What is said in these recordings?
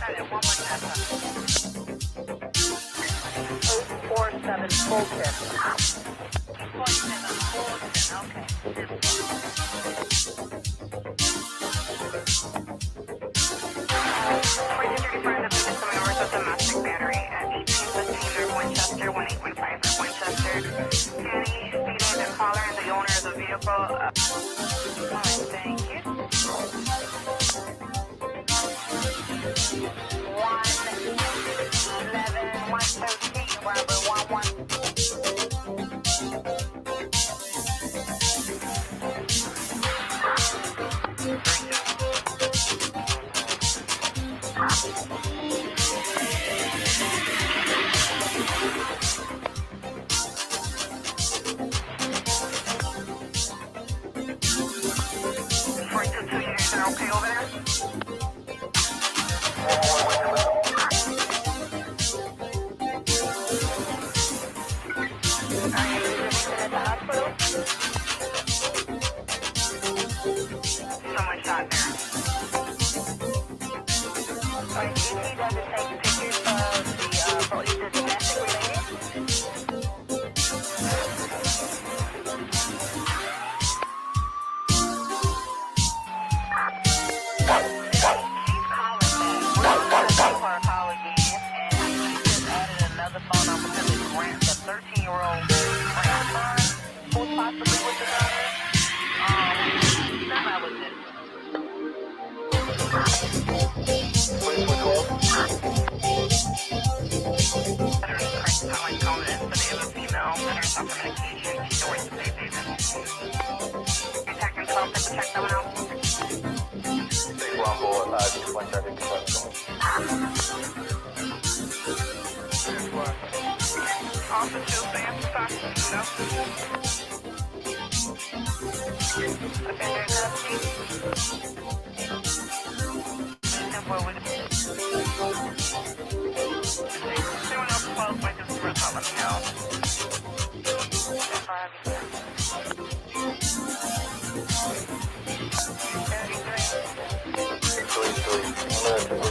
One more time. 847 Fulton. 847 Fulton, okay. 4235, the business coming over with domestic battery at 1815 North Winchester, 1815 North Winchester. Danny stated the caller and the owner of the vehicle. Alright, thank you. 111-113, Robert 11. Okay over there? Are you at the hospital? Someone shot there. Alright, ET doesn't take pictures of the police domestic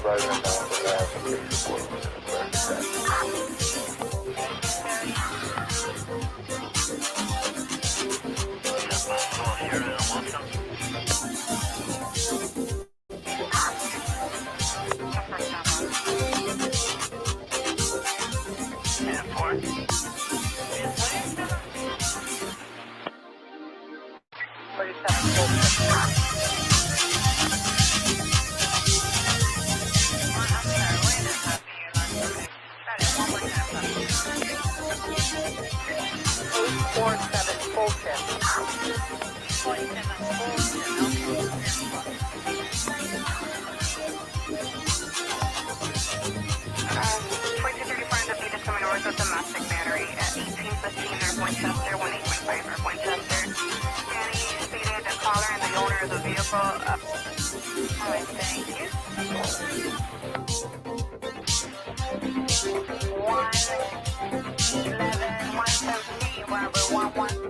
related? Domestic battery at 1815 North Winchester, 1815 North Winchester. Danny stated the caller and the owner of the vehicle. Alright, thank you. 111-113, Robert 11.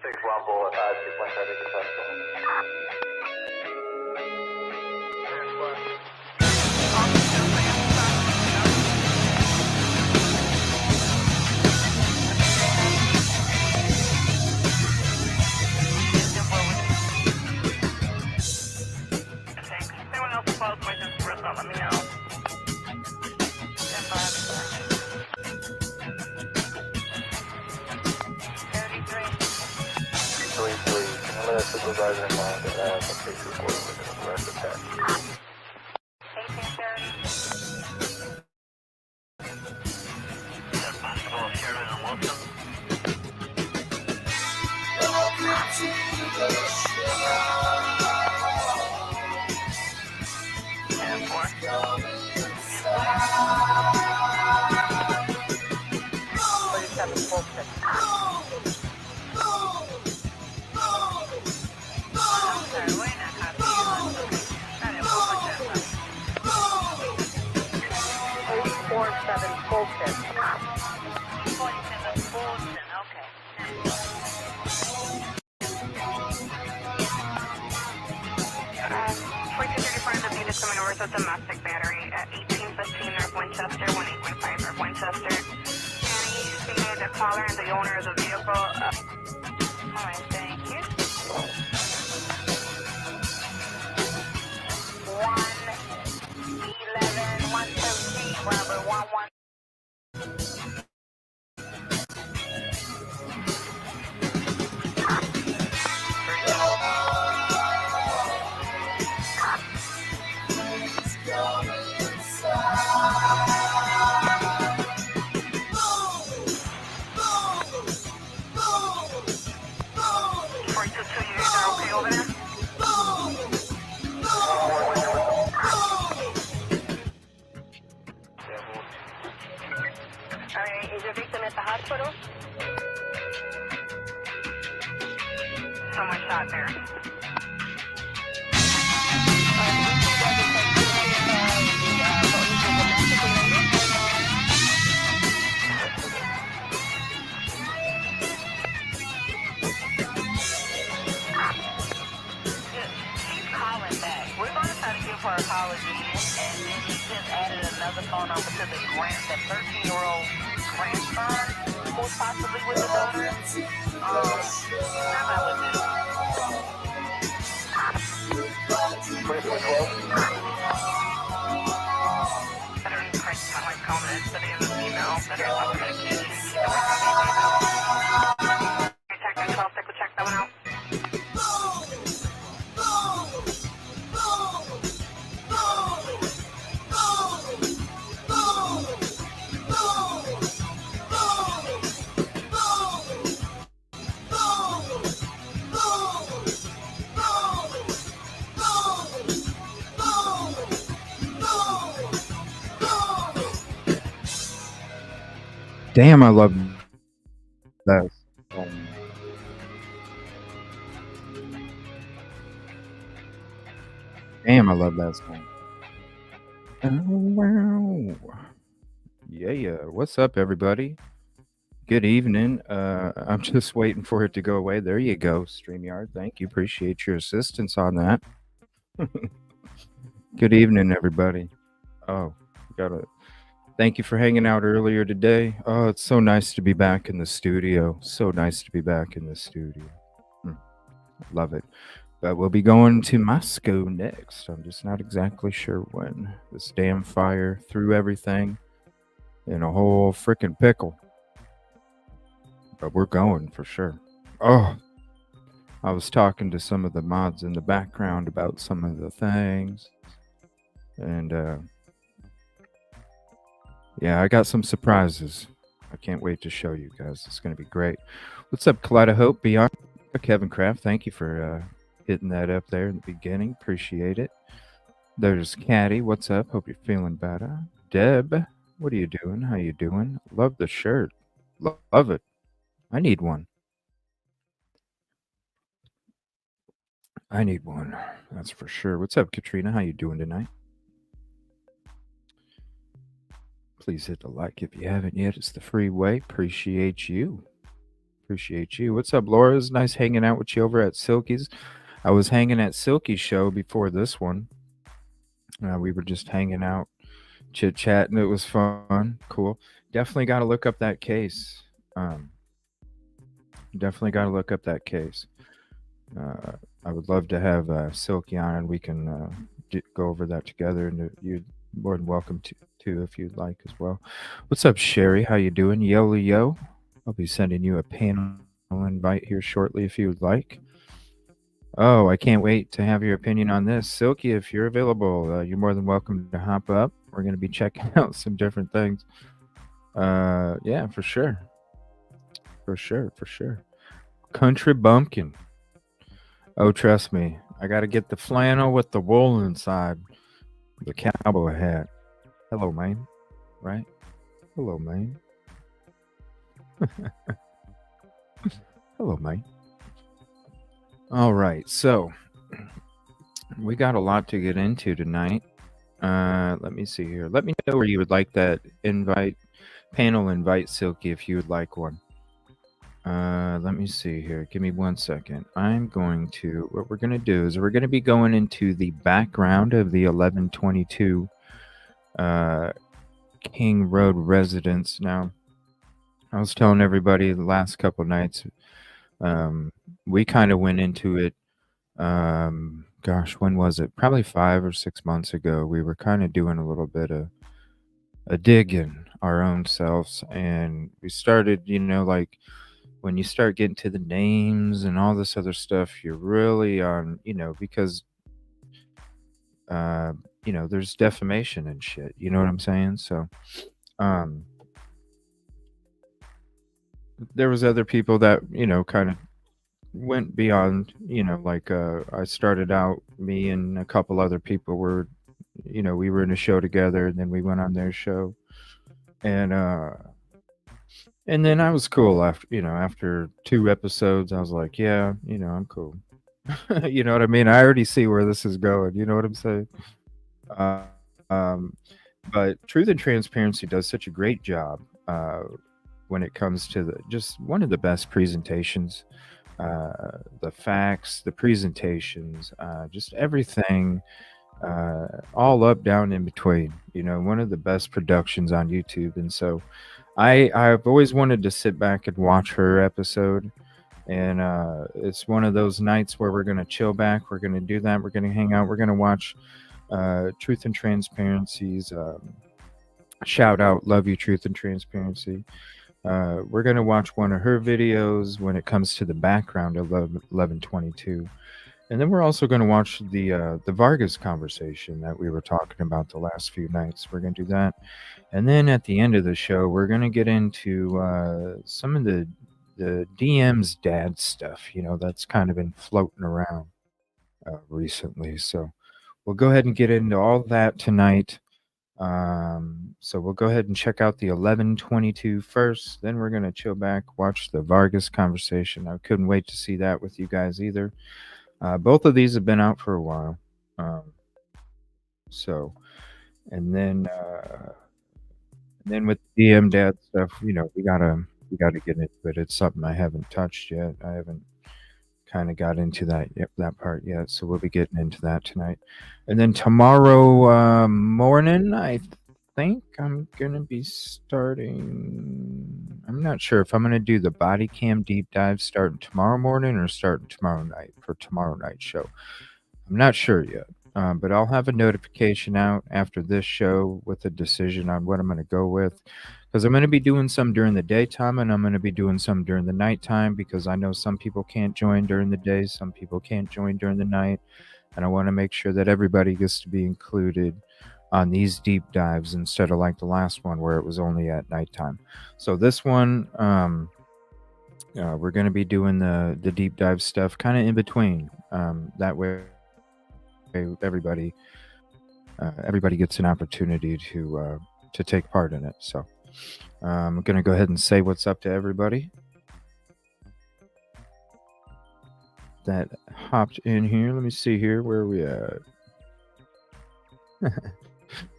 Rumble, 2.5 contestant. Anyone else close by this person, let me know. 33. 3-3, can I let a supervisor in mind that I have a case report with an aggressive attack? 1830. Possible Sheridan and Wilson. Domestic battery at 1815 North Winchester, 1815 North Winchester. Danny stated the caller and the owner of the vehicle. Alright, thank you. 111, 113, Robert, 11. Is your victim at the hospital? Someone shot there. She's calling back. We're going to try to give her an apology, and then she just added another phone number to the grant, that 13-year-old grandson, who's possibly with the daughter. Not with this. 2412. Veteran Christ Thomas comments that he has a female veteran on medication. Detective 12, take a check that one out. Damn, I love that. Damn, I love that song. Oh, wow. Yeah. What's up, everybody? Good evening. I'm just waiting for it to go away. There you go, StreamYard. Thank you. Appreciate your assistance on that. Good evening, everybody. Oh, gotta thank you for hanging out earlier today. Oh, it's so nice to be back in the studio. So nice to be back in the studio. Love it. But we'll be going to Moscow next. I'm just not exactly sure when. This damn fire threw everything in a whole freaking pickle. But we're going for sure. Oh, I was talking to some of the mods in the background about some of the things. And yeah, I got some surprises. I can't wait to show you guys. It's going to be great. What's up, Kaleidohope Beyond? Kevin Kraft, thank you for hitting that up there in the beginning. Appreciate it. There's Caddy. What's up? Hope you're feeling better. Deb, what are you doing? How you doing? Love the shirt. Love it. I need one. I need one. That's for sure. What's up, Katrina? How you doing tonight? Please hit the like if you haven't yet. It's the free way. Appreciate you. Appreciate you. What's up, Laura? It's nice hanging out with you over at Silky's. I was hanging at Silky's show before this one. We were just hanging out, chit chatting. It was fun, cool. Definitely got to look up that case. Um, definitely got to look up that case. Uh, I would love to have Silky on, and we can go over that together. And you're more than welcome to if you'd like as well. What's up, Sherry? How you doing? Yo. I'll be sending you a panel invite here shortly if you would like. Oh, I can't wait to have your opinion on this. Silky, if you're available, you're more than welcome to hop up. We're going to be checking out some different things. Yeah, for sure. For sure. Country bumpkin. Oh, trust me. I got to get the flannel with the wool inside. The cowboy hat. Hello, man. Right? Hello, man. Hello, man. All right, so we got a lot to get into tonight. Let me see here. Let me know where you would like that panel invite, Silky, if you would like one. Let me see here. Give me 1 second. What we're going to do is we're going to be going into the background of the 1122 King Road residence. Now, I was telling everybody the last couple nights, we kind of went into it. Gosh, when was it? Probably 5 or 6 months ago. We were kind of doing a little bit of a dig in our own selves, and we started, like when you start getting to the names and all this other stuff, you're really on, because there's defamation and shit. You know what I'm saying? So, there was other people that kind of went beyond, I started out, me and a couple other people were, we were in a show together, and then we went on their show, and then I was cool after 2 episodes. I was like, yeah, I'm cool. You know what I mean? I already see where this is going. You know what I'm saying? Um, but Truth and Transparency does such a great job when it comes to just one of the best presentations. The facts, the presentations, just everything, all up, down, in between. One of the best productions on YouTube. And so I've always wanted to sit back and watch her episode. And it's one of those nights where we're going to chill back. We're going to do that. We're going to hang out. We're going to watch Truth and Transparency's shout out. Love you, Truth and Transparency. We're going to watch one of her videos when it comes to the background of 1122. And then we're also going to watch the Vargas conversation that we were talking about the last few nights. We're going to do that. And then at the end of the show, we're going to get into some of the DM's dad stuff, that's kind of been floating around recently. So we'll go ahead and get into all that tonight. So we'll go ahead and check out the 1122 first. Then we're going to chill back, watch the Vargas conversation. I couldn't wait to see that with you guys either. Both of these have been out for a while. And then with DM dad stuff, we gotta get into it. It's something I haven't touched yet. I haven't kind of got into that part yet. So we'll be getting into that tonight. And then tomorrow morning, I think I'm gonna be starting. I'm not sure if I'm gonna do the body cam deep dive starting tomorrow morning or starting tomorrow night for tomorrow night show. I'm not sure yet. But I'll have a notification out after this show with a decision on what I'm going to go with. Because I'm going to be doing some during the daytime, and I'm going to be doing some during the nighttime, because I know some people can't join during the day, some people can't join during the night. And I want to make sure that everybody gets to be included on these deep dives instead of like the last one where it was only at nighttime. So this one, we're going to be doing the deep dive stuff kind of in between. That way, everybody gets an opportunity to take part in it. So I'm gonna go ahead and say what's up to everybody that hopped in here. Let me see here, where are we at?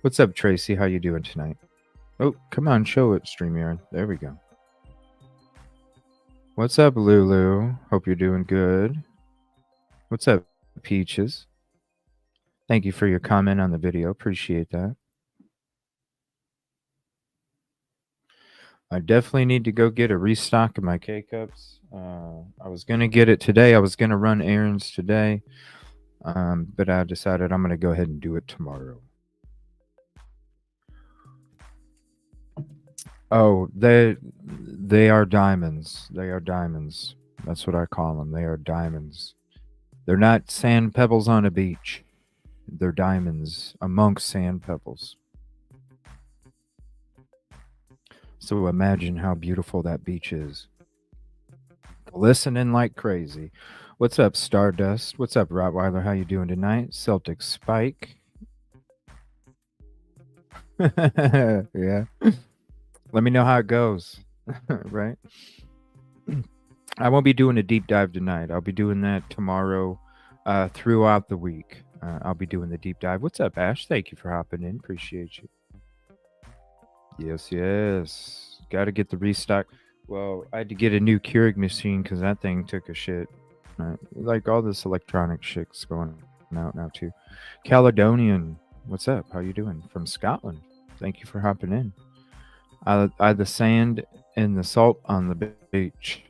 What's up, Tracy? How you doing tonight? Oh, come on, show it, StreamYard. There we go. What's up, Lulu? Hope you're doing good. What's up, Peaches? Thank you for your comment on the video. Appreciate that. I definitely need to go get a restock of my K-Cups. I was going to get it today. I was going to run errands today. But I decided I'm going to go ahead and do it tomorrow. Oh, they are diamonds. They are diamonds. That's what I call them. They are diamonds. They're not sand pebbles on a beach. They're diamonds amongst sand pebbles. So imagine how beautiful that beach is. Glistening like crazy. What's up, Stardust? What's up, Rottweiler? How you doing tonight? Celtic Spike. Yeah. Let me know how it goes. Right? I won't be doing a deep dive tonight. I'll be doing that tomorrow throughout the week. I'll be doing the deep dive. What's up, Ash? Thank you for hopping in. Appreciate you. Yes. Got to get the restock. Well, I had to get a new Keurig machine because that thing took a shit. Like all this electronic shit's going out now too. Caledonian, what's up? How you doing? From Scotland. Thank you for hopping in. I the sand and the salt on the beach.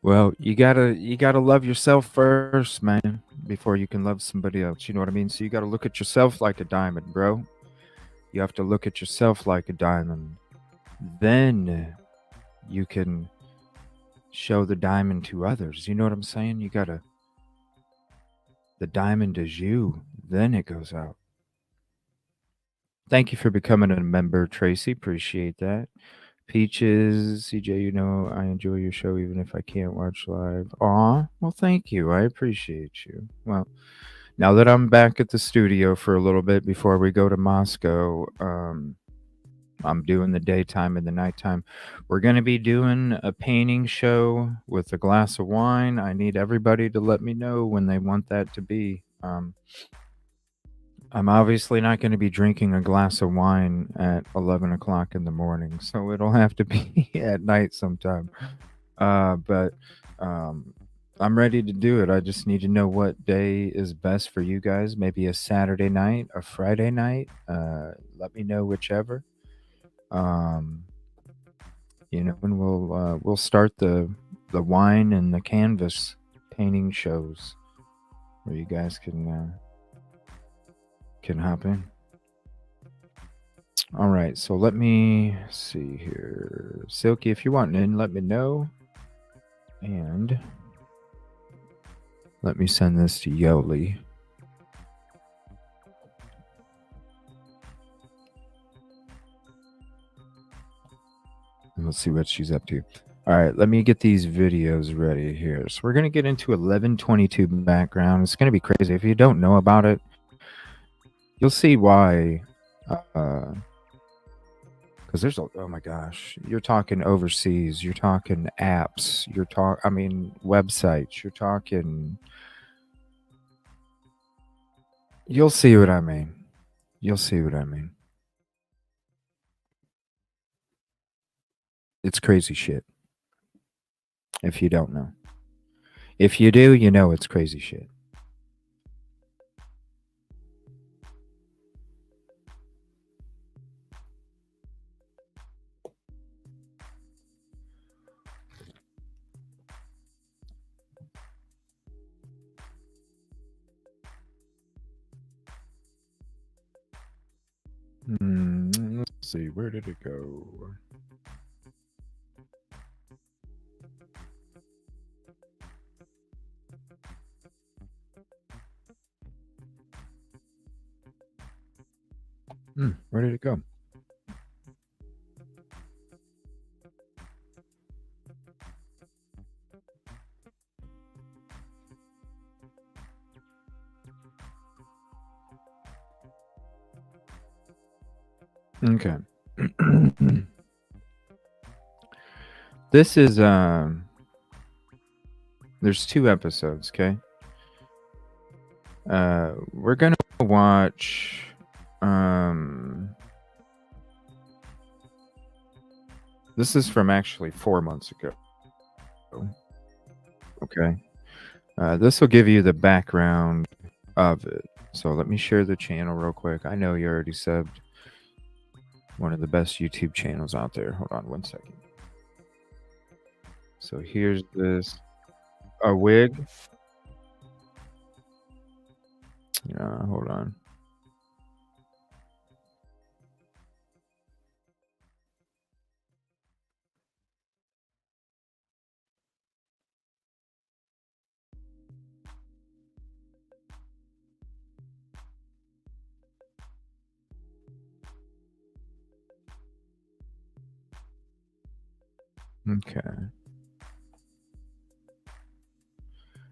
Well, you gotta love yourself first, man, before you can love somebody else. You know what I mean? So you gotta look at yourself like a diamond, bro. You have to look at yourself like a diamond. Then you can show the diamond to others. You know what I'm saying? You gotta. The diamond is you. Then it goes out. Thank you for becoming a member, Tracy. Appreciate that. Peaches, CJ, you know I enjoy your show even if I can't watch live. Aw, well, thank you. I appreciate you. Well, now that I'm back at the studio for a little bit before we go to Moscow, I'm doing the daytime and the nighttime. We're going to be doing a painting show with a glass of wine. I need everybody to let me know when they want that to be. I'm obviously not going to be drinking a glass of wine at 11 o'clock in the morning, so it'll have to be at night sometime. But I'm ready to do it. I just need to know what day is best for you guys. Maybe a Saturday night, a Friday night. Let me know whichever. You know, and we'll start the wine and the canvas painting shows where you guys can hop in. All right, so let me see here. Silky, if you want in, let me know. And let me send this to Yoli. And let's see what she's up to. All right, let me get these videos ready here. So we're going to get into 1122 background. It's going to be crazy. If you don't know about it, you'll see why. Because there's oh my gosh, you're talking overseas, you're talking apps, websites, you're talking. You'll see what I mean. You'll see what I mean. It's crazy shit. If you don't know. If you do, you know it's crazy shit. Let's see, where did it go? Where did it go? Okay. This is there's 2 episodes, okay? We're gonna watch This is from actually 4 months ago. Okay. This will give you the background of it. So let me share the channel real quick. I know you already subbed. One of the best YouTube channels out there. Hold on 1 second. So here's this. A wig. Hold on. Okay.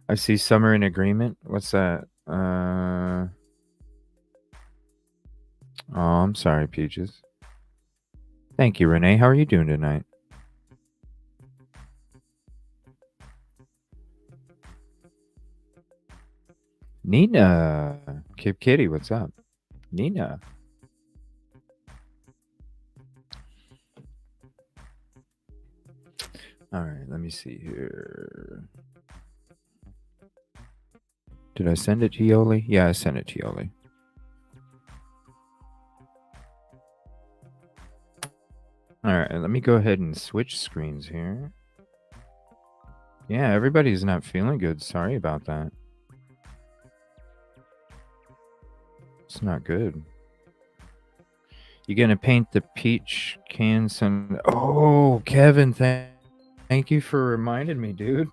I see Summer in Agreement. What's that? Oh, I'm sorry, Peaches. Thank you, Renee. How are you doing tonight? Nina. Kip Kitty, what's up? Nina. All right, let me see here. Did I send it to Yoli? Yeah, I sent it to Yoli. All right, let me go ahead and switch screens here. Yeah, everybody's not feeling good. Sorry about that. It's not good. You gonna paint the peach cans and oh, Kevin, thank you for reminding me, dude.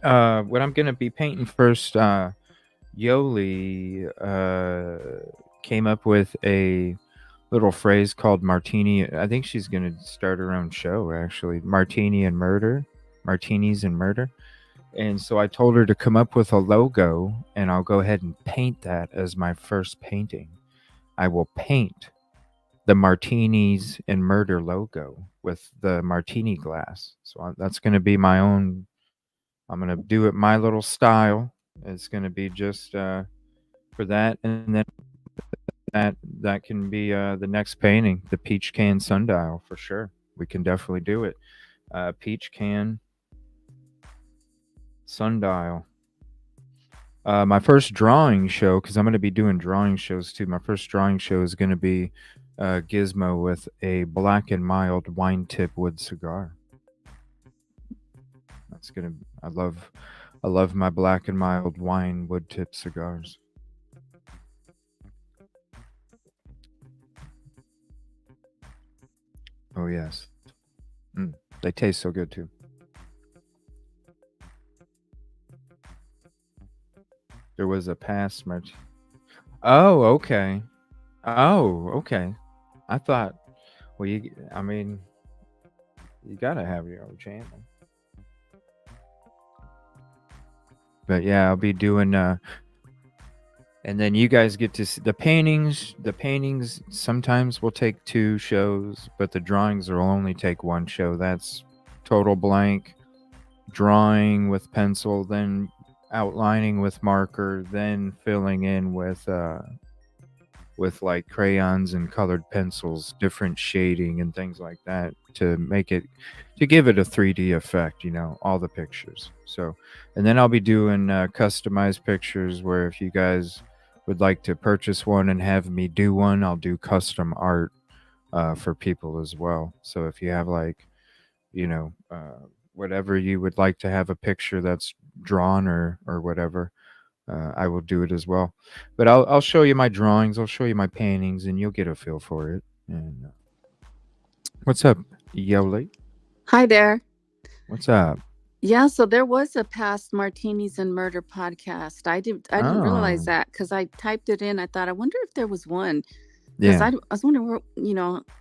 What I'm gonna be painting first, Yoli came up with a little phrase called martini. I think she's gonna start her own show, actually. Martini and Murder. Martinis and Murder. And so I told her to come up with a logo, and I'll go ahead and paint that as my first painting. I will paint the Martinis and Murder logo with the martini glass. So that's going to be my own. I'm going to do it my little style. It's going to be just for that, and then that can be the next painting, the peach can sundial for sure. We can definitely do it. Peach can sundial. My first drawing show, because I'm going to be doing drawing shows too. My first drawing show is going to be Gizmo with a black and mild wine tip wood cigar. That's gonna. I love my black and mild wine wood tip cigars. Oh yes, they taste so good too. There was a past merch. Oh, okay. Oh, okay. I thought, well, you gotta have your own channel. But yeah, I'll be doing, and then you guys get to see the paintings. The paintings sometimes will take 2 shows, but the drawings will only take 1 show. That's total blank, drawing with pencil, then outlining with marker, then filling in with like crayons and colored pencils, different shading and things like that to give it a 3D effect, all the pictures. So, and then I'll be doing customized pictures where if you guys would like to purchase one and have me do one, I'll do custom art for people as well. So if you have like, whatever you would like to have a picture that's drawn or whatever, I will do it as well. But I'll show you my drawings. I'll show you my paintings, and you'll get a feel for it. And what's up, Yoli? Hi there. What's up? Yeah, so there was a past Martinis and Murder podcast. I didn't realize that because I typed it in. I thought, I wonder if there was one. Because I was wondering where,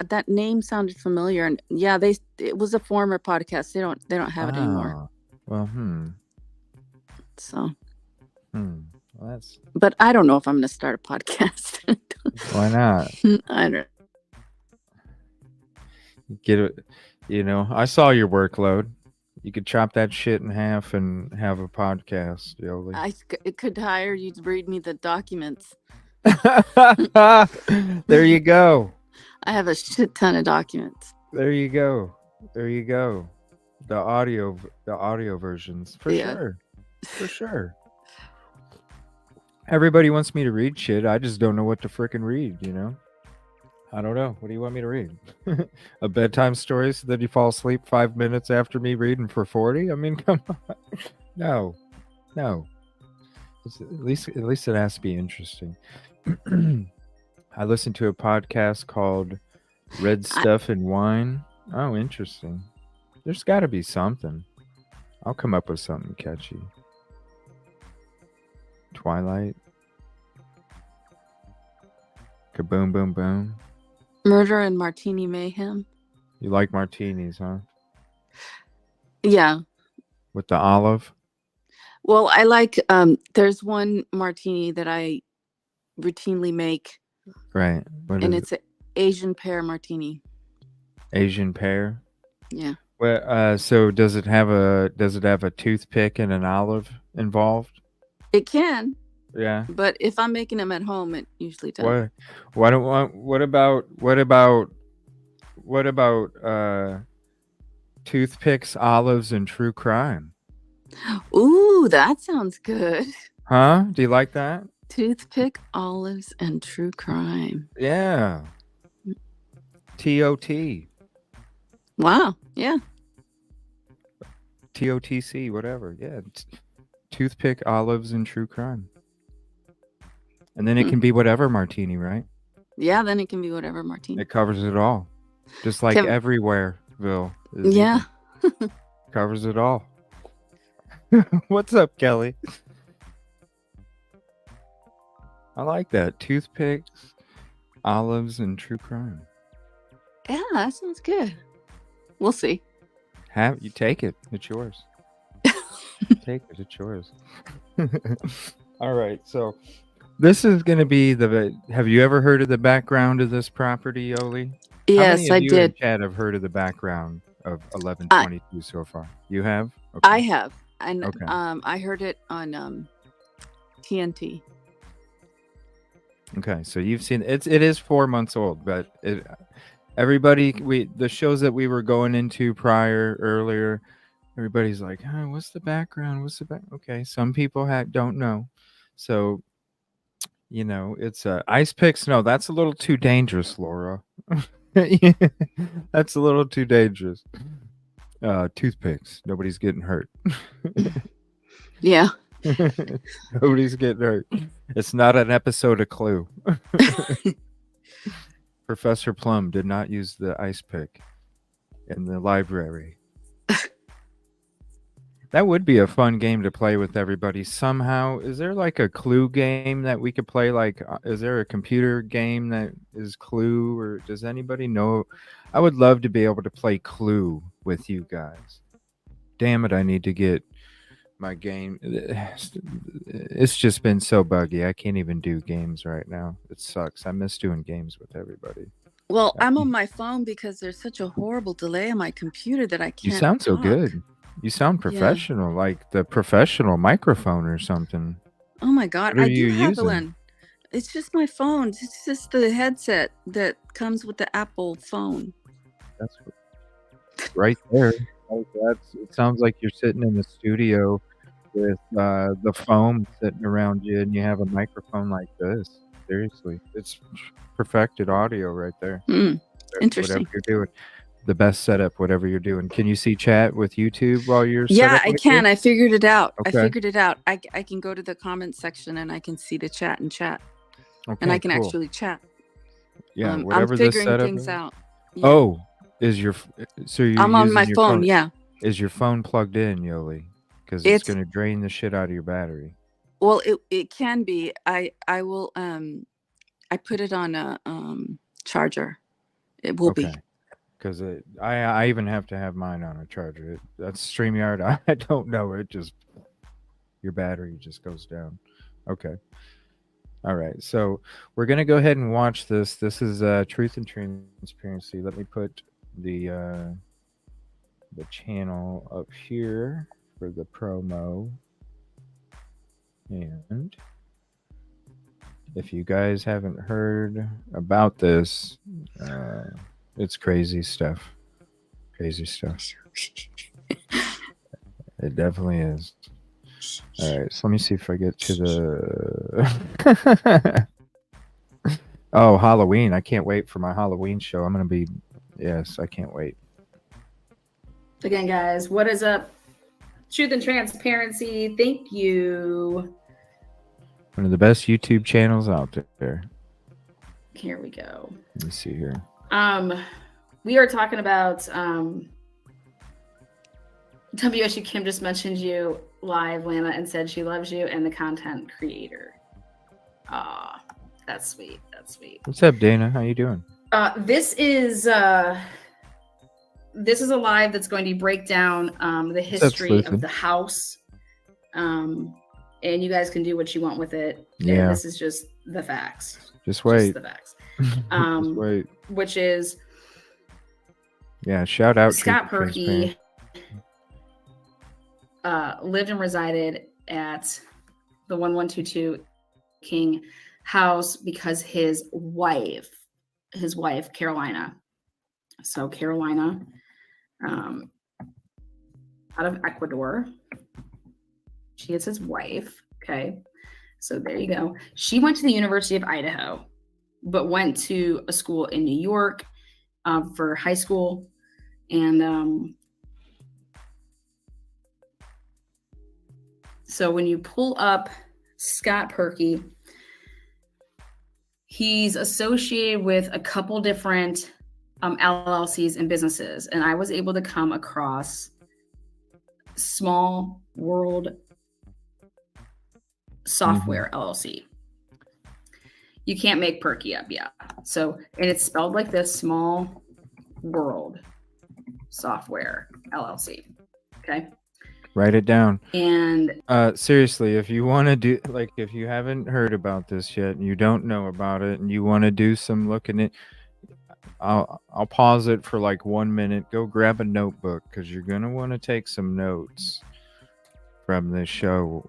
that name sounded familiar. And yeah, it was a former podcast. They don't have it anymore. Well, So. Well, that's. But I don't know if I'm going to start a podcast. Why not? I don't. Get it. I saw your workload. You could chop that shit in half and have a podcast, Yoli. I could hire you to read me the documents. There you go. I have a shit ton of documents. There you go. There you go. The audio versions for Yeah. sure. For sure. Everybody wants me to read shit. I just don't know what to frickin' read, you know? I don't know. What do you want me to read? A bedtime story so that you fall asleep 5 minutes after me reading for 40? I mean, come on. No. No. At least it has to be interesting. I listened to a podcast called Red Stuff and Wine. Oh, interesting. There's got to be something. I'll come up with something catchy. Twilight. Kaboom, boom, boom. Murder and Martini Mayhem. You like martinis, huh? Yeah. With the olive? Well, I like, there's one martini that I routinely make. Right. What and is it's an Asian pear martini. Asian pear? Yeah. Well, so does it have a toothpick and an olive involved? It can. Yeah. But if I'm making them at home, it usually does. What about toothpicks, olives, and true crime? Ooh, that sounds good. Huh? Do you like that? Toothpick, olives, and true crime. Yeah. TOT. Wow. Yeah. TOTC, whatever. Yeah. Toothpick, olives, and true crime. And then it can be whatever martini, right? Yeah, then it can be whatever martini. It covers it all. Just like Everywhereville. Yeah. Covers it all. What's up, Kelly? I like that. Toothpicks, olives, and true crime. Yeah, that sounds good. We'll see. You take it. It's yours. Take it. It's yours. All right. So this is going to be have you ever heard of the background of this property, Yoli? Yes, I did. In chat have heard of the background of 1122 so far? You have? Okay. I have. And okay. I heard it on TNT. Okay, so you've seen it is 4 months old, but the shows that we were going into earlier, everybody's like, what's the background? Okay, some people don't know. So, it's ice picks. No, that's a little too dangerous, Laura. That's a little too dangerous. Toothpicks. Nobody's getting hurt. Yeah. Nobody's getting hurt. It's not an episode of Clue. Professor Plum did not use the ice pick in the library. That would be a fun game to play with everybody somehow. Is there like a Clue game that we could play? Like, is there a computer game that is Clue, or does anybody know? I would love to be able to play Clue with you guys. Damn it, I need to get my game. It's just been so buggy. I can't even do games right now. It sucks. I miss doing games with everybody. Well, I'm on my phone because there's such a horrible delay on my computer that I can't. You sound so good. You sound professional, like the professional microphone or something. Oh my God. I do have one. It's just my phone. It's just the headset that comes with the Apple phone. That's right there. It sounds like you're sitting in the studio with the foam sitting around you, and you have a microphone like this. Seriously, it's perfected audio right there. Interesting. Whatever you're doing, the best setup. Whatever you're doing, can you see chat with YouTube while you're? Yeah, I can. I figured it out. Okay. I figured it out. I can go to the comments section and I can see the chat and chat, and I can actually chat. Yeah, whatever I'm figuring this setup things is. out. Yeah. Oh, is your I'm on my phone. Yeah. Is your phone plugged in, Yoli? Because it's going to drain the shit out of your battery. Well, it can be. I will. I put it on a charger. It will be. Because I even have to have mine on a charger. That's StreamYard. I don't know. It just your battery just goes down. Okay. All right. So we're gonna go ahead and watch this. This is Truth and Transparency. Let me put the channel up here for the promo. And if you guys haven't heard about this, it's crazy stuff. Crazy stuff. It definitely is. All right, so let me see if I get to the. Oh, Halloween! I can't wait for my Halloween show. I'm gonna be. Yes, I can't wait. Again, guys, what is up? Truth and transparency. Thank you. One of the best YouTube channels out there. Here we go. Let me see here. We are talking about WSU Kim just mentioned you live, Lana, and said she loves you and the content creator. Ah, that's sweet. That's sweet. What's up, Dana? How you doing? This is a live that's going to break down the history of the house. And you guys can do what you want with it. Yeah. And this is just the facts. Just wait. Just the facts. Just wait. Which is shout out Scott Perky lived and resided at the 1122 King house because his wife Carolina, so Carolina out of Ecuador, she is his wife. Okay, so there you go. She went to the University of Idaho, but went to a school in New York for high school. And so when you pull up Scott Perky, he's associated with a couple different LLCs and businesses. And I was able to come across Small World Software LLC. You can't make Perky up, yeah. So, and it's spelled like this: Small World Software LLC. Okay. Write it down. And seriously, if you want to do, like, if you haven't heard about this yet and you don't know about it and you want to do some looking at, I'll pause it for like 1 minute. Go grab a notebook because you're gonna want to take some notes from this show.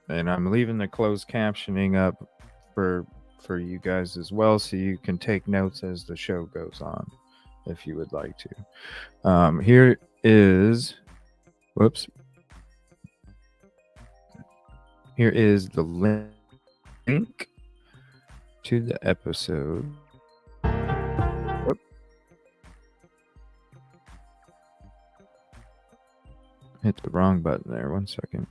And I'm leaving the closed captioning up for you guys as well, so you can take notes as the show goes on, if you would like to. Here is, here is the link to the episode. Hit the wrong button there. 1 second.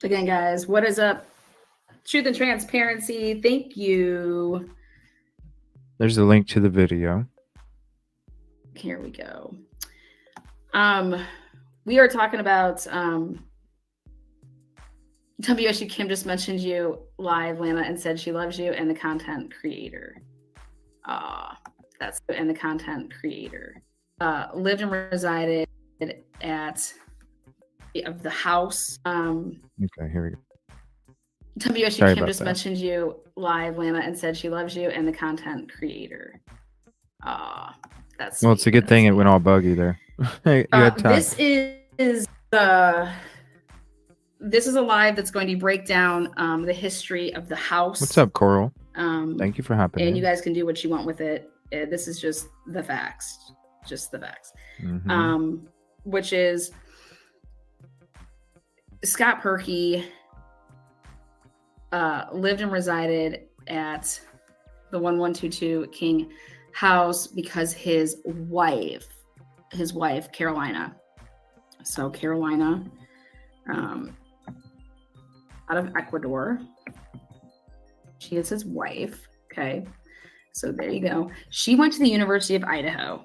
again, guys, what is up? Truth and transparency. Thank you. There's a link to the video. Here we go. We are talking about WSU Kim just mentioned you live, Lana, and said she loves you and the content creator. That's and the content creator. Lived and resided at the house. Okay, here we go. WSU Kim just mentioned you live, Lana, and said she loves you and the content creator. That's well, it's a good thing it went all buggy there. You had time. This is a live that's going to break down the history of the house. What's up, Coral? Thank you for hopping and in. you guys can do what you want with it. This is just the facts. Just the facts. Mm-hmm. Which is Scott Perky lived and resided at the 1122 King house because his wife Carolina, so Carolina out of Ecuador, she is his wife. Okay, so there you go. She went to the University of Idaho,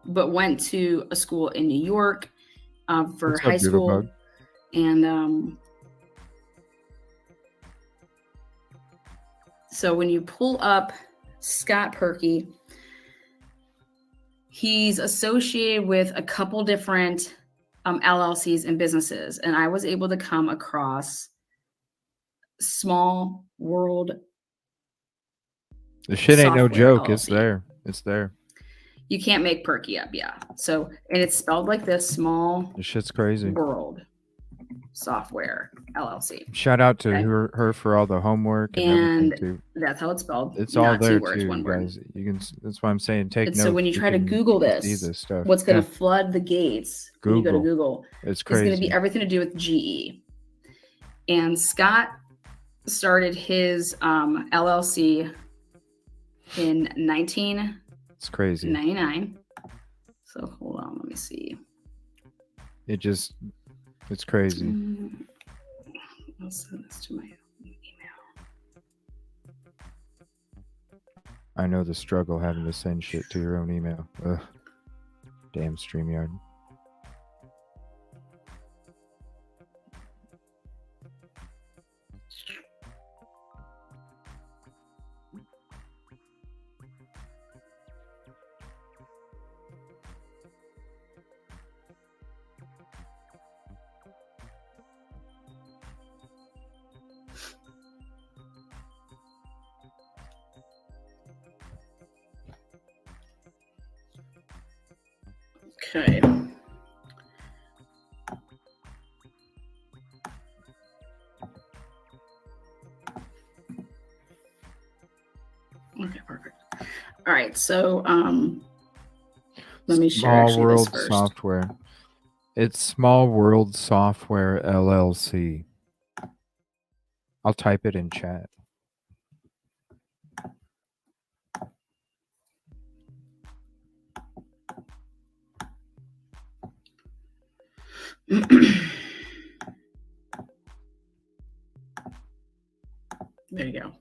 but went to a school in New York for high school. And so when you pull up Scott Perky, he's associated with a couple different LLCs and businesses. And I was able to come across Small World. The shit ain't no joke. LLC. It's there. It's there. You can't make Perky up, yeah. So, and it's spelled like this: Small This shit's crazy. World Software LLC. Shout out to Okay. her for all the homework and And everything too. that's how it's spelled. It's not all there 2 words, too, 1 you word. guys. You can. That's why I'm saying take And notes. so when you try to Google see this, stuff. what's going Yeah, to flood the gates when you go to Google it's is going to crazy. be everything to do with GE. And Scott started his LLC in It's crazy. 1999. So hold on, let me see. It's crazy. I'll send this to my email. I know the struggle having to send shit to your own email. Ugh. Damn StreamYard. Okay. Okay, perfect. All right, so let me share Small World this first. Software. It's Small World Software LLC. I'll type it in chat. There you go.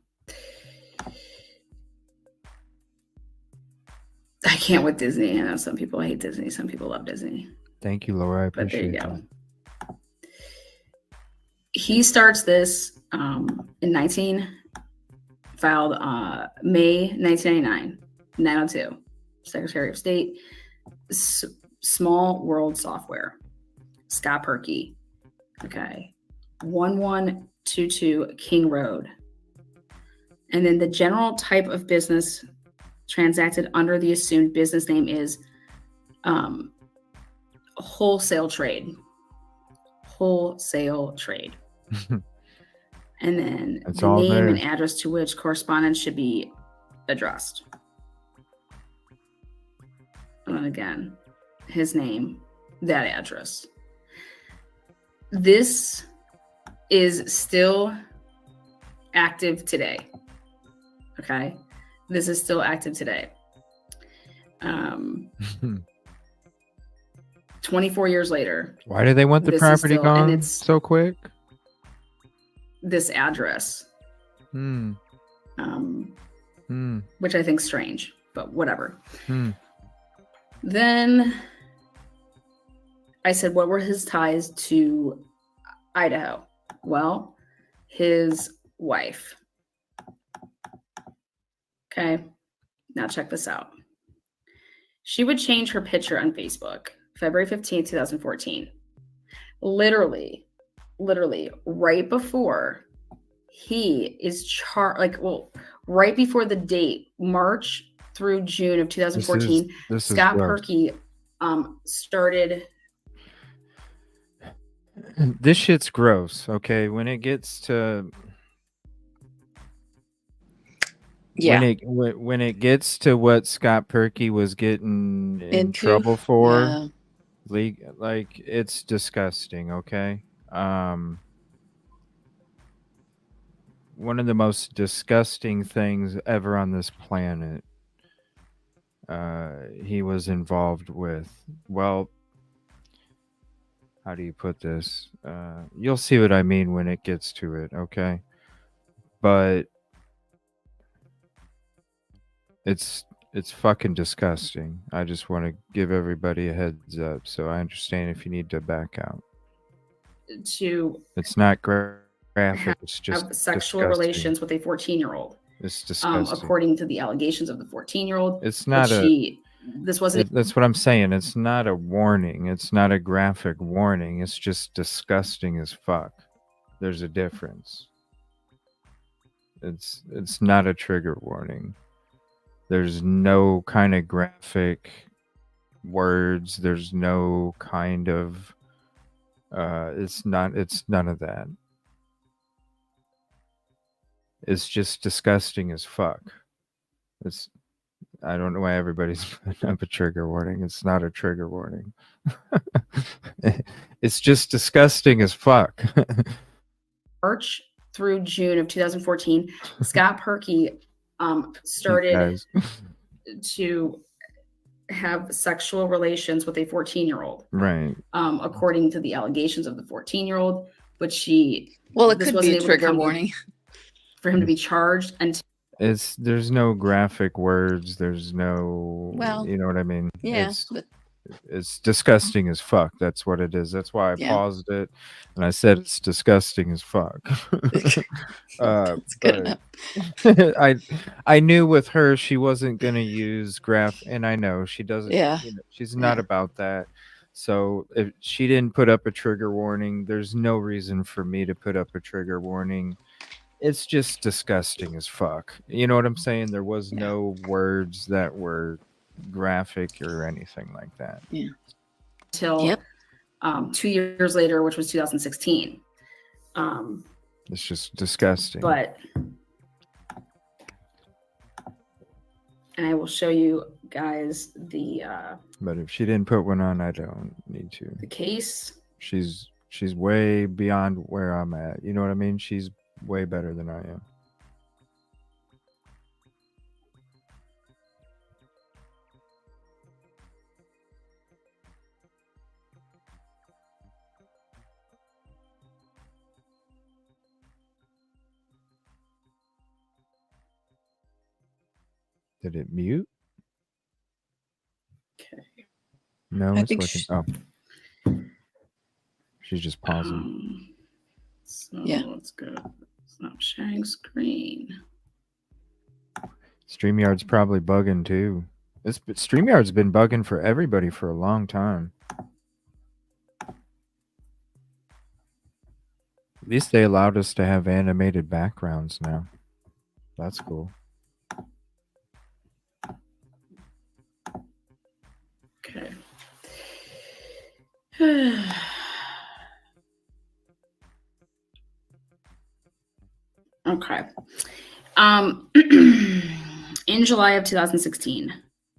I can't with Disney. I know some people hate Disney. Some people love Disney. Thank you, Laura. I appreciate But there you that. go. He starts this in filed May 1999, 902, Secretary of State, Small World Software, Scott Perky. Okay. 1122 King Road. And then the general type of business transacted under the assumed business name is wholesale trade. Wholesale trade. And then That's the all name there. and address to which correspondence should be addressed. And again, his name, that address. This is still active today. Okay. This is still active today. 24 years later. Why do they want the property gone it's so quick? This address. Which I think is strange, but whatever. Then I said, what were his ties to Idaho? Well, his wife. Okay, now check this out. She would change her picture on Facebook, February 15th, 2014. Literally right before he is right before the date, March through June of 2014, Scott Perky started. This shit's gross, okay? When it gets to when it gets to what Scott Perky was getting in trouble for, like it's disgusting, okay? One of the most disgusting things ever on this planet he was involved with. Well, how do you put this? You'll see what I mean when it gets to it, okay? But it's fucking disgusting. I just want to give everybody a heads up, so I understand if you need to back out. It's not graphic. It's just have sexual disgusting. Relations with a 14-year-old. It's disgusting. According to the allegations of the 14-year-old. It's not this wasn't. That's what I'm saying. It's not a warning. It's not a graphic warning. It's just disgusting as fuck. There's a difference. It's not a trigger warning. There's no kind of graphic words. There's no kind of It's not. It's none of that. It's just disgusting as fuck. It's. I don't know why everybody's putting up a trigger warning. It's not a trigger warning. It's just disgusting as fuck. March through June of 2014, Scott Perky started to have sexual relations with a 14-year-old. Right. According to the allegations of the 14-year-old, but she it could be a trigger warning for him to be charged until there's no graphic words, there's no, you know what I mean? Yeah, it's disgusting as fuck. That's what it is. That's why I paused it and I said it's disgusting as fuck. That's good enough. I knew with her she wasn't gonna use and I know she doesn't. She's not about that. So if she didn't put up a trigger warning, there's no reason for me to put up a trigger warning. It's just disgusting as fuck. You know what I'm saying? There was no words that were graphic or anything like that. Yeah. Until 2 years later, which was 2016. It's just disgusting. And I will show you guys the but if she didn't put one on, I don't need to. The case. She's way beyond where I'm at. You know what I mean? She's way better than I am. Did it mute? Okay. No, it's working. She's just pausing. Let's go. Stop sharing screen. StreamYard's probably bugging too. StreamYard's been bugging for everybody for a long time. At least they allowed us to have animated backgrounds now. That's cool. Okay. Okay. In July of 2016,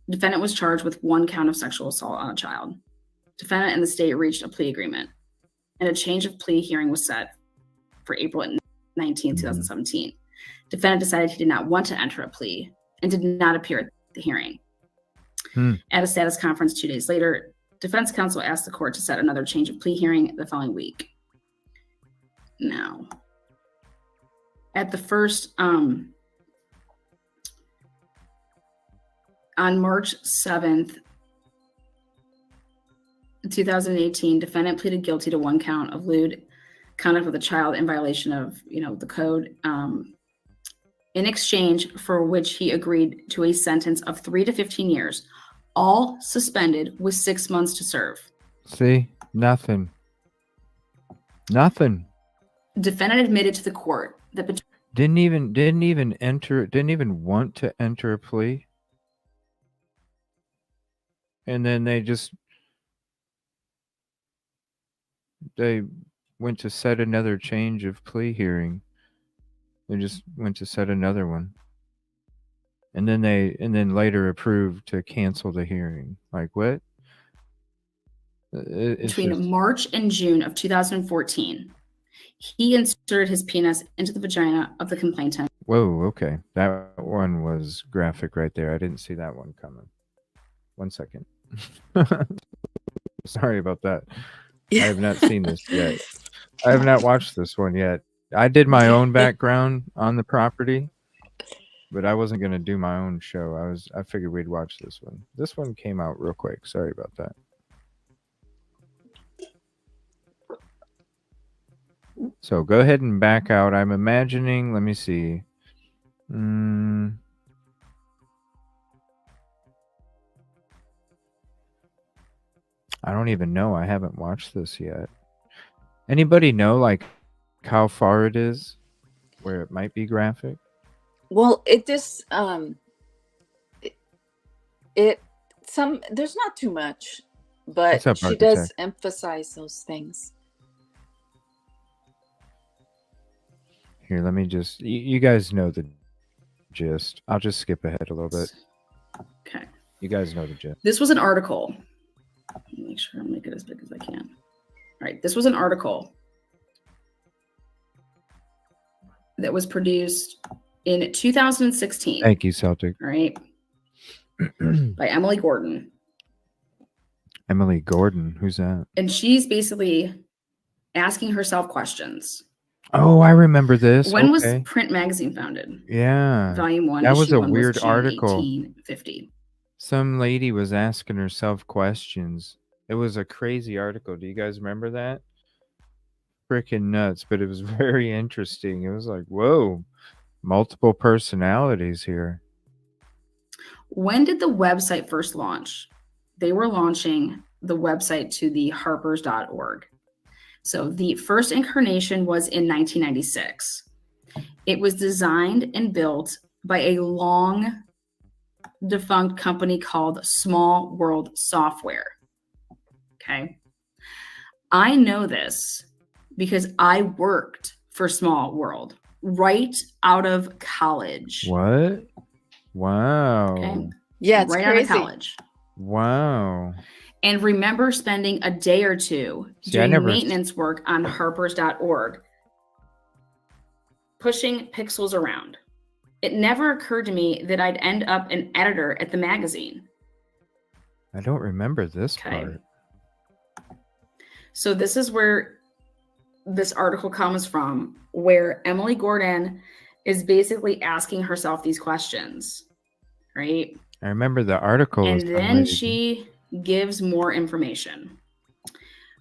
defendant was charged with 1 count of sexual assault on a child. Defendant and the state reached a plea agreement, and a change of plea hearing was set for April 19, 2017. Defendant decided he did not want to enter a plea and did not appear at the hearing. At a status conference 2 days later, defense counsel asked the court to set another change of plea hearing the following week. Now, at the first, on March 7th, 2018, defendant pleaded guilty to 1 count of lewd conduct with a child in violation of, the code, in exchange for which he agreed to a sentence of 3 to 15 years, all suspended with 6 months to serve. See, nothing. Defendant admitted to the court that didn't even want to enter a plea, and then they went to set another change of plea hearing. They just went to set another one, and then later approved to cancel the hearing. Like what? Between March and June of 2014, he inserted his penis into the vagina of the complainant. Whoa, okay. That one was graphic right there. I didn't see that one coming. 1 second. Sorry about that. I have not seen this yet. I have not watched this one yet. I did my own background on the property, but I wasn't going to do my own show. I figured we'd watch this one. This one came out real quick. Sorry about that. So go ahead and back out. I'm imagining, let me see. I don't even know. I haven't watched this yet. Anybody know like how far it is where it might be graphic? Well, there's not too much, but she does emphasize those things. Here, let me just. You guys know the gist. I'll just skip ahead a little bit. Okay. You guys know the gist. This was an article. Make sure I make it as big as I can. All right. This was an article that was produced in 2016. Thank you, Celtic. All right. By Emily Gordon. Emily Gordon. Who's that? And she's basically asking herself questions. Oh, I remember this. When was Okay. Print Magazine founded? Yeah. Volume 1. That was issue a 1 weird June article. 1850. Some lady was asking herself questions. It was a crazy article. Do you guys remember that? Freaking nuts, but it was very interesting. It was like, whoa, multiple personalities here. When did the website first launch? They were launching the website to the harpers.org. So the first incarnation was in 1996. It was designed and built by a long defunct company called Small World Software. Okay. I know this because I worked for Small World right out of college. What? Wow. Okay. Yeah, it's right crazy. out of college. Wow. And remember spending a day or two doing maintenance work on harpers.org, pushing pixels around. It never occurred to me that I'd end up an editor at the magazine. I don't remember this part. So this is where this article comes from, where Emily Gordon is basically asking herself these questions, right? I remember the article. And then she gives more information.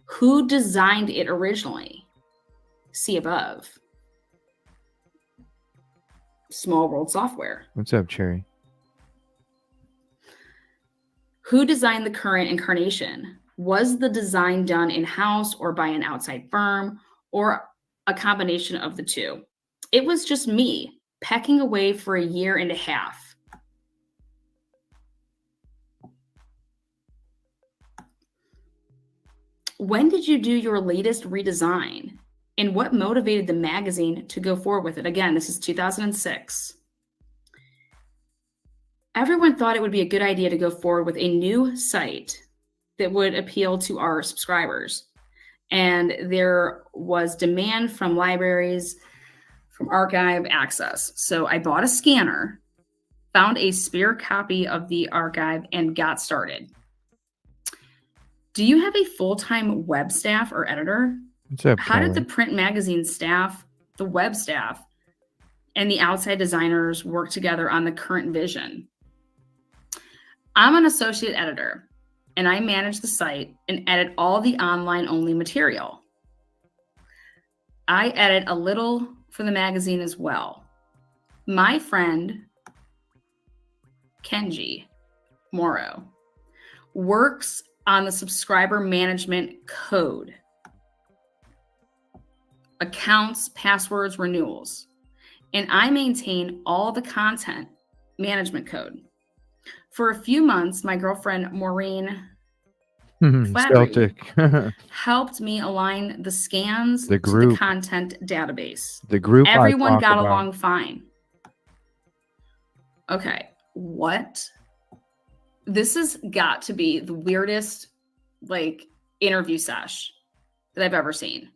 Who designed it originally? See above. Small World Software. What's up, Cherry? Who designed the current incarnation? Was the design done in-house or by an outside firm or a combination of the two? It was just me pecking away for a year and a half. When did you do your latest redesign? And what motivated the magazine to go forward with it? Again, this is 2006. Everyone thought it would be a good idea to go forward with a new site that would appeal to our subscribers. And there was demand from libraries, from archive access. So I bought a scanner, found a spare copy of the archive, and got started. Do you have a full-time web staff or editor? What's up, How did Kelly? the print magazine staff, the web staff, and the outside designers work together on the current vision? I'm an associate editor, and I manage the site and edit all the online-only material. I edit a little for the magazine as well. My friend, Kenji Morrow, works on the subscriber management code. Accounts, passwords, renewals. And I maintain all the content management code. For a few months, my girlfriend, Maureen Flattery, Celtic. helped me align the scans The to group. the content database. The group I Everyone talk got about. along fine. Okay, this has got to be the weirdest interview sesh that I've ever seen.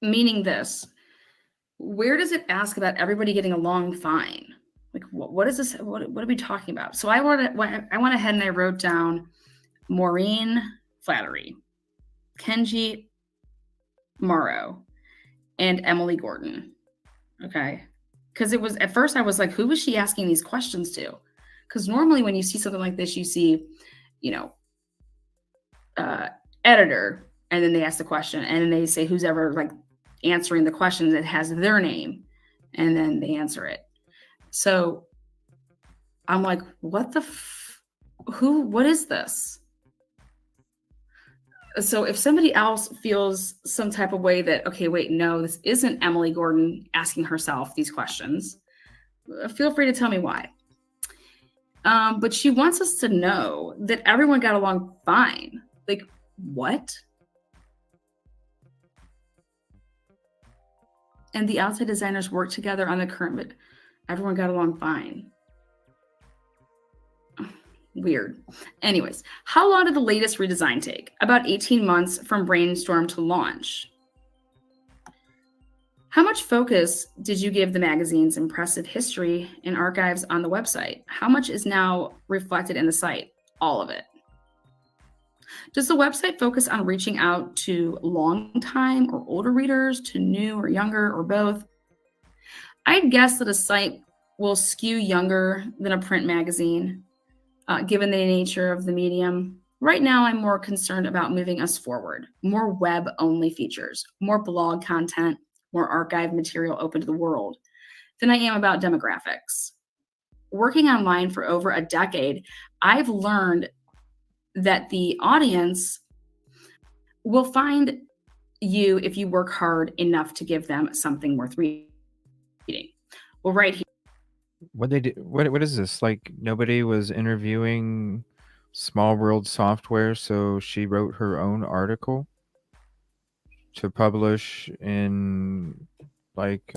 Meaning this, where does it ask about everybody getting along fine? What is this? What are we talking about? So I went ahead and I wrote down Maureen Flattery, Kenji Morrow, and Emily Gordon. Okay. Because it was, at first I was like, who was she asking these questions to? Because normally when you see something like this, you see, editor, and then they ask the question, and then they say who's ever answering the question that has their name, and then they answer it. So I'm like, what is this? So if somebody else feels some type of way that, okay, wait, no, this isn't Emily Gordon asking herself these questions, feel free to tell me why. But she wants us to know that everyone got along fine. What? and the outside designers worked together on the current, but everyone got along fine. Weird. Anyways, how long did the latest redesign take? About 18 months from brainstorm to launch. How much focus did you give the magazine's impressive history and archives on the website? How much is now reflected in the site? All of it. Does the website focus on reaching out to long-time or older readers, to new or younger, or both? I'd guess that a site will skew younger than a print magazine, given the nature of the medium. Right now, I'm more concerned about moving us forward. More web-only features, more blog content, more archive material open to the world than I am about demographics. Working online for over a decade, I've learned that the audience will find you if you work hard enough to give them something worth reading. Well, right here. What they did? What is this? Like nobody was interviewing Small World Software, so she wrote her own article to publish in like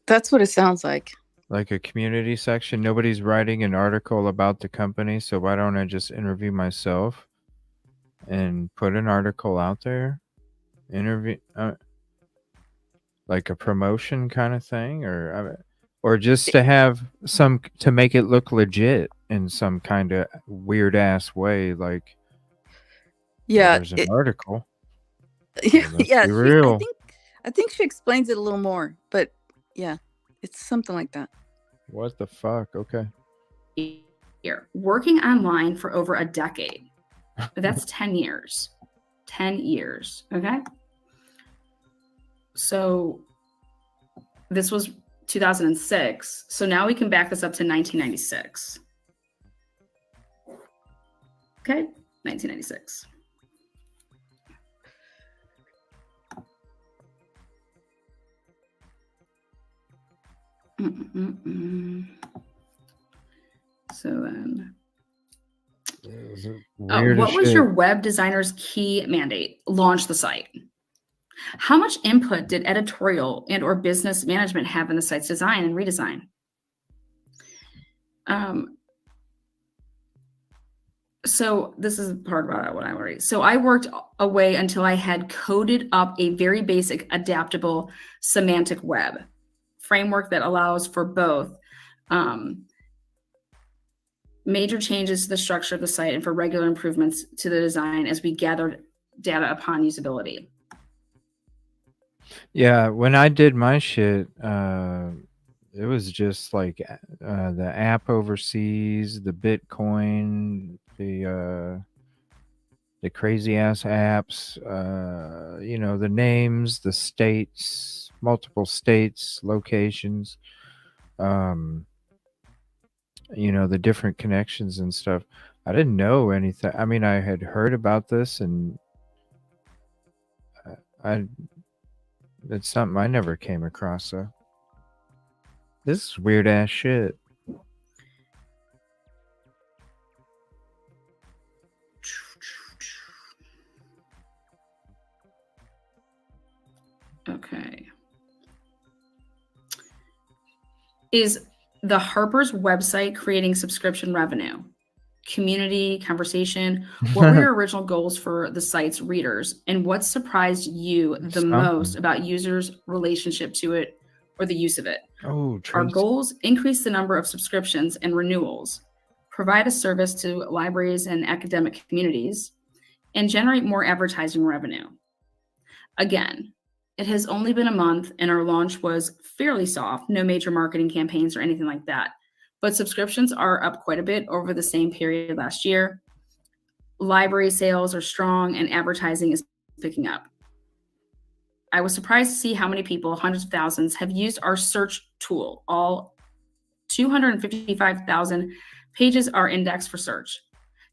That's what it sounds like. Like a community section. Nobody's writing an article about the company, so why don't I just interview myself and put an article out there? Interview like a promotion kind of thing, or just to have some to make it look legit in some kind of weird ass way, like Yeah, there's an article. Yeah, yeah. Real. I think she explains it a little more, but yeah, it's something like that. What the fuck? Okay. Here, working online for over a decade. That's 10 years. 10 years. Okay. So this was 2006. So now we can back this up to 1996. Okay. 1996. So then, what was your web designer's key mandate? Launch the site. How much input did editorial and or business management have in the site's design and redesign? So this is part about what I already. So I worked away until I had coded up a very basic, adaptable semantic web framework that allows for both major changes to the structure of the site and for regular improvements to the design as we gathered data upon usability. Yeah, when I did my shit, it was just like the app overseas, the Bitcoin, the crazy ass apps, you know, the names, the states, multiple states, locations, you know, the different connections and stuff. I didn't know anything. I mean, I had heard about this, and it's something I never came across. So this is weird ass shit. Okay. Is the Harper's website creating subscription revenue? Community, conversation? What were your original goals for the site's readers? And what surprised you the most about users' relationship to it or the use of it? Oh, our goals: increase the number of subscriptions and renewals, provide a service to libraries and academic communities, and generate more advertising revenue. Again, it has only been a month and our launch was fairly soft, no major marketing campaigns or anything like that. But subscriptions are up quite a bit over the same period last year. Library sales are strong and advertising is picking up. I was surprised to see how many people, hundreds of thousands, have used our search tool. All 255,000 pages are indexed for search.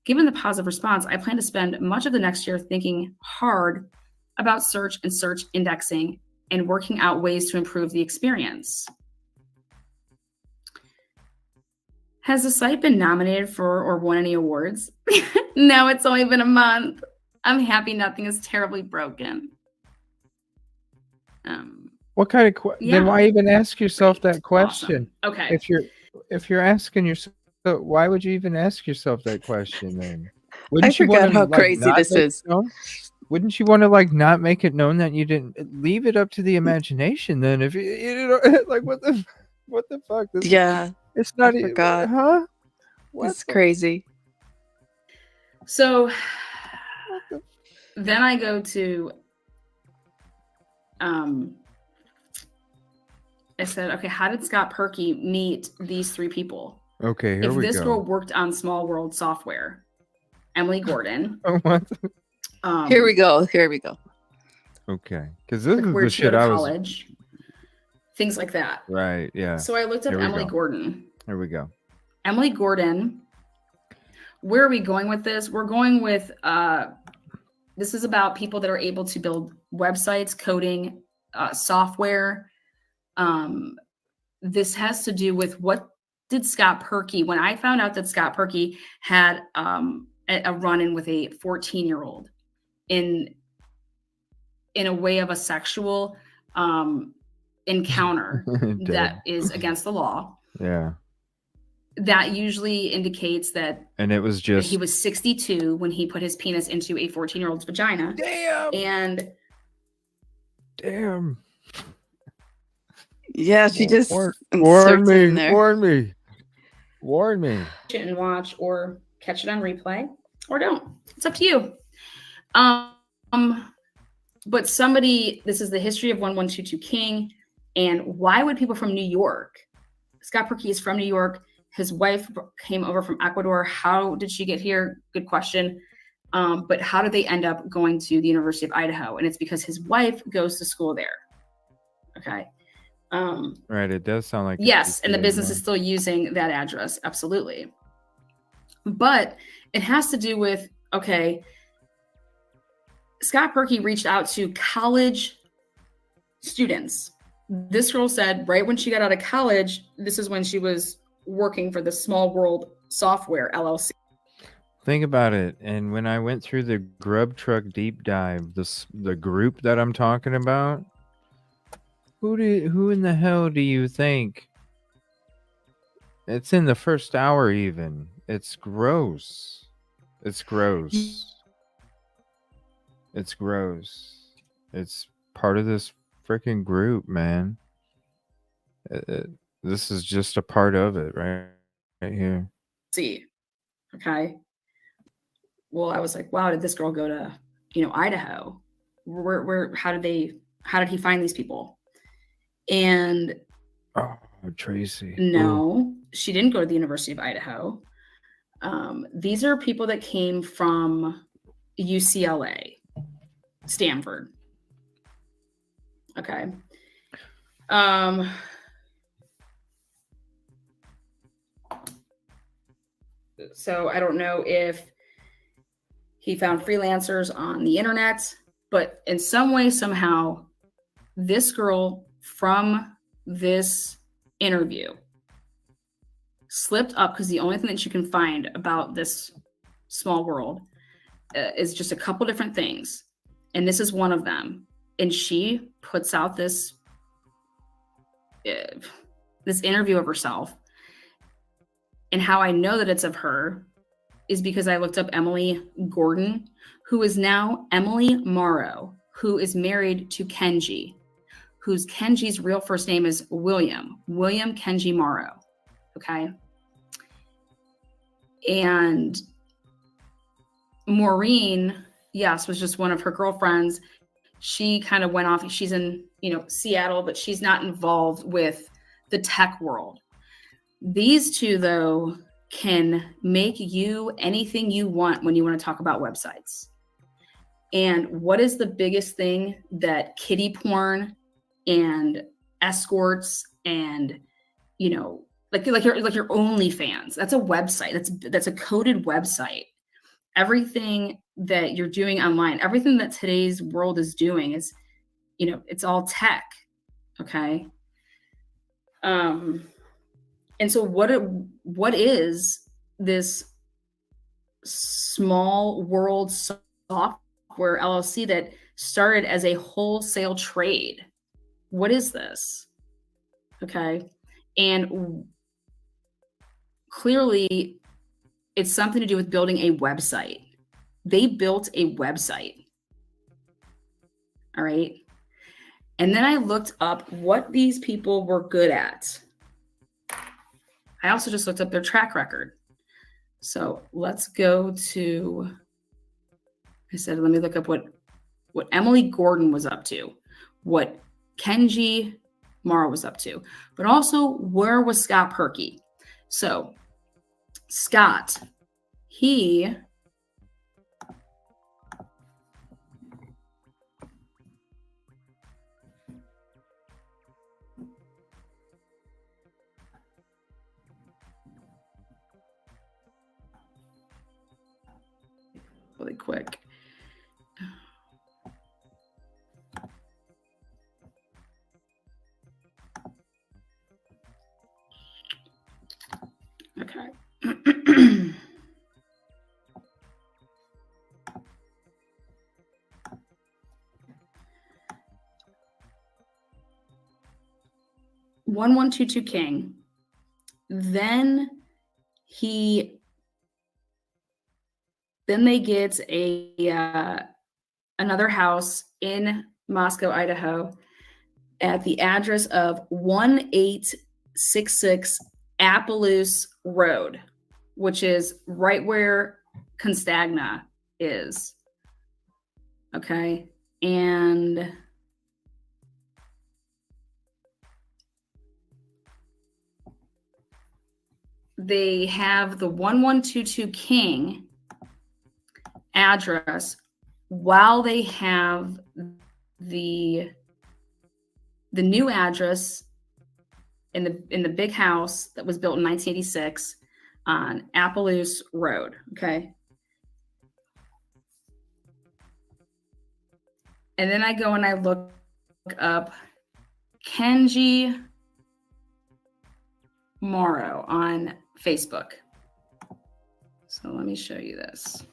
Given the positive response, I plan to spend much of the next year thinking hard about search and search indexing and working out ways to improve the experience. Has the site been nominated for or won any awards? No, it's only been a month. I'm happy nothing is terribly broken. What kind of then why even ask yourself that question? Awesome. Okay. If you're asking yourself, why would you even ask yourself that question then? I Wouldn't you forgot want to how like crazy not this make it is. known? Wouldn't you want to like not make it known that you didn't leave it up to the imagination then? If you know, like what the fuck? Yeah, It's not I forgot. huh? What It's crazy. So then I go to I said, okay, how did Scott Perky meet these three people? Okay, here if we this go. girl worked on Small World Software, Emily Gordon. What? Here we go. Here we go. Okay, because this is where the she go shit to I was. college, things like that. Right. Yeah. So I looked up Here we Emily go. Gordon. Here we go. Emily Gordon. Where are we going with this? We're going with this is about people that are able to build websites, coding, software. This has to do with what did Scott Perky, when I found out that Scott Perky had a run-in with a 14-year-old in a way of a sexual encounter that is against the law. Yeah. That usually indicates that. And it was just. He was 62 when he put his penis into a 14-year-old's vagina. Damn. And. Damn. Yeah, she just warn me. And watch or catch it on replay or don't. It's up to you. But somebody, this is the history of 1122 King. And why would people from New York? Scott Perky is from New York. His wife came over from Ecuador. How did she get here? Good question. But how did they end up going to the University of Idaho? And it's because his wife goes to school there. Okay. Right. It does sound like. Yes. And the business is still using that address. Absolutely. But it has to do with, okay, Scott Perky reached out to college students. This girl said right when she got out of college, this is when she was working for the Small World Software LLC. Think about it. And when I went through the Grub Truck deep dive, the group that I'm talking about, who in the hell do you think? It's in the first hour even. It's gross. It's gross. It's gross. It's part of this freaking group, man. This is just a part of it, right here. See, okay. Well, I was like, wow, did this girl go to, Idaho? Where? How did he find these people? And Tracy. No, she didn't go to the University of Idaho. These are people that came from UCLA, Stanford. Okay. So I don't know if he found freelancers on the internet, but in some way, somehow, this girl from this interview slipped up, because the only thing that you can find about this small world is just a couple different things. And this is one of them. And she puts out this interview of herself. And how I know that it's of her is because I looked up Emily Gordon, who is now Emily Morrow, who is married to Kenji, whose Kenji's real first name is William Kenji Morrow. Okay. And Maureen, yes, was just one of her girlfriends. She kind of went off. She's in, Seattle, but she's not involved with the tech world. These two, though, can make you anything you want when you want to talk about websites. And what is the biggest thing that kiddie porn and escorts and, like your OnlyFans, that's a website. That's a coded website. Everything that you're doing online, everything that today's world is doing is, it's all tech. Okay. And so what is this Small World Software LLC that started as a wholesale trade? what is this? Okay. And clearly it's something to do with building a website. They built a website. All right. And then I looked up what these people were good at. I also just looked up their track record. So let's go to, I said, let me look up what Emily Gordon was up to, what Kenji Mara was up to, but also where was Scott Perky? So Scott, he really quick. Okay. (1122) King. Then they get another house in Moscow, Idaho, at the address of 1866 Appaloosa Road, which is right where Constagna is. Okay. And they have the 1122 King address while they have the new address in the big house that was built in 1986 on Appaloosa Road. Okay. And then I go and I look up Kenji Morrow on Facebook. So let me show you this.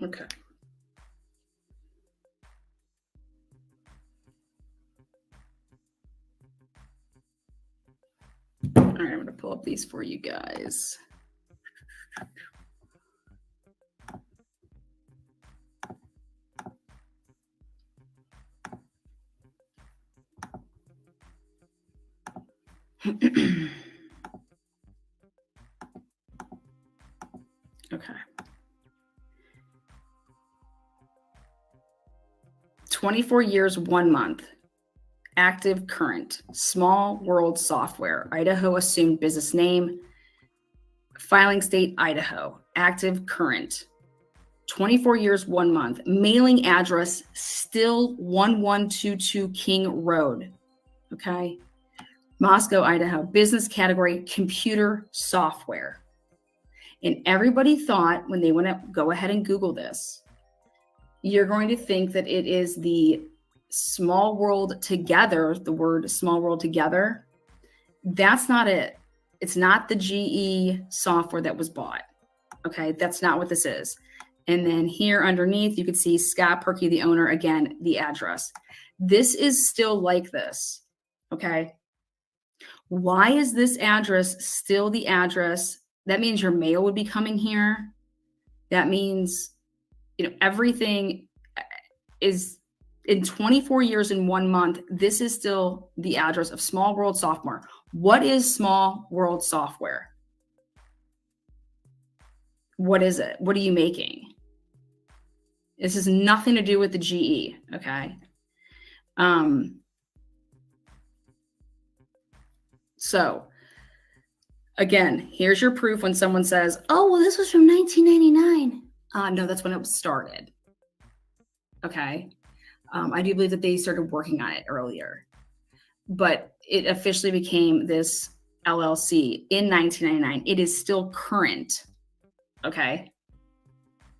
Okay. All right, I'm going to pull up these for you guys. Okay. 24 years, 1 month. Active current. Small World Software. Idaho assumed business name. Filing state, Idaho. Active current. 24 years, 1 month. Mailing address, still 1122 King Road. Okay. Moscow, Idaho. Business category, computer software. And everybody thought when they went to go ahead and Google this, you're going to think that it is the Small World Together, the word Small World Together. That's not it. It's not the GE software that was bought. Okay, that's not what this is. And then here underneath, you can see Scott Perky, the owner, again, the address. This is still like this. Okay. Why is this address still the address? That means your mail would be coming here. That means, everything is in 24 years in 1 month. This is still the address of Small World Software. What is Small World Software? What is it? What are you making? This has nothing to do with the GE, okay? So again, here's your proof when someone says, oh, well, this was from 1999. No, that's when it was started. Okay. I do believe that they started working on it earlier, but it officially became this LLC in 1999. It is still current. Okay.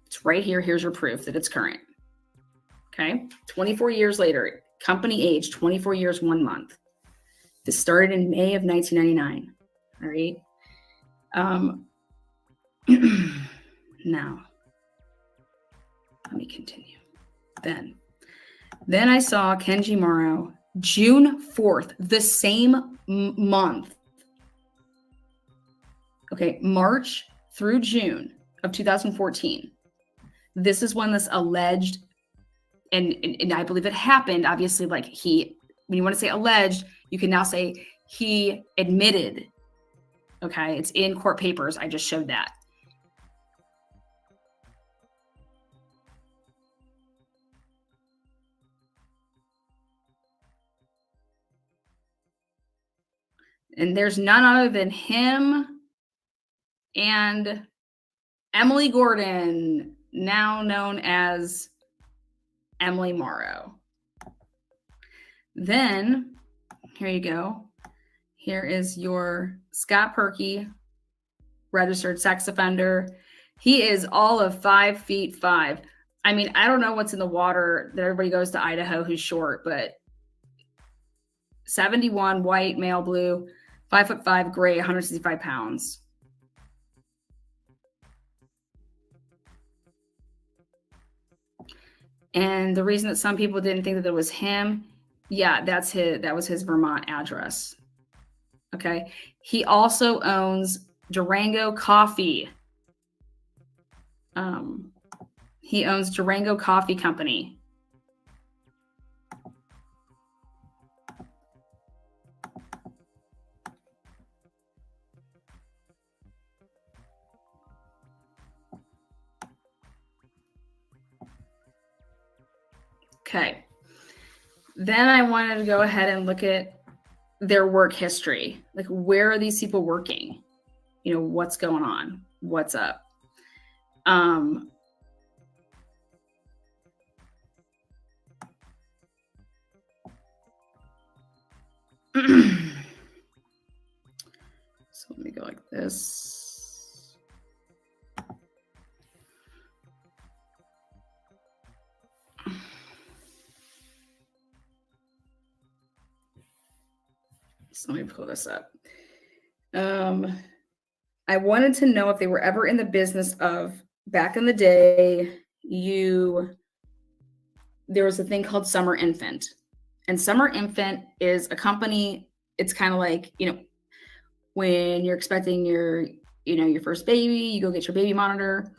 It's right here. Here's your proof that it's current. Okay. 24 years later, company age, 24 years, 1 month. This started in May of 1999. All right. Now, let me continue. Then I saw Kenji Morrow, June 4th, the same month. Okay, March through June of 2014. This is when this alleged, and I believe it happened, obviously, like when you want to say alleged, you can now say he admitted. Okay, it's in court papers. I just showed that. And there's none other than him and Emily Gordon, now known as Emily Morrow. Then, here you go. Here is your Scott Perky, registered sex offender. He is all of 5'5". I mean, I don't know what's in the water that everybody goes to Idaho who's short, but 71, white, male, blue, 5'5", gray, 165 pounds. And the reason that some people didn't think that it was him, yeah, that was his Vermont address. Okay. He also owns Durango Coffee. He owns Durango Coffee Company. Okay. Then I wanted to go ahead and look at their work history. Like, where are these people working? What's going on? What's up? So let me go like this. So let me pull this up. I wanted to know if they were ever in the business of, back in the day, there was a thing called Summer Infant. And Summer Infant is a company. It's kind of like, when you're expecting your first baby, you go get your baby monitor.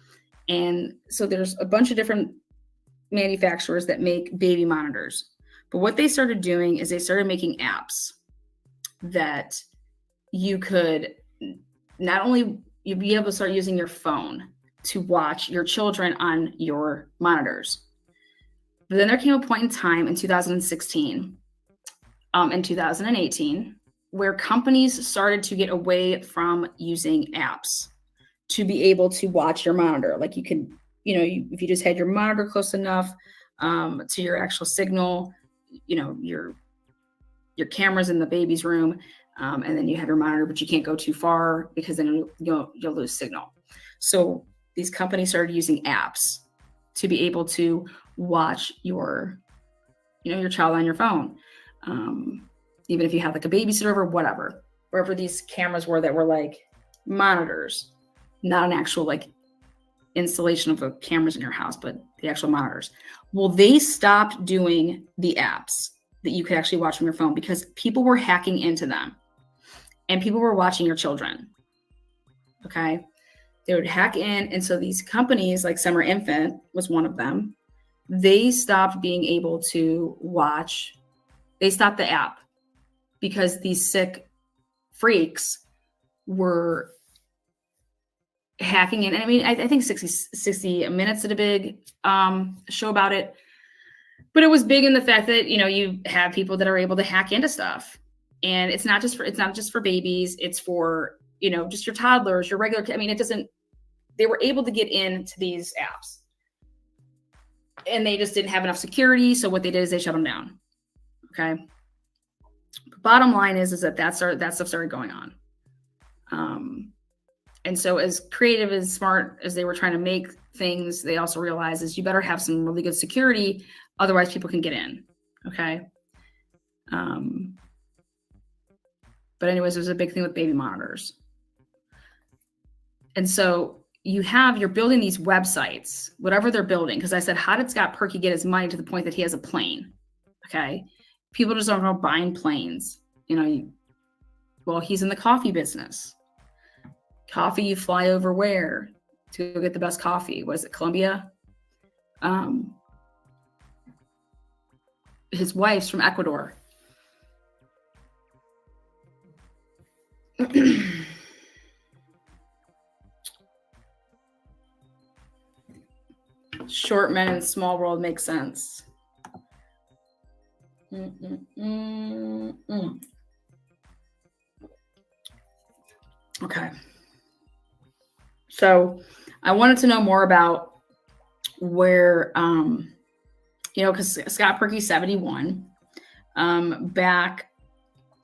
And so there's a bunch of different manufacturers that make baby monitors. But what they started doing is they started making apps that you could not only you'd be able to start using your phone to watch your children on your monitors. But then there came a point in time in 2016 and 2018 where companies started to get away from using apps to be able to watch your monitor. Like, you could, if you just had your monitor close enough to your actual signal, your camera's in the baby's room, and then you have your monitor, but you can't go too far because then you'll lose signal. So these companies started using apps to be able to watch your child on your phone. Even if you have like a babysitter or whatever, wherever these cameras were that were like monitors, not an actual like installation of the cameras in your house, but the actual monitors. Well, they stopped doing the apps that you could actually watch from your phone because people were hacking into them. and people were watching your children. Okay. They would hack in. And so these companies like Summer Infant was one of them. They stopped being able to watch. They stopped the app because these sick freaks were hacking in. And I mean, I think 60 Minutes did a big show about it, but it was big in the fact that, you know, you have people that are able to hack into stuff, and it's not just for babies. It's for, you know, just your toddlers, your regular. I mean, they were able to get into these apps, and they just didn't have enough security. So what they did is they shut them down. Okay. Bottom line is that stuff started going on. And so as creative, as smart as they were trying to make things, they also realized is you better have some really good security. Otherwise people can get in. Okay. But anyways, there's a big thing with baby monitors. And so you're building these websites, whatever they're building. Cause I said, how did Scott Perky get his money to the point that he has a plane? Okay. People just don't know buying planes. You know, well, he's in the coffee business. Coffee, you fly over where to go get the best coffee? Was it Colombia? His wife's from Ecuador. Short men in small world makes sense. Okay. So I wanted to know more about where, you know, because Scott Perky's 71, back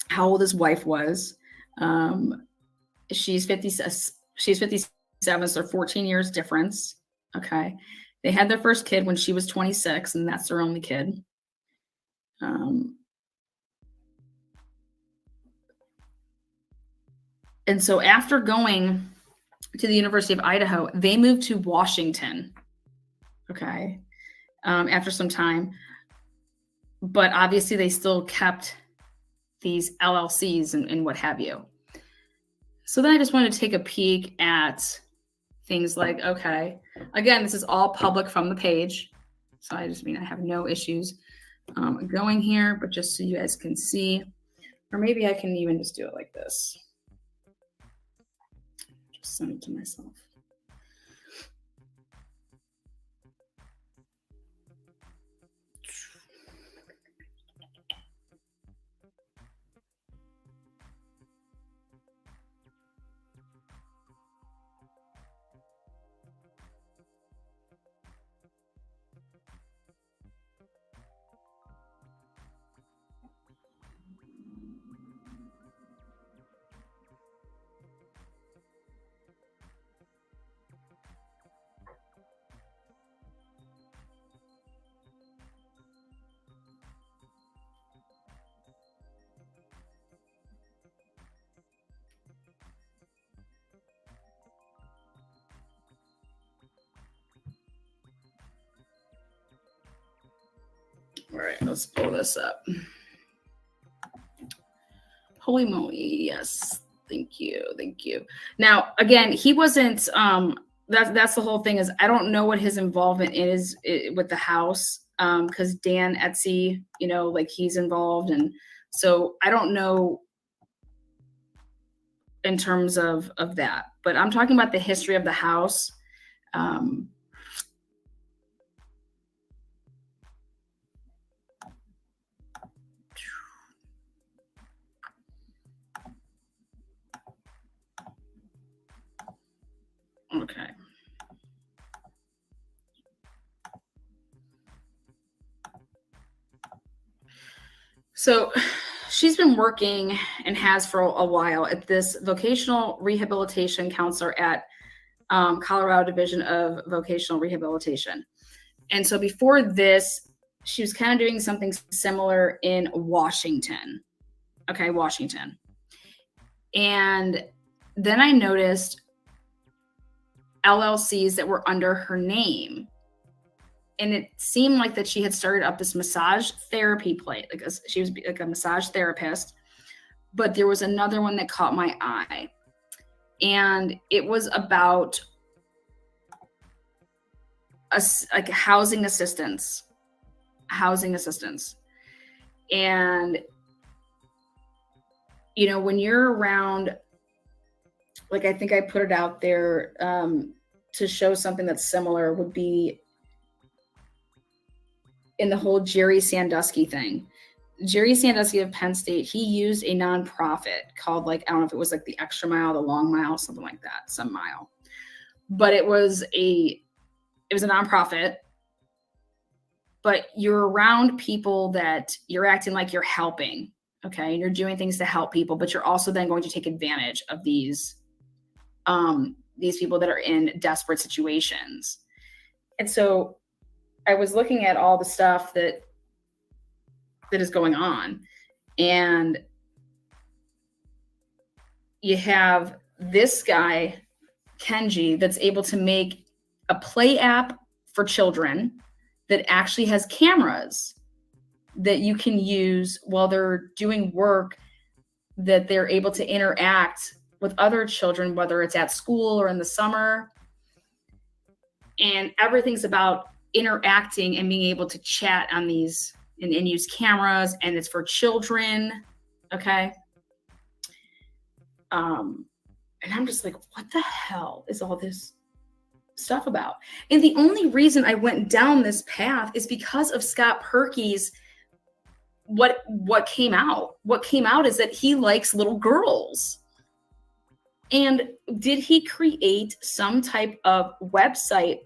how old his wife was. She's 57, so 14 years difference. Okay. They had their first kid when she was 26, and that's their only kid. And so after going to the University of Idaho, they moved to Washington. Okay. After some time, but obviously they still kept these LLCs and what have you. So then I just wanted to take a peek at things like, okay, again, this is all public from the page. So I have no issues going here, but just so you guys can see, or maybe I can even just do it like this. Just send it to myself. All right, let's pull this up. Holy moly, yes. Thank you. Now, again, he wasn't, that's the whole thing is I don't know what his involvement is with the house, because Dan Etsy, you know, like he's involved. And so I don't know in terms of that, but I'm talking about the history of the house. Okay. So she's been working and has for a while at this vocational rehabilitation counselor at Colorado Division of Vocational Rehabilitation. And so before this, she was kind of doing something similar in Washington. Okay, Washington. And then I noticed LLCs that were under her name. And it seemed like that she had started up this massage therapy place. She was like a massage therapist, but there was another one that caught my eye, and it was about like housing assistance. And when you're around, like, I think I put it out there to show something that's similar, would be in the whole Jerry Sandusky thing. Jerry Sandusky of Penn State, he used a nonprofit called, like, I don't know if it was like the Extra Mile, the Long Mile, something like that, some mile. But it was a nonprofit, but you're around people that you're acting like you're helping, okay? And you're doing things to help people, but you're also then going to take advantage of these people that are in desperate situations. And so I was looking at all the stuff that is going on, and you have this guy, Kenji, that's able to make a play app for children that actually has cameras that you can use while they're doing work, that they're able to interact with other children, whether it's at school or in the summer. And everything's about interacting and being able to chat on these and use cameras, and it's for children. Okay. And I'm just like, what the hell is all this stuff about? And the only reason I went down this path is because of Scott Perky's what came out. What came out is that he likes little girls. And did he create some type of website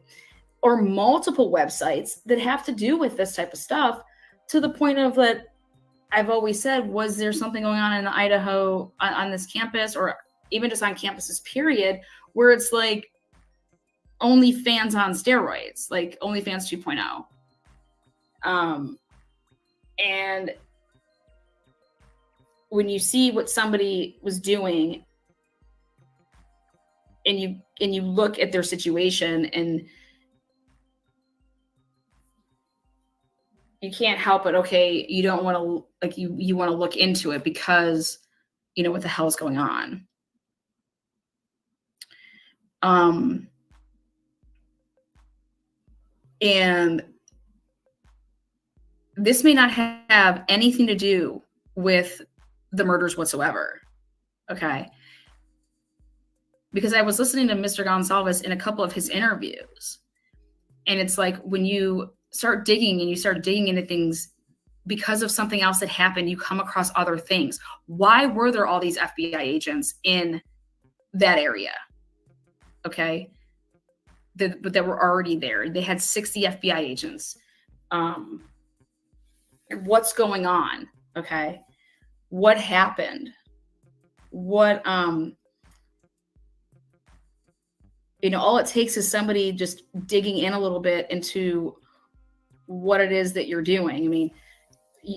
or multiple websites that have to do with this type of stuff, to the point of that I've always said, was there something going on in Idaho on this campus, or even just on campuses, period, where it's like OnlyFans on steroids, like OnlyFans 2.0. And when you see what somebody was doing, and you look at their situation, and you can't help it. Okay, you don't want to, like, you want to look into it because you know what the hell is going on. And this may not have anything to do with the murders whatsoever. Okay. Because I was listening to Mr. Gonsalves in a couple of his interviews, and it's like, when you start digging into things because of something else that happened, you come across other things. Why were there all these FBI agents in that area? Okay. But that were already there. They had 60 FBI agents. What's going on? Okay. What happened? What, all it takes is somebody just digging in a little bit into what it is that you're doing. I mean,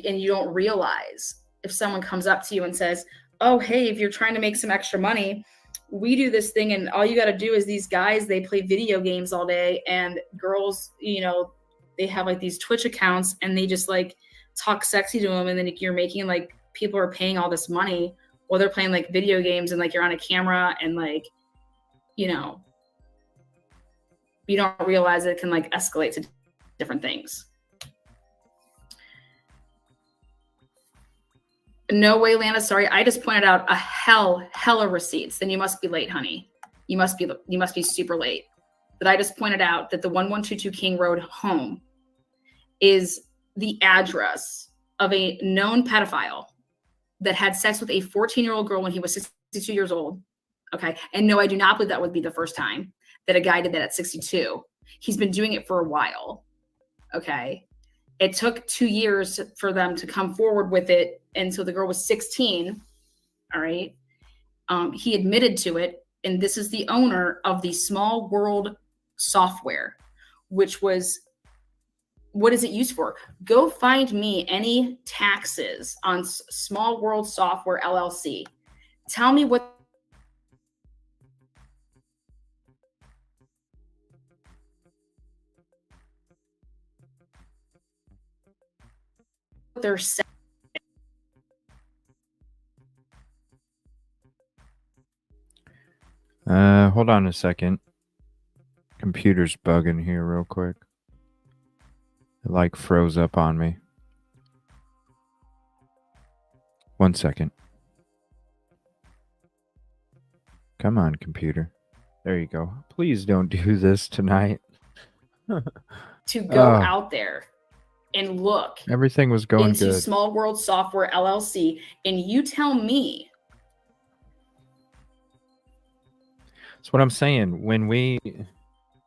and you don't realize, if someone comes up to you and says, oh, hey, if you're trying to make some extra money, we do this thing, and all you got to do is, these guys, they play video games all day, and girls, they have like these Twitch accounts, and they just like talk sexy to them. And then you're making, like, people are paying all this money while they're playing like video games, and like you're on a camera, and like, you don't realize it can like escalate to different things. No way, Lana. Sorry, I just pointed out a hella receipts. Then you must be late, honey. You must be super late. But I just pointed out that the 1122 King Road home is the address of a known pedophile that had sex with a 14-year-old girl when he was 62 years old. Okay. And no, I do not believe that would be the first time that a guy did that at 62. He's been doing it for a while. Okay. It took 2 years for them to come forward with it. And so the girl was 16. All right. He admitted to it. And this is the owner of the Small World software, which was, what is it used for? Go find me any taxes on Small World Software LLC. Tell me what they're selling. hold on a second. Computer's bugging here real quick. It like froze up on me. 1 second. Come on, computer. There you go. Please don't do this tonight. To go out there and look Everything was going into good. Small World Software LLC, and you tell me. That's what I'm saying. When we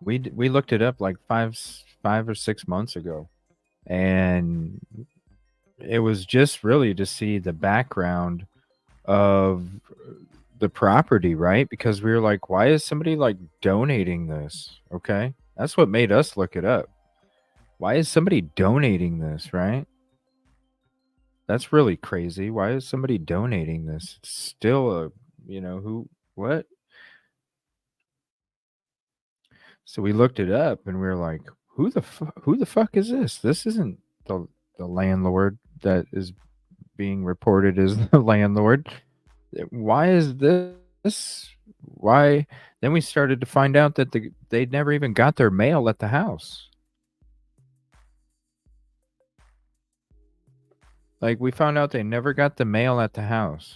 looked it up like five or 6 months ago, and it was just really to see the background of the property, right? Because we were like, why is somebody like donating this? Okay, that's what made us look it up. Why is somebody donating this, right? That's really crazy. Why is somebody donating this? It's still a, what? So we looked it up and we were like, who the fuck is this? This isn't the landlord that is being reported as the landlord. Why is this? Why? Then we started to find out that they never even got their mail at the house. Like, we found out they never got the mail at the house.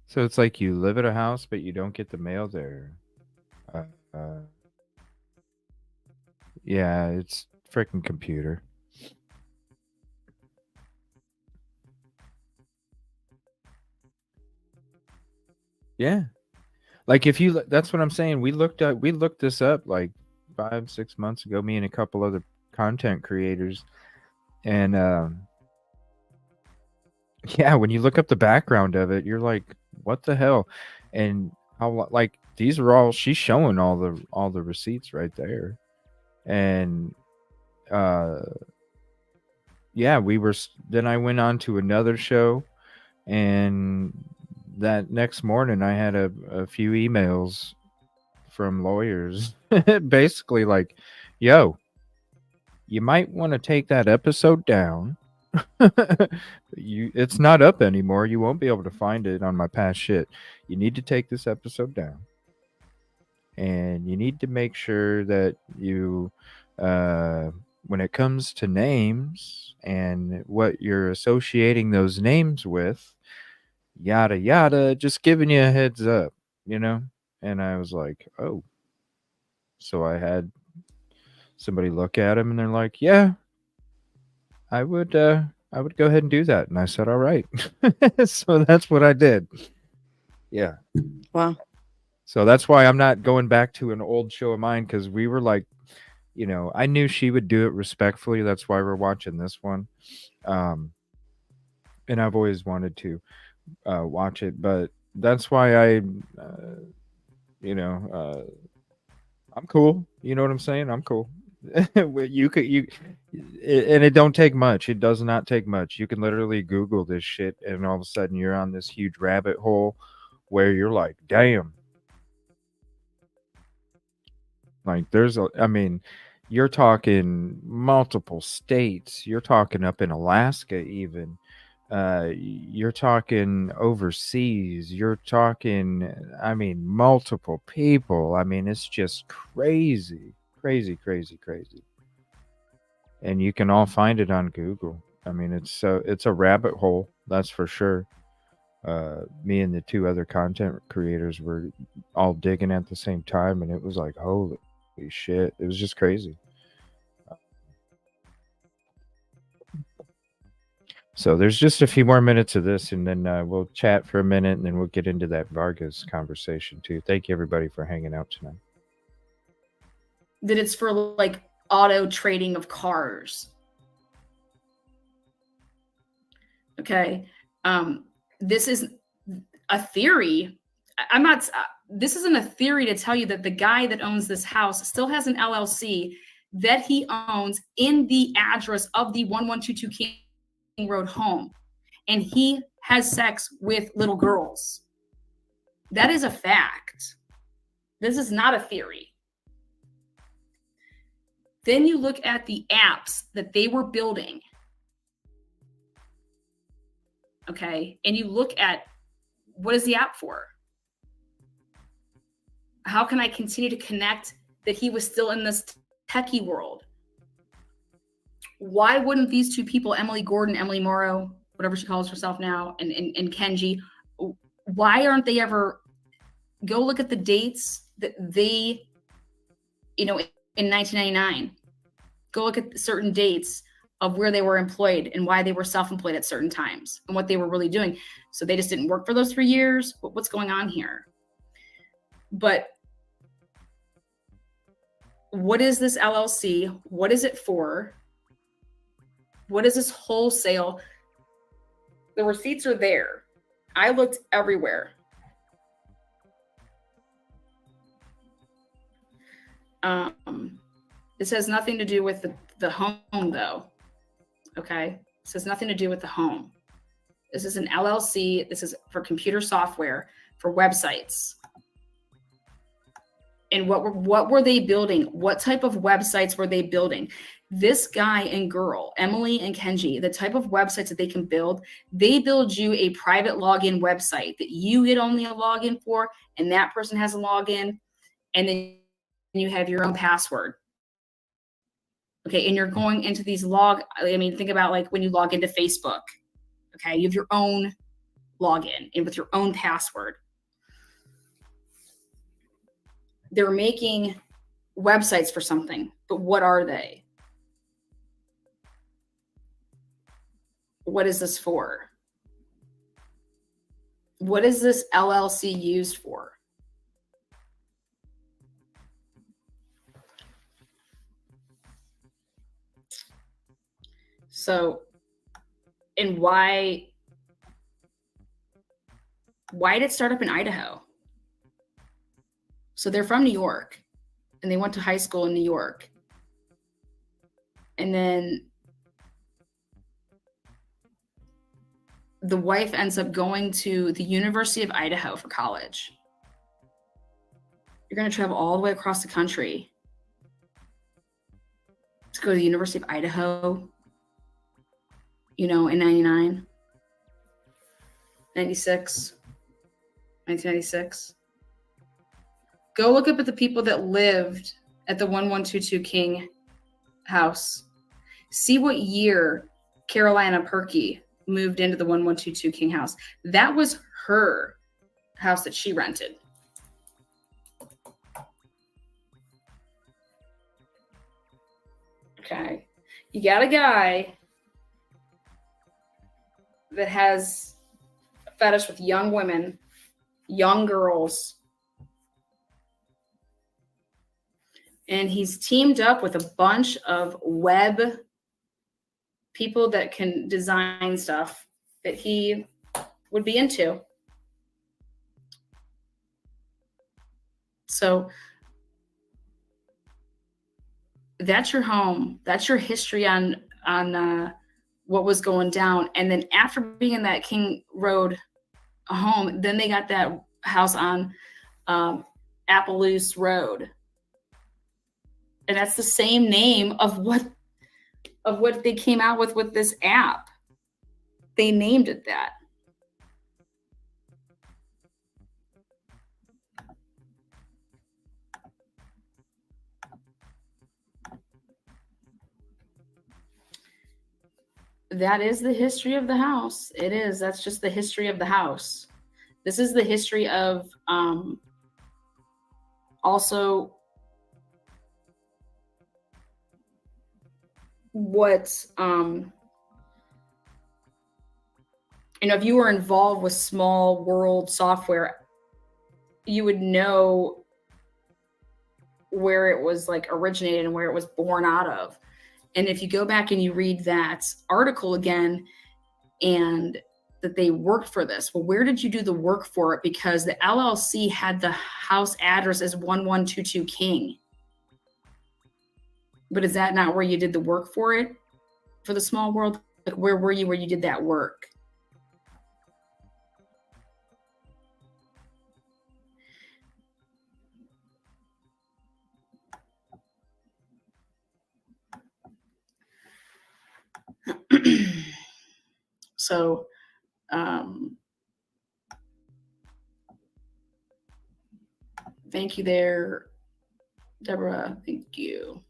So it's like you live at a house, but you don't get the mail there. Yeah, it's freaking computer. Yeah. Like, if you, that's what I'm saying. We looked this up like 5-6 months ago, me and a couple other content creators. And yeah, when you look up the background of it, you're like, what the hell? And how, like, these are all, she's showing all the receipts right there. And yeah, then I went on to another show, and that next morning I had a few emails from lawyers basically like, yo, you might want to take that episode down. It's not up anymore. You won't be able to find it on my past shit. You need to take this episode down, and you need to make sure that you when it comes to names and what you're associating those names with, yada yada, just giving you a heads up, And I was like, oh. So I had somebody look at him, and they're like, yeah, I would go ahead and do that. And I said, all right. So that's what I did. Yeah. Wow. So that's why I'm not going back to an old show of mine, because we were like, I knew she would do it respectfully. That's why we're watching this one. And I've always wanted to watch it, but that's why I'm cool. You know what I'm saying? I'm cool. And it don't take much. It does not take much. You can literally Google this shit, and all of a sudden you're on this huge rabbit hole where you're like, damn. Like, you're talking multiple states. You're talking up in Alaska even. You're talking overseas. You're talking, multiple people. It's just crazy. Crazy. And you can all find it on Google. It's a rabbit hole, that's for sure. Me and the two other content creators were all digging at the same time, and it was like, holy shit. It was just crazy. So there's just a few more minutes of this, and then we'll chat for a minute, and then we'll get into that Vargas conversation too. Thank you, everybody, for hanging out tonight. That it's for like auto trading of cars. Okay. This is a theory. I'm not, this isn't a theory to tell you that the guy that owns this house still has an LLC that he owns in the address of the 1122 King Road home. And he has sex with little girls. That is a fact. This is not a theory. Then you look at the apps that they were building. Okay. And you look at What is the app for? How can I continue to connect that he was still in this techie world? Why wouldn't these two people, Emily Gordon, Emily Morrow, whatever she calls herself now, and Kenji, why aren't they ever, go look at the dates that they, in 1999, go look at certain dates of where they were employed and why they were self-employed at certain times and what they were really doing. So they just didn't work for those 3 years. What's going on here? But what is this LLC? What is it for? What is this wholesale? The receipts are there. I looked everywhere. This has nothing to do with the home, though. Okay? This has nothing to do with the home. This is an LLC. This is for computer software for websites. And what were they building? What type of websites were they building? This guy and girl, Emily and Kenji, the type of websites that they can build, they build you a private login website that you get only a login for, and that person has a login, and then you have your own password. Okay, and you're going into these think about like when you log into Facebook. Okay, you have your own login and with your own password. They're making websites for something, but what are they? What is this for? What is this LLC used for? So, and why did it start up in Idaho? So they're from New York and they went to high school in New York. And then the wife ends up going to the University of Idaho for college. You're going to travel all the way across the country to go to the University of Idaho, in 99, 96, 1996. Go look up at the people that lived at the 1122 King house. See what year Carolina Perky moved into the 1122 King house. That was her house that she rented. Okay. You got a guy that has a fetish with young women, young girls. And he's teamed up with a bunch of web people that can design stuff that he would be into. So that's your home. That's your history on what was going down. And then after being in that King Road home, then they got that house on Appaloosa Road. And that's the same name of what they came out with this app. They named it that. That is the history of the house. It is. That's just the history of the house. This is the history of also what if you were involved with small world software, you would know where it was like originated and where it was born out of. And if you go back and you read that article again, and that they worked for this, well, where did you do the work for it? Because the LLC had the house address as 1122 King. But is that not where you did the work for it? For the small world? Like, where were you where you did that work? So, Thank you there, Deborah. Thank you.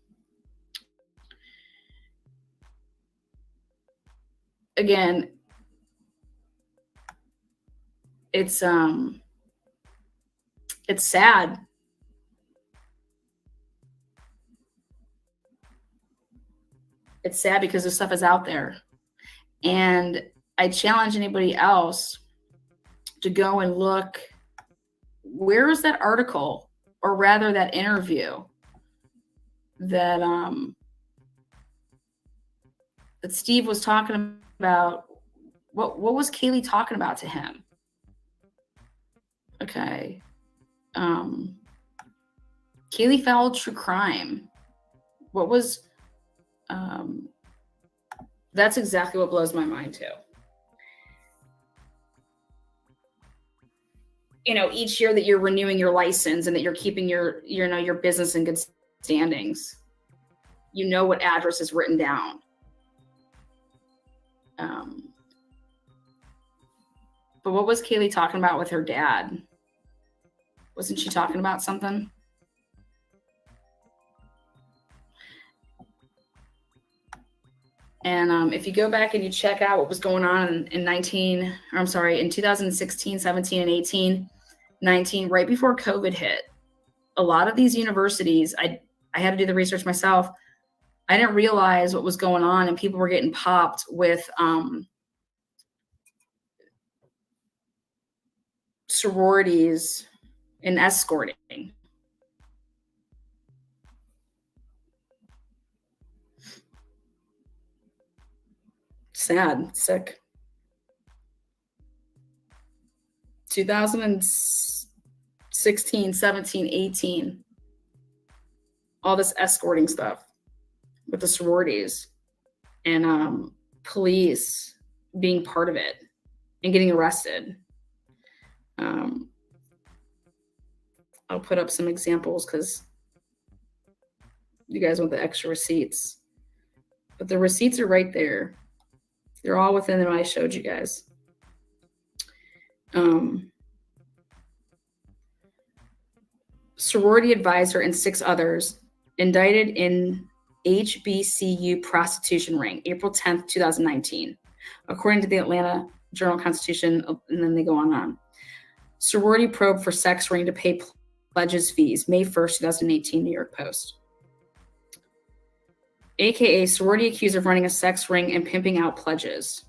Again, it's sad. It's sad because this stuff is out there. And I challenge anybody else to go and look, where is that article, or rather that interview that that Steve was talking about. What was Kaylee talking about to him? Okay. Kaylee followed true crime. What was that's exactly what blows my mind too. You know, each year that you're renewing your license and that you're keeping your business in good standings, you know what address is written down. But what was Kaylee talking about with her dad? Wasn't she talking about something? And if you go back and you check out what was going on in 2016, 17, and 18, 19, right before COVID hit, a lot of these universities, I had to do the research myself. I didn't realize what was going on, and people were getting popped with sororities and escorting. Sad, sick. 2016, 17, 18, all this escorting stuff with the sororities and police being part of it and getting arrested. I'll put up some examples because you guys want the extra receipts. But the receipts are right there. They're all within what I showed you guys. Sorority advisor and 6 others indicted in HBCU prostitution ring, April 10th, 2019, according to the Atlanta Journal-Constitution, and then they go on. Sorority probe for sex ring to pay pledges fees, May 1st, 2018, New York Post. AKA sorority accused of running a sex ring and pimping out pledges.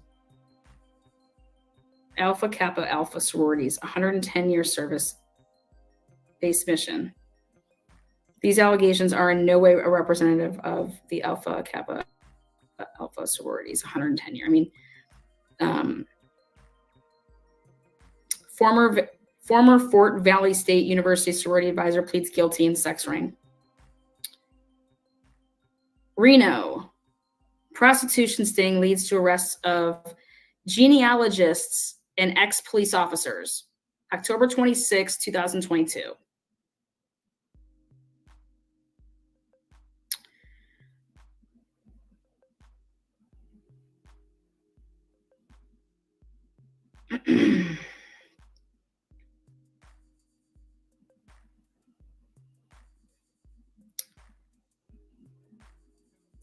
Alpha Kappa Alpha sororities, 110-year service-based mission. These allegations are in no way a representative of the Alpha Kappa Alpha sororities, 110-year. I mean, former Fort Valley State University sorority advisor pleads guilty in sex ring. Reno, prostitution sting leads to arrests of genealogists and ex-police officers, October 26, 2022.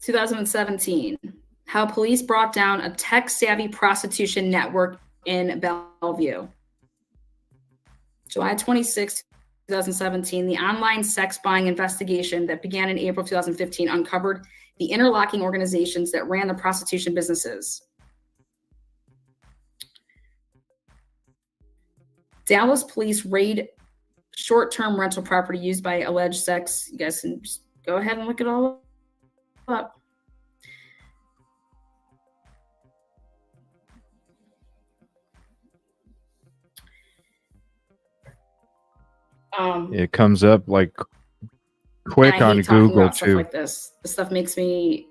(2017) How police brought down a tech-savvy prostitution network in Bellevue. July 26, 2017, the online sex buying investigation that began in April 2015 uncovered the interlocking organizations that ran the prostitution businesses. Dallas police raid short-term rental property used by alleged sex. You guys can just go ahead and look it all up. It comes up like quick on Google too. Like this stuff makes my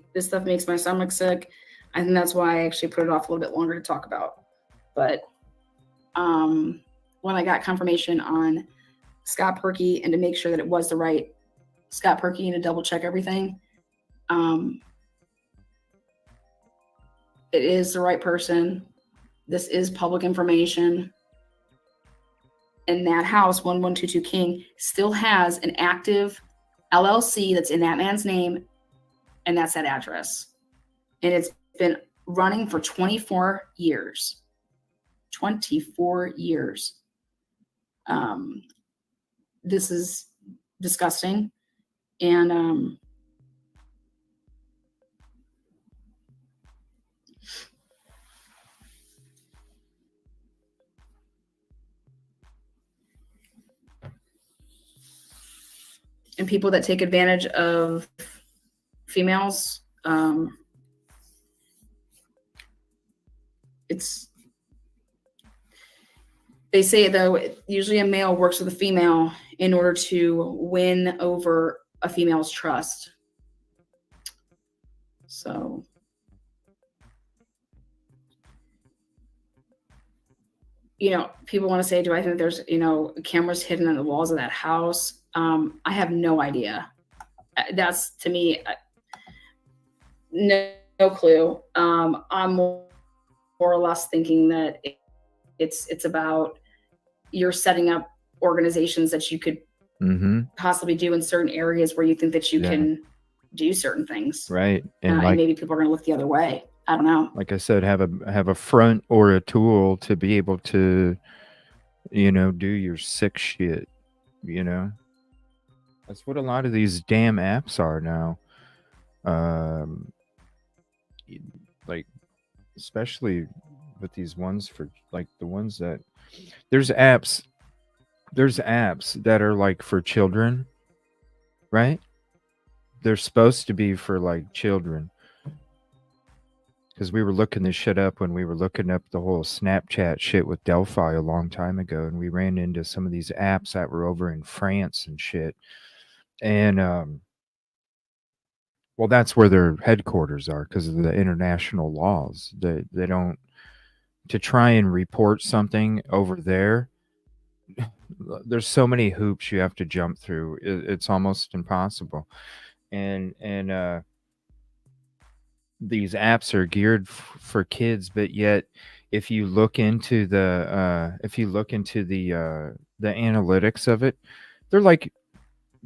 stomach sick. I think that's why I actually put it off a little bit longer to talk about. But when I got confirmation on Scott Perky and to make sure that it was the right Scott Perky and to double check everything, it is the right person. This is public information. And that house, 1122 King, still has an active LLC that's in that man's name, and that's that address. And it's been running for 24 years. 24 years. This is disgusting. And people that take advantage of females, they say, though, usually a male works with a female in order to win over a female's trust. So, people want to say, do I think there's, cameras hidden in the walls of that house? I have no idea. That's, to me, no clue. I'm more or less thinking that it's about you're setting up organizations that you could possibly do in certain areas where you think that you can do certain things. Right. And maybe people are going to look the other way. I don't know. Like I said, have a front or a tool to be able to, do your sick shit, That's what a lot of these damn apps are now. Like, especially with these ones for, like, the ones that, there's apps that are, like, for children, right? They're supposed to be for, like, children. Because we were looking this shit up when we were looking up the whole Snapchat shit with Delphi a long time ago, and we ran into some of these apps that were over in France and shit. And well, that's where their headquarters are because of the international laws. They don't, to try and report something over there, there's so many hoops you have to jump through. It's almost impossible. And these apps are geared for kids, but yet if you look into the analytics of it, they're like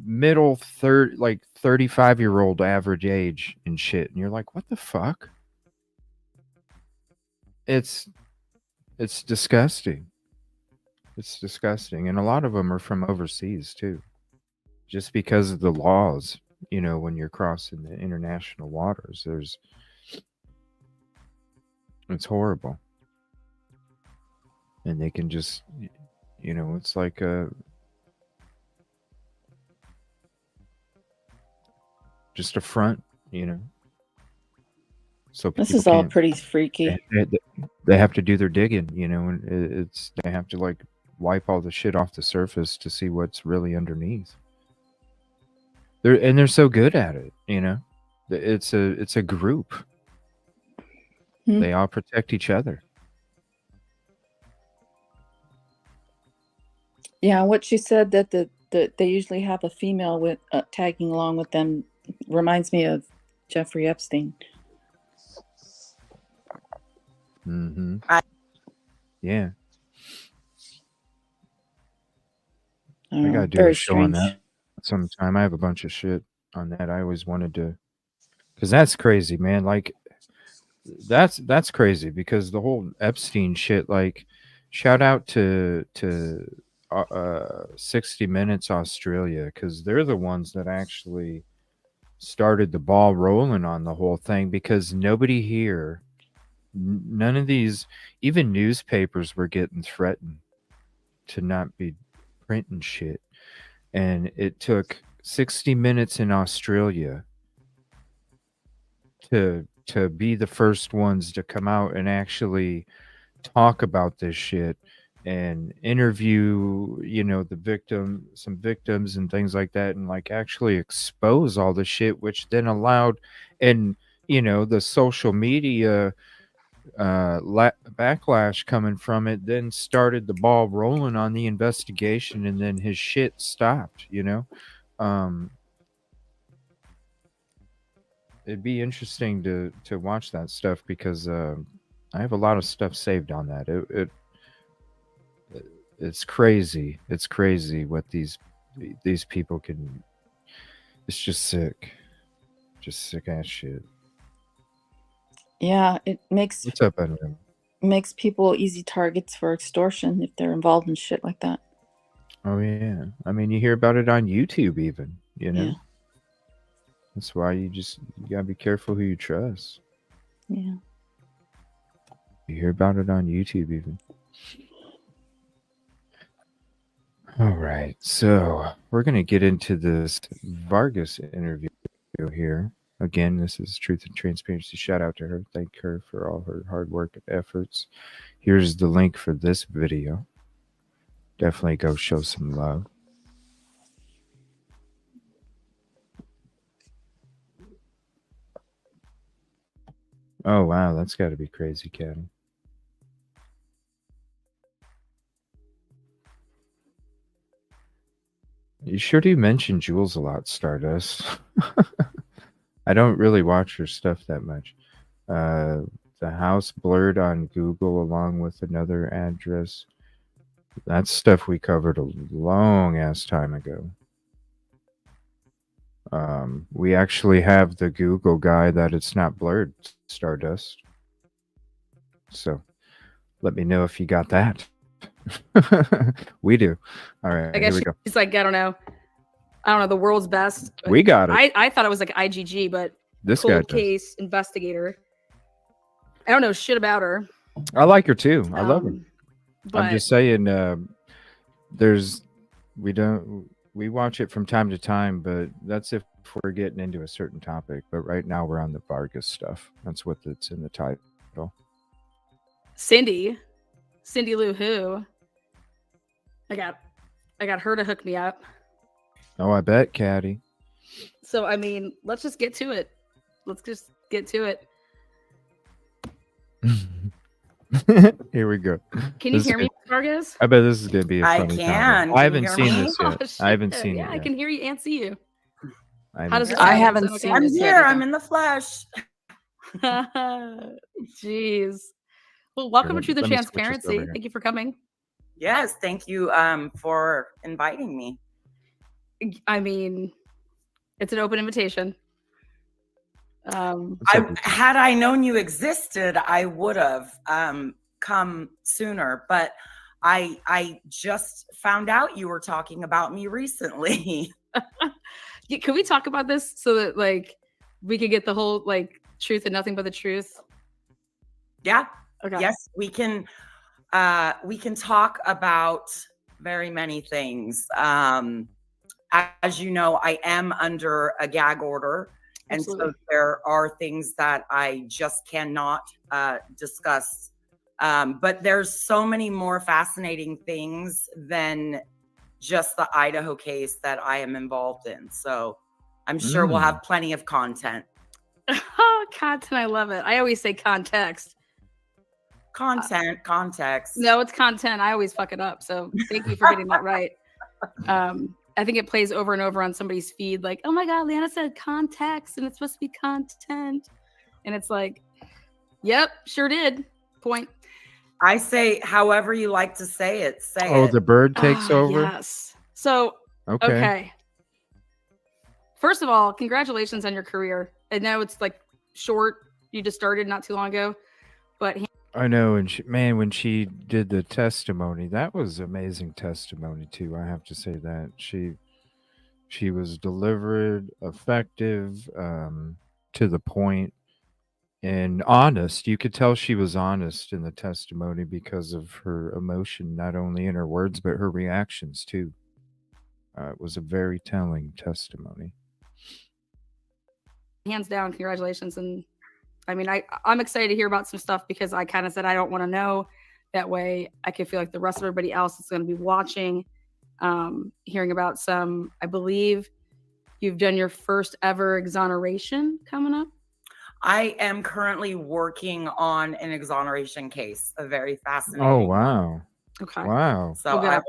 middle third, like 35-year-old average age and shit, and you're like, what the fuck? It's disgusting. It's disgusting. And a lot of them are from overseas too, just because of the laws. When you're crossing the international waters, it's horrible. And they can just, it's like just a front, So this is all pretty freaky. They have to do their digging, and they have to, like, wipe all the shit off the surface to see what's really underneath. They're so good at it, It's a group. They all protect each other. Yeah, what she said that they usually have a female with tagging along with them reminds me of Jeffrey Epstein. Yeah. I gotta do a show on that sometime. I have a bunch of shit on that. I always wanted to, because that's crazy, man. Like, that's crazy because the whole Epstein shit. Like, shout out to 60 Minutes Australia, because they're the ones that actually started the ball rolling on the whole thing, because nobody here, none of these, even newspapers were getting threatened to not be printing shit. And it took 60 Minutes in Australia to be the first ones to come out and actually talk about this shit and interview, some victims and things like that, and, like, actually expose all the shit, which then allowed, and the social media backlash coming from it then started the ball rolling on the investigation, and then his shit stopped. It'd be interesting to watch that stuff, because I have a lot of stuff saved on that. it's crazy. It's crazy what these people can. It's just sick. Just sick ass shit. Yeah, it makes What's up, Adam? makes people easy targets for extortion if they're involved in shit like that. Oh yeah. I mean, you hear about it on YouTube, even. You know. Yeah. That's why you gotta be careful who you trust. Yeah. You hear about it on YouTube, even. All right, so we're gonna get into this Vargas interview here. Again, this is Truth and Transparency. Shout out to her. Thank her for all her hard work and efforts. Here's the link for this video. Definitely go show some love. Oh, wow. That's got to be crazy, Caddy. You sure do mention Jules a lot, Stardust. I don't really watch her stuff that much. The house blurred on Google along with another address. That's stuff we covered a long ass time ago. We actually have the Google guy that it's not blurred, Stardust. So let me know if you got that. We do. All right, I guess here we go. she's like, I don't know, the world's best. We got it. I thought it was like IGG, but This guy cold does. case investigator. I don't know shit about her. I like her too. I love her. But I'm just saying, we watch it from time to time, but that's if we're getting into a certain topic. But right now we're on the Vargas stuff. That's what it's in the title. Cindy Lou Who. I got her to hook me up. Oh, I bet, Caddy. So I mean, let's just get to it. Here we go. Can you hear me, Vargas? I bet this is gonna be a funny can. topic. I haven't you hear seen me? this yet. Oh, I haven't shit. seen Yeah, it I yet. can hear you and see you. I How does it haven't sound? I haven't Is that seen okay? I'm this yet here. either. I'm in the flesh. Jeez. Well, welcome to Truth and Let me switch this over Transparency. here. Thank you for coming. Yes, thank you for inviting me. I mean, it's an open invitation. Had I known you existed, I would have come sooner. But I just found out you were talking about me recently. Can we talk about this so that like we could get the whole like truth and nothing but the truth? Yeah. Okay. Yes, we can talk about very many things. As you know, I am under a gag order. And Absolutely. so there are things that I just cannot discuss. But there's so many more fascinating things than just the Idaho case that I am involved in. So I'm sure we'll have plenty of content. Content, I love it. I always say context. Context. No, it's content. I always fuck it up. So thank you for getting that right. I think it plays over and over on somebody's feed, like, oh my God, Leanna said context and it's supposed to be content. And it's like, yep, sure did. Point. I say however you like to say it. Oh, the bird takes over? Yes. So, okay. First of all, congratulations on your career. I know it's like short. You just started not too long ago. But I know, and when she did the testimony, that was amazing testimony too. I have to say that she was delivered, effective, to the point, and honest. You could tell she was honest in the testimony because of her emotion, not only in her words but her reactions too. It was a very telling testimony. Hands down, congratulations. And I mean, I'm excited to hear about some stuff because I kind of said I don't want to know. That way I can feel like the rest of everybody else is going to be watching, hearing about some. I believe you've done your first ever exoneration coming up. I am currently working on an exoneration case, a very fascinating. Oh, wow. Okay. Wow. So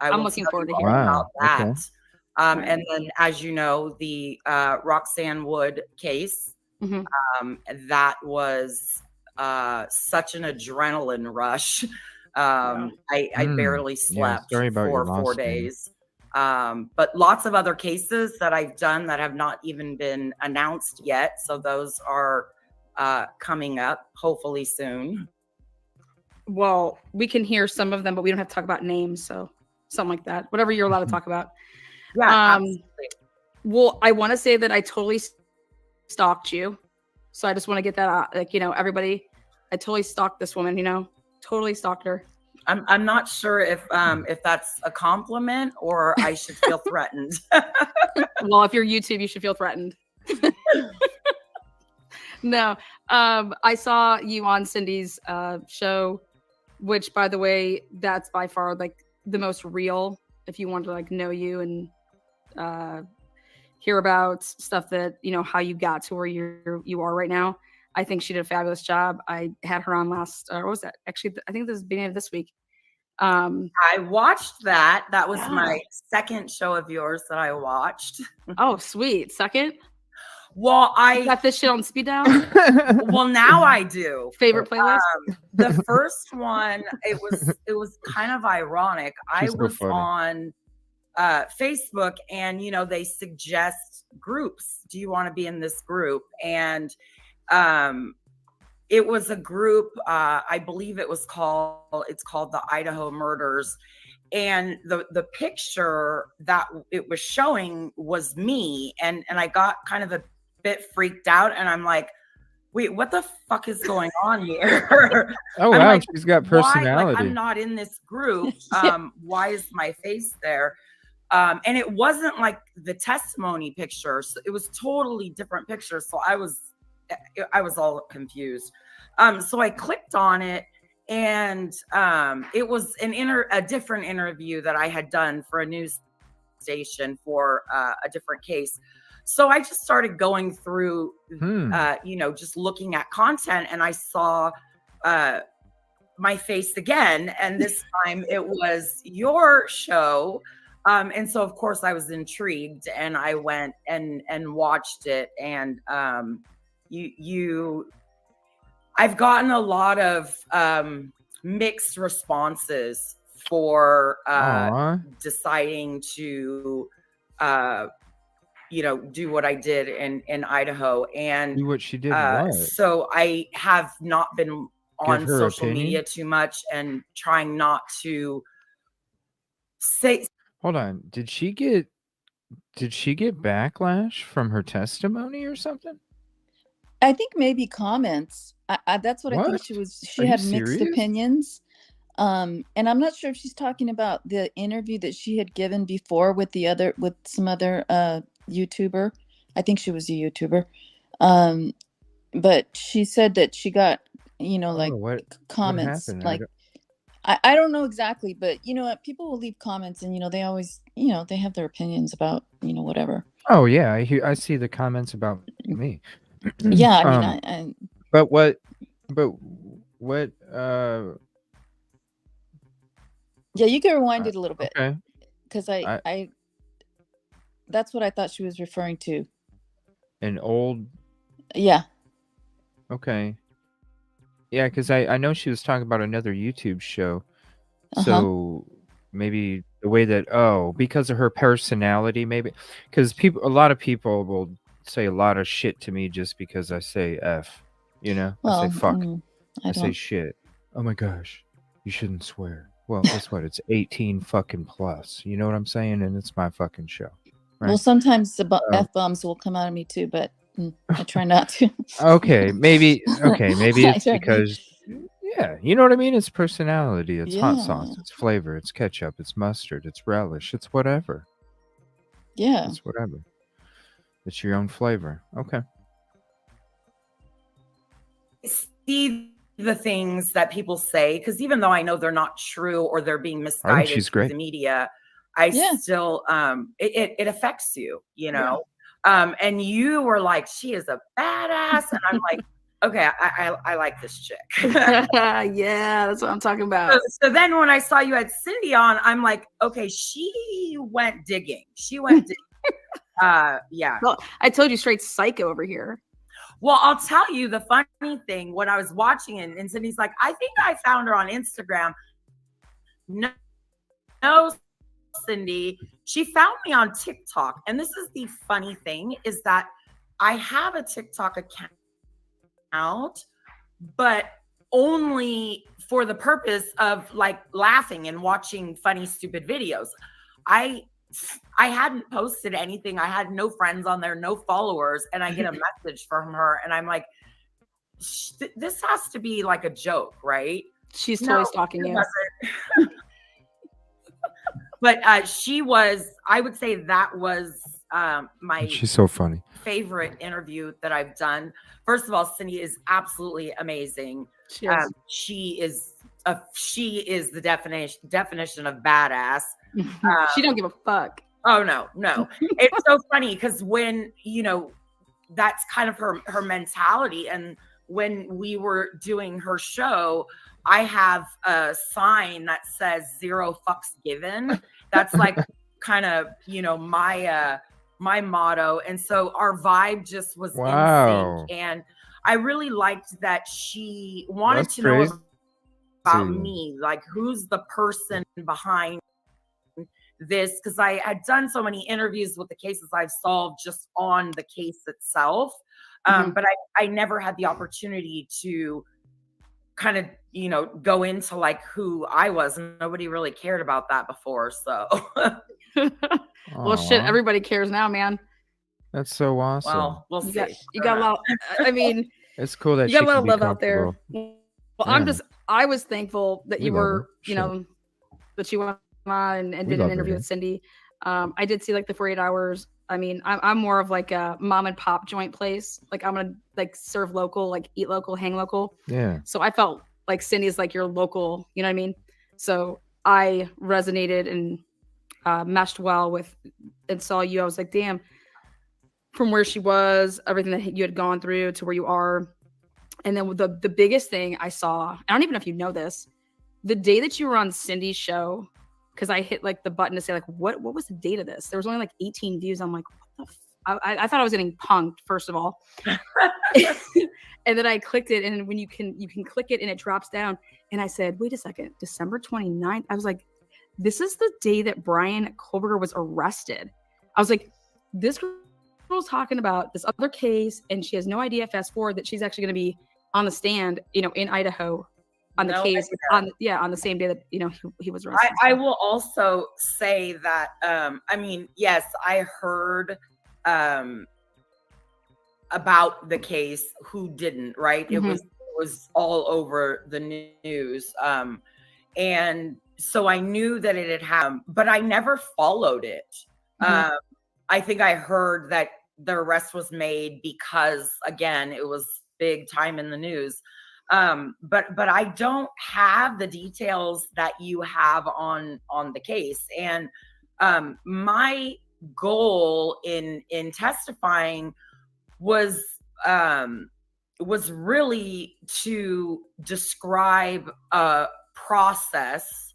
I'm looking forward to hearing hearing about that. Okay. And then, as you know, the Roxanne Wood case, that was such an adrenaline rush. I barely Yeah, slept sorry about your for 4 loss, man. days. But lots of other cases that I've done that have not even been announced yet. So those are coming up hopefully soon. Well, we can hear some of them, but we don't have to talk about names. So something like that, whatever you're allowed to talk about. Yeah, absolutely. Well, I want to say that I totally stalked you. So I just want to get that out. Like, everybody, I totally stalked this woman, totally stalked her. I'm not sure if that's a compliment or I should feel threatened. Well, if you're YouTube, you should feel threatened. No, I saw you on Cindy's show, which, by the way, that's by far like the most real. If you want to like know you and hear about stuff that how you got to where you are right now, I think she did a fabulous job. I had her on last. What was that? Actually, I think this is the beginning of this week. I watched that. That was Yeah. my second show of yours that I watched. Oh, sweet. Second? Well, You got this shit on speed dial? Well, now I do. Favorite playlist? The first one, it was kind of ironic. She's I so was funny. on Facebook, and they suggest groups. Do you want to be in this group? And it was a group, I believe it's called the Idaho Murders. And the picture that it was showing was me. And I got kind of a bit freaked out, and I'm like, wait, what the fuck is going on here? Oh, I'm wow. like, She's got why? personality. Like, I'm not in this group. Why is my face there? And it wasn't like the testimony picture. So it was totally different pictures. So I was all confused. So I clicked on it, and it was a different interview that I had done for a news station for a different case. So I just started going through, just looking at content, and I saw my face again. And this time it was your show. And so, of course, I was intrigued, and I went and watched it. And I've gotten a lot of mixed responses for deciding to do what I did in Idaho, and Do what she did. What? so I have not been on her social opinion? media too much, and trying not to say. Hold on. Did she get backlash from her testimony or something? I think maybe comments. That's what I think What? she was. Are She you had mixed serious? opinions. And I'm not sure if she's talking about the interview that she had given before with some other YouTuber. I think she was a YouTuber. But she said that she got, What comments. happened? Like, I don't know exactly, but what, people will leave comments, and they always, they have their opinions about, whatever. Oh yeah, I see the comments about me. Yeah, I mean, But what? Yeah, you can rewind it a little bit. Okay. Because I that's what I thought she was referring to. An old. Yeah. Okay. Yeah, because I know she was talking about another YouTube show. So maybe the way that because of her personality, maybe because a lot of people will say a lot of shit to me just because I say F. Well, I say fuck. I say don't. shit. Oh my gosh, you shouldn't swear. Well, guess what? It's 18 fucking plus. You know what I'm saying? And it's my fucking show. Right? Well, sometimes the F-bombs will come out of me too, but I try not to. Okay, maybe it's because, yeah, you know what I mean? It's personality, it's hot sauce, it's flavor, it's ketchup, it's mustard, it's relish, it's whatever. Yeah. It's whatever. It's your own flavor. Okay. See the things that people say, because even though I know they're not true or they're being misguided through the media, I still it affects you, and you were like, she is a badass, and I'm like, okay, I like this chick. Yeah, that's what I'm talking about. So then when I saw you had Cindy on, I'm like, okay, she went digging. Yeah. Well, I told you, straight psycho over here. Well, I'll tell you the funny thing. When I was watching it, and Cindy's like, I think I found her on Instagram. no, no, Cindy. She found me on TikTok. And this is the funny thing is that I have a TikTok account, but only for the purpose of like laughing and watching funny, stupid videos. I hadn't posted anything. I had no friends on there, no followers. And I get a message from her and I'm like, this has to be like a joke, right? She's totally stalking you. But she was, I would say that was She's so funny. favorite interview that I've done. First of all, Cindy is absolutely amazing. She is the definition of badass. She don't give a fuck. Oh no. It's so funny because when, that's kind of her mentality. And when we were doing her show, I have a sign that says 0 fucks given. That's like kind of, my motto. And so our vibe just was in sync. And I really liked that she wanted to know about me, like who's the person behind this, because I had done so many interviews with the cases I've solved just on the case itself. But I never had the opportunity to kind of, go into like who I was. And nobody really cared about that before. So, well, shit, everybody cares now, man. That's so awesome. Well, we'll see. You got a lot. I mean, it's cool that you got she a lot can of be love out there. comfortable. Well, I was thankful that you were, her. that you went on and did an interview with Cindy. I did see like the 48 hours. I mean, I'm more of like a mom and pop joint place. Like I'm gonna like serve local, like eat local, hang local. Yeah. So I felt like Cindy's like your local, you know what I mean? So I resonated and meshed well with and saw you. I was like, damn, from where she was, everything that you had gone through to where you are. And then the biggest thing I saw, I don't even know if you know this, the day that you were on Cindy's show, because I hit like the button to say like, what was the date of this? There was only like 18 views. I'm like, what the I thought I was getting punked, first of all. And then I clicked it, and when you can click it and it drops down. And I said, wait a second, December 29th. I was like, this is the day that Brian Kohlberger was arrested. I was like, this girl's talking about this other case, and she has no idea, fast forward, that she's actually going to be on the stand, in Idaho on the case on the same day that, he was arrested. I will also say that, I mean, yes, I heard about the case. Who didn't, right? It was all over the news. And so I knew that it had happened, but I never followed it. I think I heard that the arrest was made because, again, it was big time in the news. But I don't have the details that you have on the case. And my goal in testifying was really to describe a process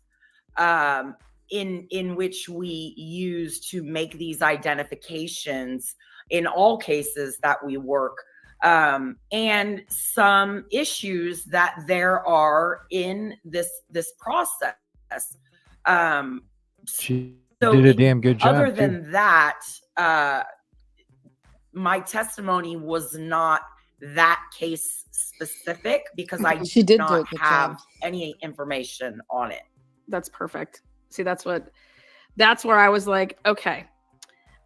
in which we use to make these identifications in all cases that we work, and some issues that there are in this process. She did a damn good job. Other than that, my testimony was not that case specific because I did not have any information on it. That's perfect. See, that's where I was like, okay,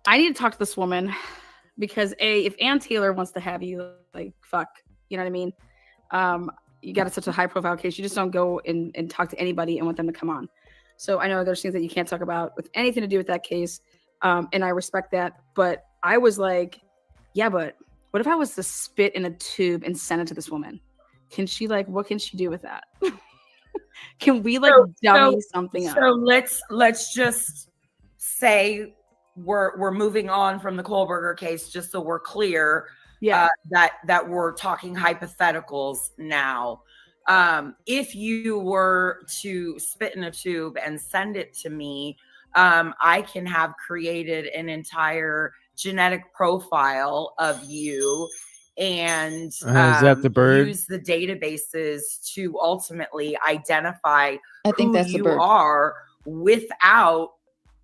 I need to talk to this woman because if Ann Taylor wants to have you, like, fuck, you know what I mean? You got such a high profile case. You just don't go and talk to anybody and want them to come on. So I know there's things that you can't talk about with anything to do with that case. And I respect that. But I was like, yeah, but what if I was to spit in a tube and send it to this woman? What can she do with that? Can we dummy something up? So let's just say we're moving on from the Kohlberger case, just so we're clear. Yeah. That we're talking hypotheticals now. If you were to spit in a tube and send it to me, I can have created an entire genetic profile of you and Is that the bird? use the databases to ultimately identify I think who that's the you bird. are without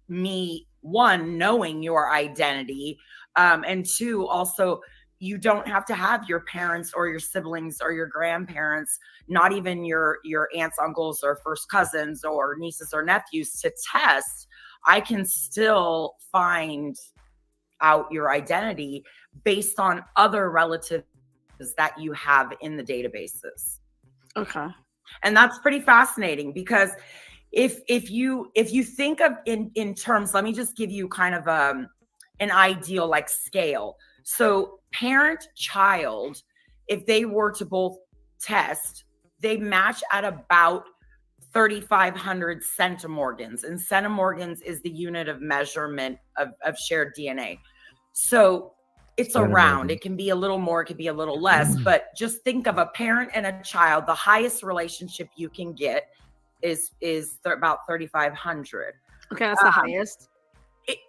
me, one, knowing your identity, and two, also, you don't have to have your parents or your siblings or your grandparents, not even your aunts, uncles, or first cousins or nieces or nephews to test. I can still find out your identity based on other relatives that you have in the databases. Okay. And that's pretty fascinating, because if you think of in terms, let me just give you kind of an ideal like scale. So parent child, if they were to both test, they match at about 3,500 centimorgans, and centimorgans is the unit of measurement of shared DNA. So it's around, it can be a little more, it can be a little less, but just think of a parent and a child. The highest relationship you can get is about 3,500. Okay, that's the highest.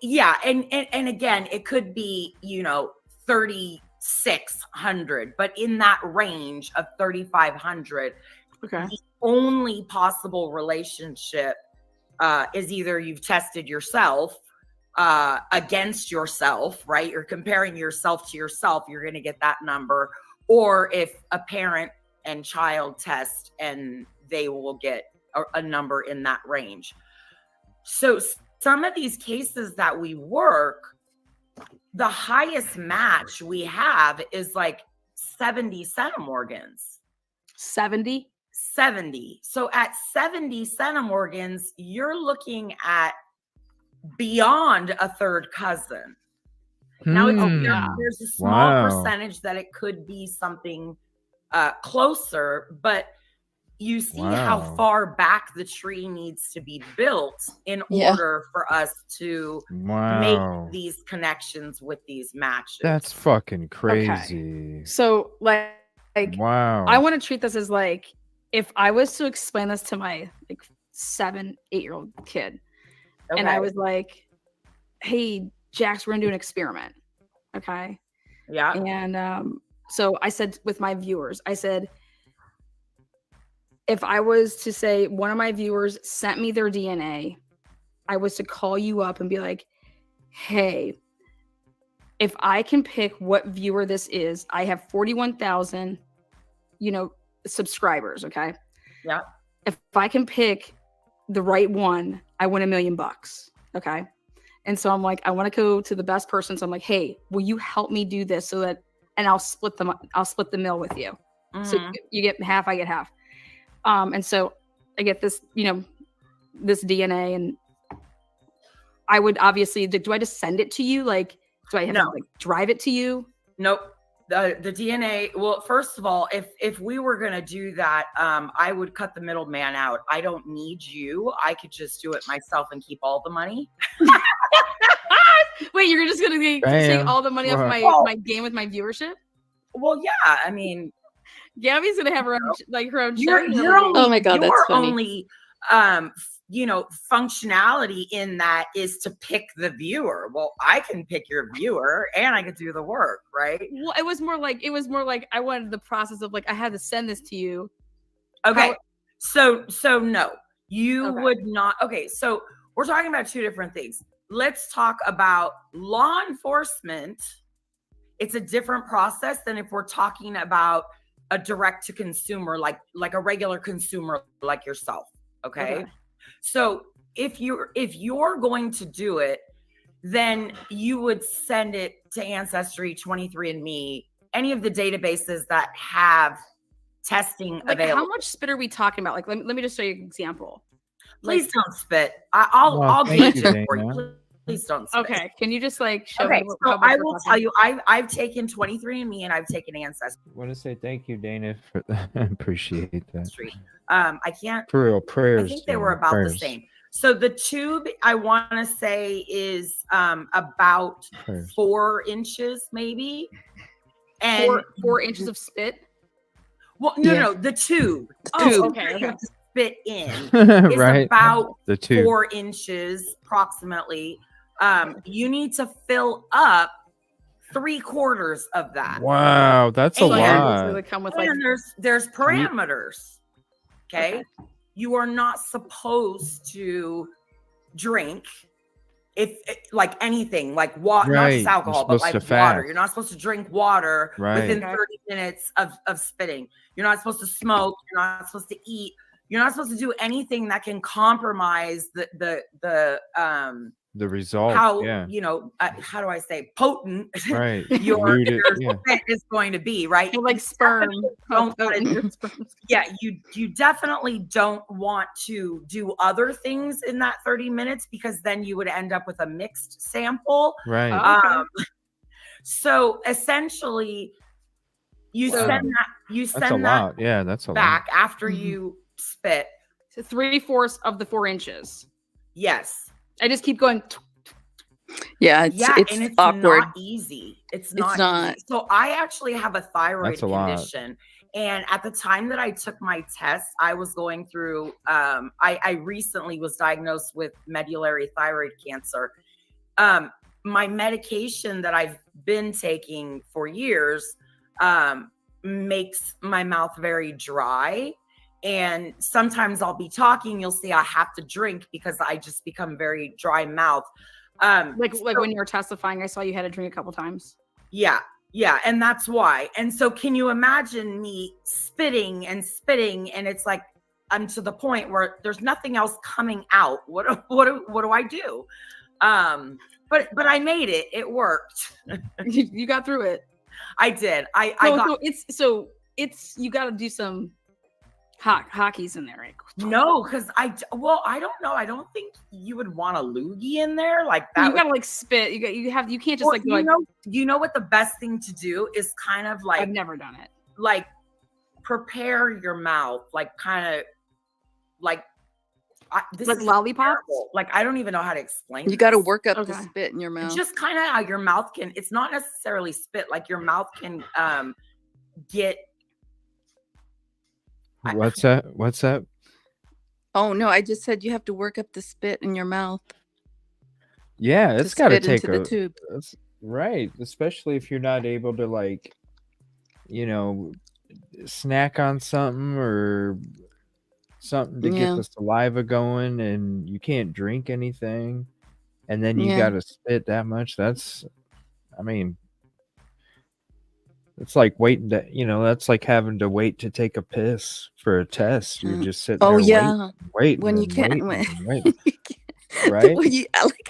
Yeah, and again, it could be 3,600, but in that range of 3,500. Okay. The only possible relationship is either you've tested yourself against yourself, right? You're comparing yourself to yourself, you're going to get that number. Or if a parent and child test, and they will get a number in that range. So some of these cases that we work, the highest match we have is like 70 centimorgans. 70? 70. So at 70 centimorgans, you're looking at beyond a third cousin. Now, there's a small percentage that it could be something closer, but you see how far back the tree needs to be built in order for us to make these connections with these matches. That's fucking crazy. Okay. So like I want to treat this as like, if I was to explain this to my like 7-8-year-old kid, and I was like, hey, Jax, we're gonna do an experiment. Okay. Yeah. And so I said with my viewers, I said, if I was to say one of my viewers sent me their DNA, I was to call you up and be like, hey, if I can pick what viewer this is, I have 41,000, subscribers. Okay. Yeah. If I can pick the right one, I win $1 million. Okay. And so I'm like, I want to go to the best person. So I'm like, hey, will you help me do this so that, and I'll split the mill with you. Mm-hmm. So you get half, I get half. And so I get this, this DNA, and I would obviously, do I just send it to you? Like, do I have to like drive it to you? Nope. The DNA. Well, first of all, if we were going to do that, I would cut the middleman out. I don't need you. I could just do it myself and keep all the money. Wait, you're just going to take all the money off my game with my viewership? Well, yeah. I mean, Gabby's gonna have her own You're only, oh my god, that's funny. Only functionality in that is to pick the viewer. Well, I can pick your viewer and I can do the work, right? Well, it was more like I wanted the process of like I had to send this to you. Okay. So no, you would not. Okay, so we're talking about two different things. Let's talk about law enforcement. It's a different process than if we're talking about a direct to consumer, like a regular consumer like yourself. Okay. So if you're going to do it, then you would send it to Ancestry, 23andMe, any of the databases that have testing available. How much spit are we talking about? Like, let me just show you an example. Please don't spit. I'll gauge it for you. Please don't spit. Okay. Can you just like show me? So I will tell you, I've taken 23andMe and I've taken Ancestry. I want to say thank you, Dana, for that. I appreciate that. I can't. For real, prayers. I think they were about the same. So the tube, I want to say, is about 4 inches, maybe. And 4 inches of spit. Well, no, the tube. Okay. Spit in is right. about the tube. 4 inches approximately. You need to fill up 3/4 of that. Wow, that's a And- lot. So they come with like And there's parameters. Okay? You are not supposed to drink if like anything, like water, not Right, just you're alcohol, but supposed like to water. fast. You're not supposed to drink water within Right. 30 minutes of spitting. You're not supposed to smoke. You're not supposed to eat. You're not supposed to do anything that can compromise The result. how Yeah. how do I say potent Right. your Lewd- yeah. spit is going to be, right? like sperm. Don't Sperm. yeah, you definitely don't want to do other things in that 30 minutes because then you would end up with a mixed sample. Right. Okay. So essentially you Wow. send That's a that lot. Yeah, that's a lot. back after you spit. So 3/4 of the 4 inches. Yes. I just keep going. Yeah, And it's awkward. not easy. It's not not. easy. So I actually have a thyroid That's a lot. condition. And at the time that I took my test, I was going through I recently was diagnosed with medullary thyroid cancer. My medication that I've been taking for years makes my mouth very dry. And sometimes I'll be talking, you'll see I have to drink because I just become very dry mouth. Like when you were testifying, I saw you had to drink a couple times. Yeah, and that's why. And so can you imagine me spitting and it's like I'm to the point where there's nothing else coming out. What do I do? But I made it. It worked. You got through it. I did. So it's you got to do some hockey's in there, right? No, because I don't know. I don't think you would want a loogie in there like that. You gotta like spit. You can't just you know what the best thing to do is kind of like I've never done it. Like prepare your mouth, like kind of like this like is lollipops. terrible. Like I don't even know how to explain. You got to this. work up the spit in your mouth. Just kind of how your mouth can. It's not necessarily spit. Like your mouth can get. What's that? Oh no, I just said you have to work up the spit in your mouth. Yeah, it's got to take into the tube. Right, especially if you're not able to like, snack on something or something to get the saliva going, and you can't drink anything, and then you got to spit that much. It's like waiting to, that's like having to wait to take a piss for a test. You're just sitting there waiting when you can't waiting. Right?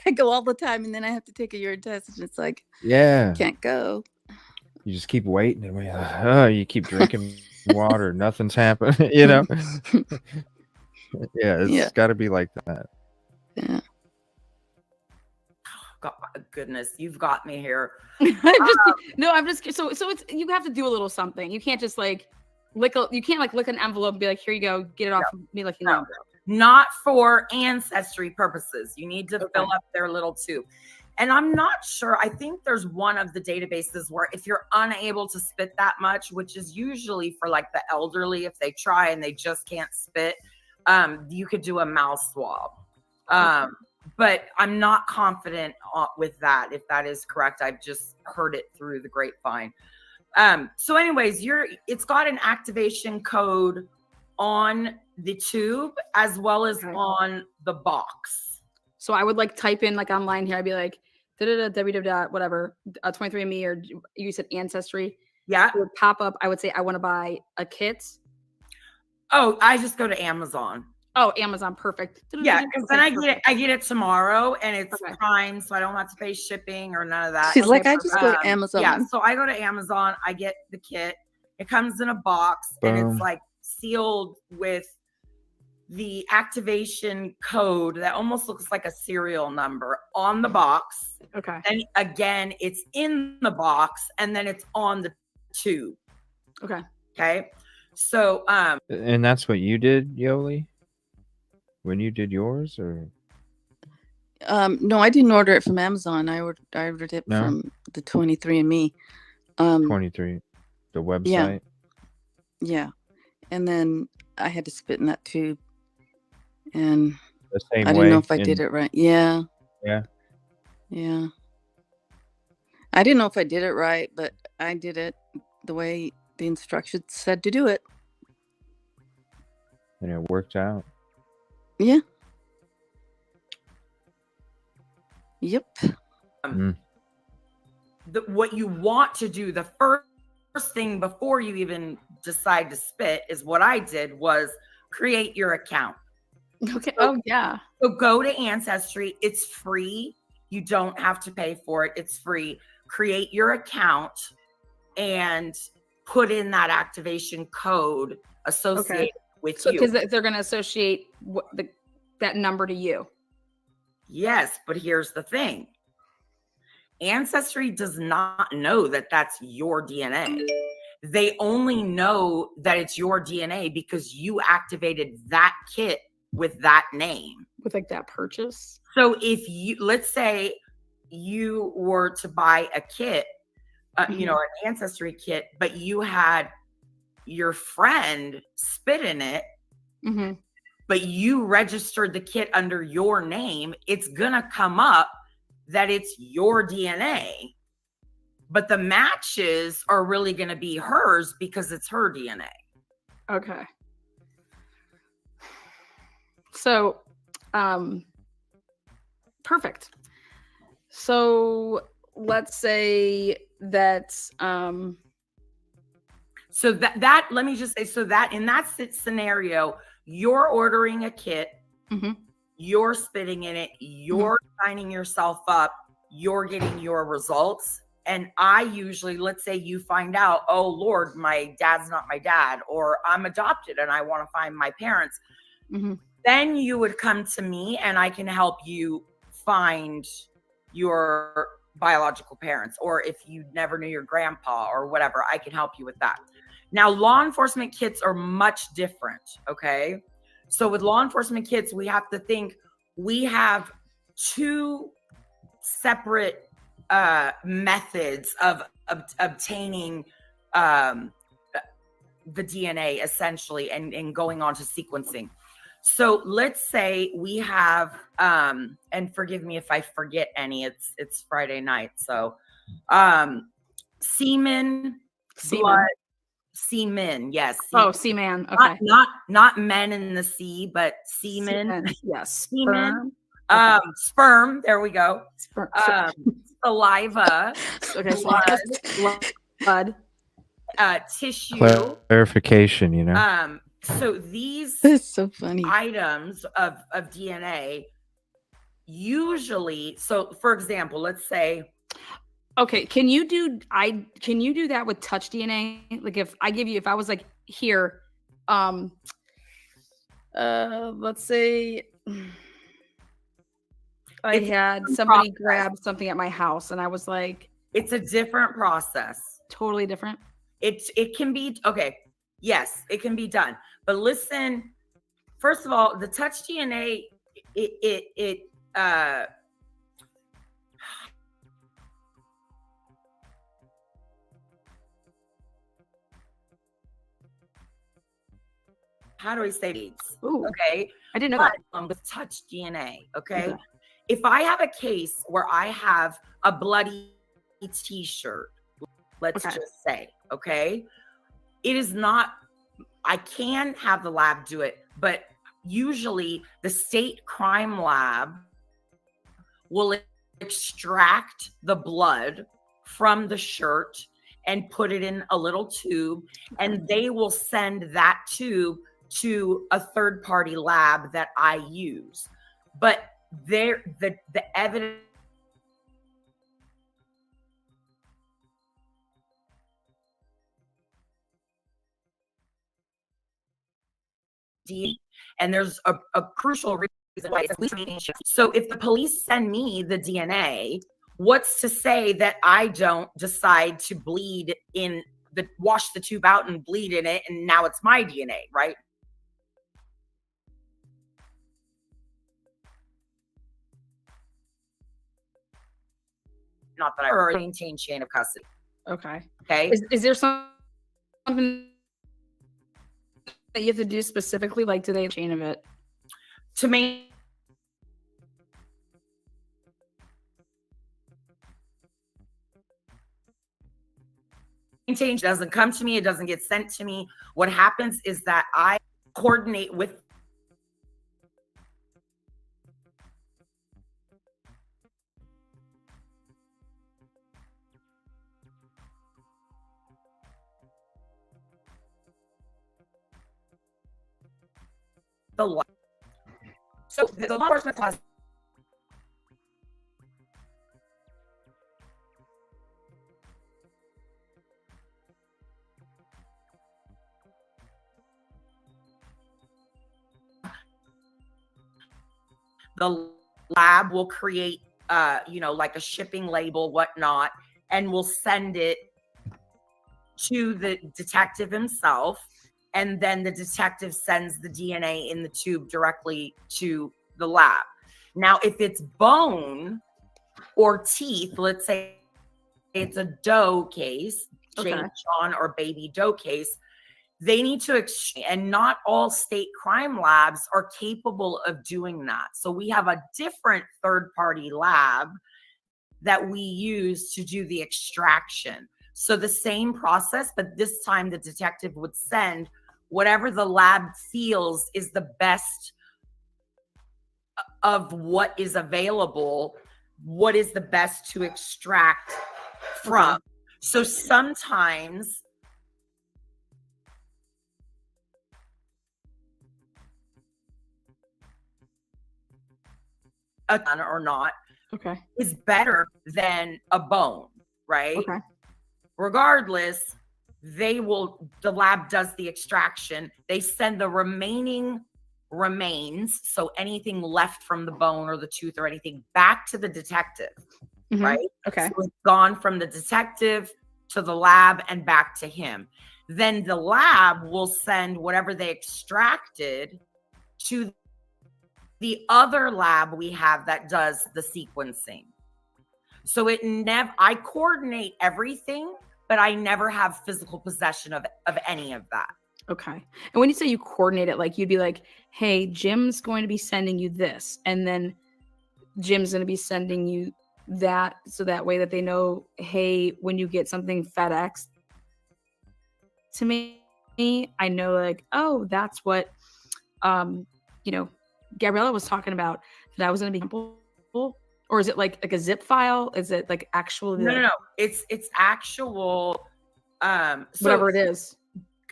I go all the time, and then I have to take a urine test, and it's like, can't go. You just keep waiting, and you keep drinking water. Nothing's happening. It's got to be like that. Yeah. God, goodness, you've got me here. I'm just so it's you have to do a little something. You can't just like lick an envelope and be like, here you go, get it off of me like you know. Not for ancestry purposes. You need to fill up their little tube. And I'm not sure. I think there's one of the databases where if you're unable to spit that much, which is usually for like the elderly, if they try and they just can't spit, you could do a mouth swab. But I'm not confident with that, if that is correct. I've just heard it through the grapevine. So anyways, it's got an activation code on the tube as well as on the box. So I would like type in like online here. I'd be like, www. whatever, 23andMe, or you said Ancestry. Yeah. It would pop up. I would say I want to buy a kit. Oh, I just go to Amazon. Oh, Amazon, perfect. Yeah, because then I get it tomorrow, and it's Prime, so I don't have to pay shipping or none of that. She's like, I just go to Amazon. Yeah, so I go to Amazon. I get the kit. It comes in a box, and it's like sealed with the activation code that almost looks like a serial number on the box. Okay. And again, it's in the box, and then it's on the tube. Okay. So and that's what you did, Yoli? When you did yours, or no, I didn't order it from Amazon. I ordered it from the 23andMe. 23, the website. Yeah. And then I had to spit in that tube, and the same I way. didn't know if I did it right. Yeah. I didn't know if I did it right, but I did it the way the instructions said to do it. And it worked out. Yeah. Yep. What you want to do, the first thing before you even decide to spit, is what I did was create your account. Okay. Oh yeah. So go to Ancestry. It's free. You don't have to pay for it. It's free. Create your account and put in that activation code associated with you. Because they're going to associate that number to you. Yes, but here's the thing. Ancestry does not know that that's your DNA. They only know that it's your DNA because you activated that kit with that name. With like that purchase. So if you, let's say you were to buy a kit, you know, an Ancestry kit, but you had your friend spit in it, but you registered the kit under your name, it's gonna come up that it's your DNA, but the matches are really gonna be hers because it's her DNA. Okay. So, perfect. So let's say that, so that let me just say, so that in that scenario, you're ordering a kit, you're spitting in it, you're signing yourself up, you're getting your results. And I usually, let's say you find out, oh Lord, my dad's not my dad, or I'm adopted and I want to find my parents. Then you would come to me and I can help you find your biological parents, or if you never knew your grandpa or whatever, I can help you with that. Now, law enforcement kits are much different, okay? So with law enforcement kits, we have to think we have two separate methods of obtaining the DNA, essentially, and going on to sequencing. So let's say we have, and forgive me if I forget any, it's Friday night. So semen, blood, semen, yes. Oh, semen. Okay. Not men in the sea, but semen. Yes. Semen. Sperm. There we go. Saliva. Okay. Blood. Tissue. Clarification, you know. So these so funny items of DNA usually, so for example, let's say, okay, can you do that with touch DNA? Like if I was like, here, let's say I had somebody grab something at my house and I was like, it's a different process. Totally different. It can be, okay. Yes, it can be done. But listen, first of all, the touch DNA, how do I say these? Ooh, okay. I didn't know that. With touch DNA, okay? If I have a case where I have a bloody t-shirt, let's just say, okay? It is not, I can have the lab do it, but usually the state crime lab will extract the blood from the shirt and put it in a little tube, and they will send that tube to a third-party lab that I use. But the evidence and there's a crucial reason why it's. So if the police send me the DNA, what's to say that I don't decide to bleed in wash the tube out and bleed in it, and now it's my DNA, right? Not that I maintain chain of custody. Okay. Okay. Is there something that you have to do specifically? Like, do they have a chain of it? To me, change doesn't come to me. It doesn't get sent to me. What happens is that I coordinate with the law. So the law enforcement class. The lab will create, like a shipping label, whatnot, and we'll send it to the detective himself. And then the detective sends the DNA in the tube directly to the lab. Now, if it's bone or teeth, let's say it's a doe case, Jane John or baby doe case, they need to exchange, and not all state crime labs are capable of doing that. So we have a different third-party lab that we use to do the extraction. So the same process, but this time the detective would send whatever the lab feels is the best of what is available, what is the best to extract from. So sometimes a gun or not is better than a bone, right? Regardless, the lab does the extraction. They send the remaining remains, so anything left from the bone or the tooth or anything, back to the detective, right? So it's gone from the detective to the lab and back to him. Then the lab will send whatever they extracted to the other lab we have that does the sequencing. So I coordinate everything, but I never have physical possession of any of that. Okay. And when you say you coordinate it, like you'd be like, hey, Jim's going to be sending you this, and then Jim's going to be sending you that, so that way that they know, hey, when you get something FedEx to me, I know, like, oh, that's what Gabriella was talking about, that I was going to be, or is it like a zip file? Is it like actual? No. It's actual. Whatever it is.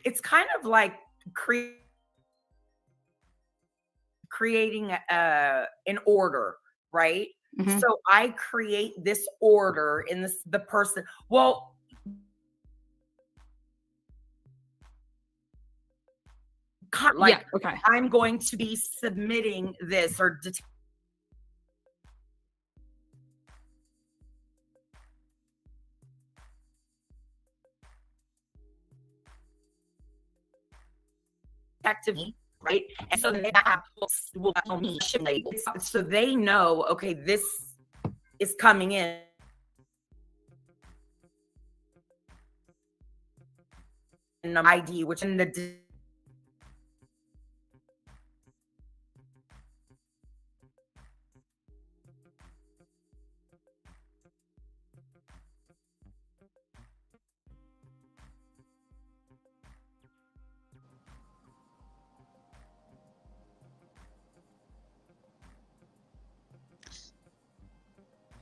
It's kind of like creating an order, right? So I create this order in the person. Well, I'm going to be submitting this or detective, right? And so they will tell me labels, so they know, okay, this is coming in. And ID, which in the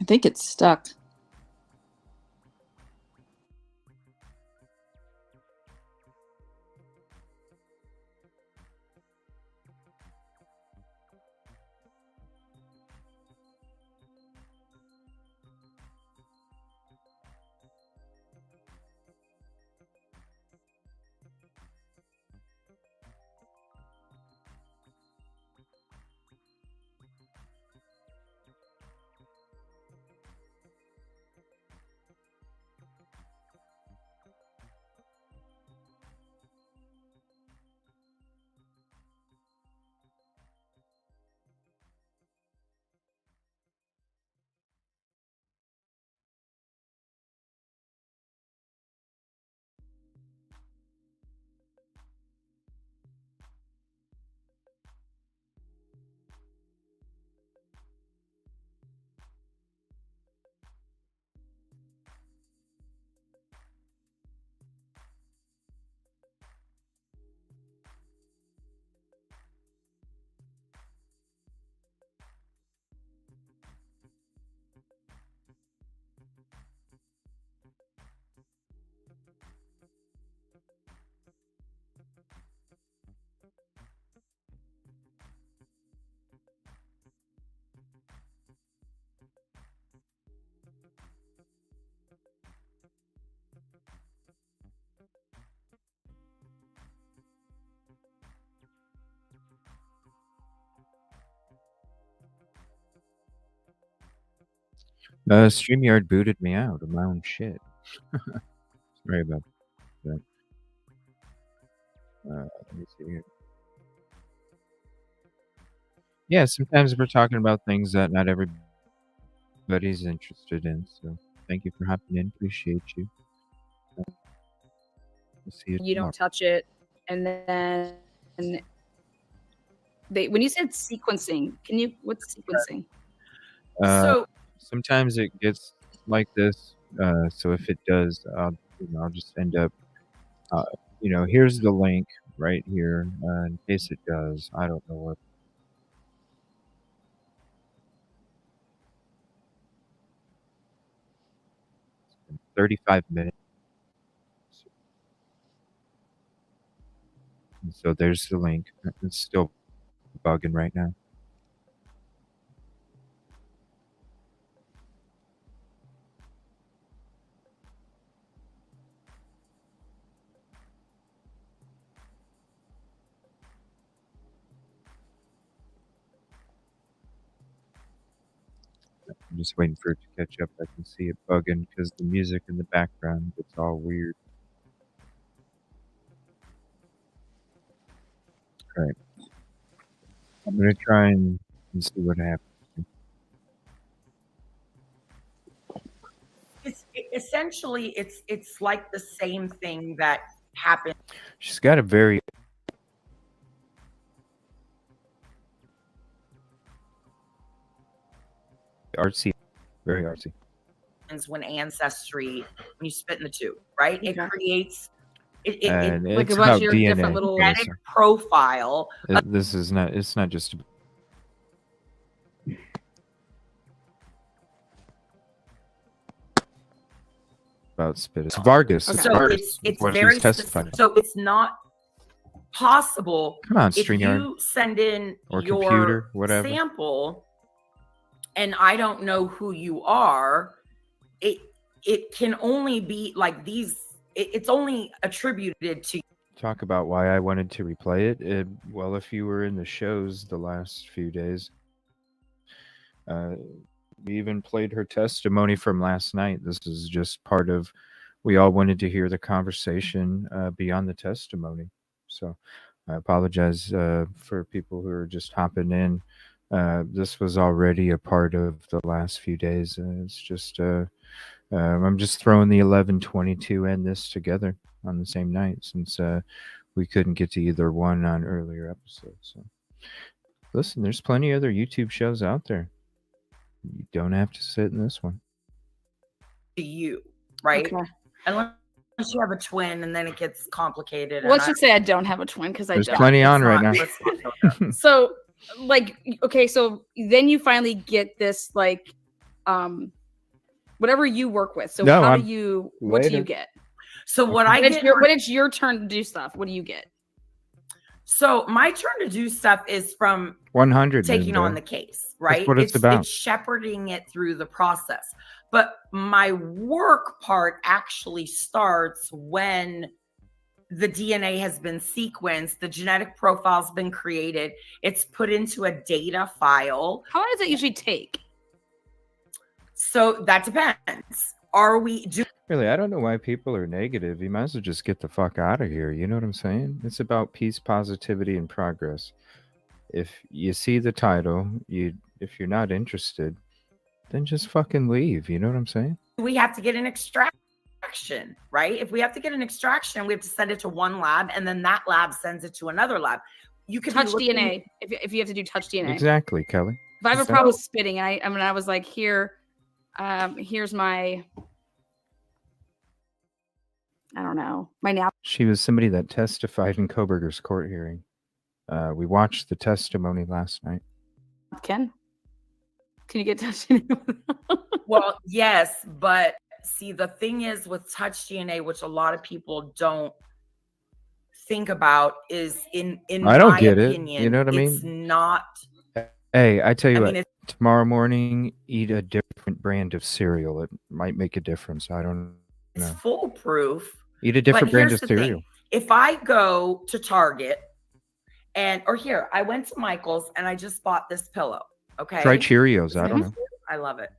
I think it's stuck. StreamYard booted me out of my own shit. Sorry about that. Let me see here. Yeah, sometimes we're talking about things that not everybody's interested in. So thank you for hopping in. Appreciate you. We'll see you You tomorrow. don't touch it, and then when you said sequencing, what's sequencing? So Sometimes it gets like this. So if it does, I'll just end up. Here's the link right here. In case it does, I don't know what. 35 minutes. And so there's the link. It's still bugging right now. I'm just waiting for it to catch up. I can see it bugging because the music in the background gets all weird. All right. I'm going to try and see what happens. Essentially, it's like the same thing that happened. She's got a very artsy, very artsy. When ancestry, when you spit in the tube, right? It creates And like it's a bunch about of your DNA. different little genetic profile. This is not. It's not just about spit. It's Vargas. Okay. It's So Vargas. it's What very she's testifying. so it's not possible. Come on, If StreamYard you send in or your computer, whatever. sample, and I don't know who you are, it can only be like these. It's only attributed to. Talk about why I wanted to replay it. Well, if you were in the shows the last few days, we even played her testimony from last night. This is just part of. We all wanted to hear the conversation beyond the testimony. So I apologize for people who are just hopping in. This was already a part of the last few days. It's just I'm just throwing the 11/22 and this together on the same night since we couldn't get to either one on earlier episodes. So listen, there's plenty of other YouTube shows out there. You don't have to sit in this one. To you, right? Okay. Unless you have a twin, and then it gets complicated. Let's just say I don't have a twin because I There's don't. plenty on It's right not- now. let's not go there. So, like, okay, so then you finally get this, like, whatever you work with. So No, how I'm- do you? What do later. you get? So what I When get, it's your turn to do stuff, what do you get? so my turn to do stuff is from 100 taking Linda. on the case, right? what it's about. It's shepherding it through the process. But my work part actually starts when the DNA has been sequenced, the genetic profile's been created, it's put into a data file. How long does it usually take? So that depends. Are we do Really, I don't know why people are negative. You might as well just get the fuck out of here. You know what I'm saying? It's about peace, positivity, and progress. If you see the title, if you're not interested, then just fucking leave. You know what I'm saying? we have to get an extraction, right? If we have to get an extraction, we have to send it to one lab, and then that lab sends it to another lab. You could be Touch looking- DNA. If you have to do touch DNA. Exactly, Kelly. If I have a Exactly. problem with spitting, and I was like, here's my, I don't know, my napkin. She was somebody that testified in Koberger's court hearing. We watched the testimony last night. Can you get touch DNA? Well, yes, but see, the thing is with touch DNA, which a lot of people don't think about, is in I don't my get it. opinion, You know what I it's mean? not. Hey, I tell you I what. mean, it's Tomorrow morning, eat a different brand of cereal. It might make a difference. I don't know. foolproof. Eat a different But brand here's of the thing. cereal. If I go to Target or here, I went to Michael's and I just bought this pillow. Okay. Try Cheerios. I don't know. I love it.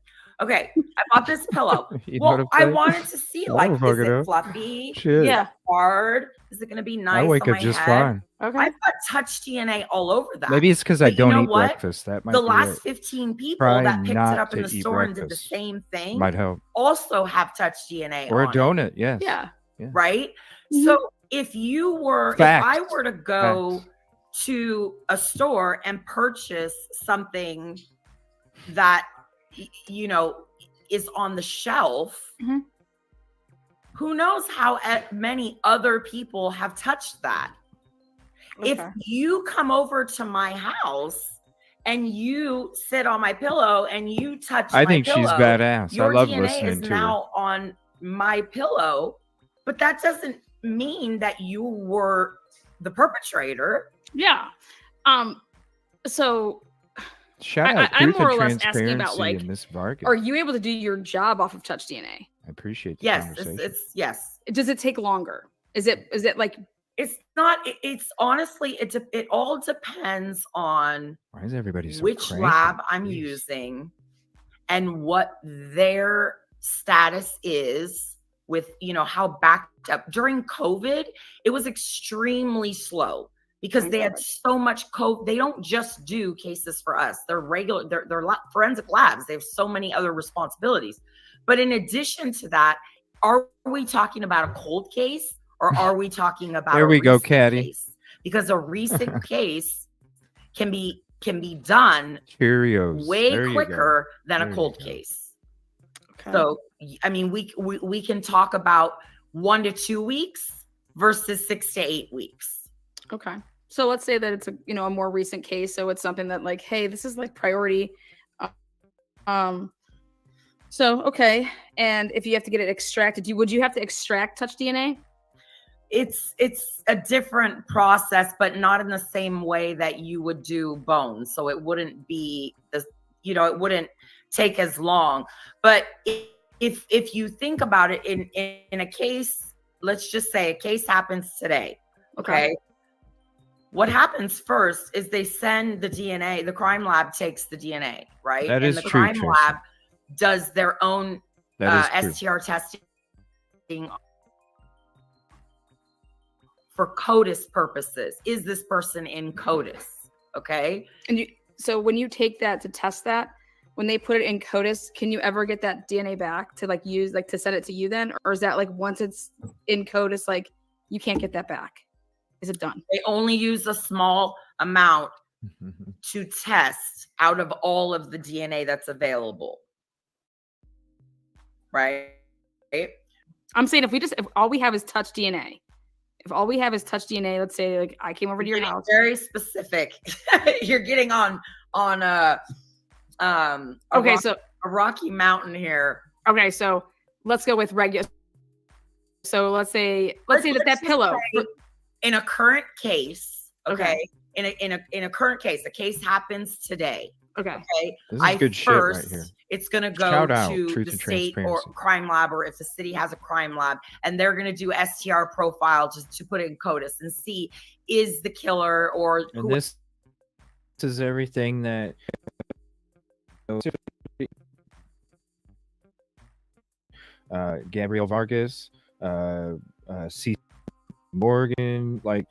Okay, I bought this pillow. You know what Well, I'm I saying? wanted to see, That'll like, fuck is it it up. fluffy? Shit. Yeah. Hard? Is it going to be I nice wake on up my just head? fine. Okay. I've got touch DNA all over that. Maybe it's because I But you don't know eat what? breakfast. That might The be last it. 15 people Try that picked it not up in to the eat store and did the breakfast. same thing Might help. also have touch DNA Or a on it, donut, yes. Yeah. right? Mhm. So if you were, Facts. if I were to go Facts. to a store and purchase something that, you know, is on the shelf, Mhm. who knows how many other people have touched that? If Okay. you come over to my house and you sit on my pillow and you touch I my think pillow, she's badass. I your love DNA listening is to her. now on my pillow, but that doesn't mean that you were the perpetrator. Yeah. So Shout out I'm Truth more and or less asking about, Transparency like, and Miss Vargas. are you able to do your job off of touch DNA? I appreciate the Yes, conversation. it's yes. Does it take longer? Is it like, It's not. It's honestly. It all depends on Why is everybody so which cranky? lab I'm Jeez. using and what their status is with, you know, how backed up. During COVID, it was extremely slow because they had so much COVID. They don't just do cases for us. They're regular, they're forensic labs. They have so many other responsibilities. But in addition to that, are we talking about a cold case or are we talking about There a we go, recent Caddy. case? Because a recent case can be done Cheerios. way There you go. quicker than There a you cold go. case. okay. So, I mean, we can talk about 1 to 2 weeks versus 6 to 8 weeks. Okay. So let's say that it's a, you know, a more recent case. So it's something that, like, hey, this is like priority. So, okay. And if you have to get it extracted, would you have to extract touch DNA? It's a different process, but not in the same way that you would do bones. So it wouldn't be this, you know, it wouldn't take as long. But if you think about it, in a case, let's just say a case happens today. Okay. What happens first is they send the DNA, the crime lab takes the DNA, right? That and is the true, crime Tracy. lab does their own That is true. STR testing for CODIS purposes. Is this person in CODIS? Okay. And so when you take that to test that, when they put it in CODIS, can you ever get that DNA back to like use, like to send it to you then? Or is that like once it's in CODIS, like you can't get that back? Is it done? They only use a small amount to test out of all of the DNA that's available. Right? I'm saying if all we have is touch DNA, let's say like I came over to your house. Very specific. You're getting on Okay, so a rocky mountain here. okay, so let's go with regular. So let's say that just pillow. say in a current case, okay, Okay. in a current case, the case happens today. Okay. Okay. This is good shit right here. It's going to go Shout out, to Truth the and state or Transparency. crime lab, or if the city has a crime lab, and they're going to do STR profile just to put it in CODIS and see is the killer or And who. this is everything that Gabriel Vargas, C. Morgan, like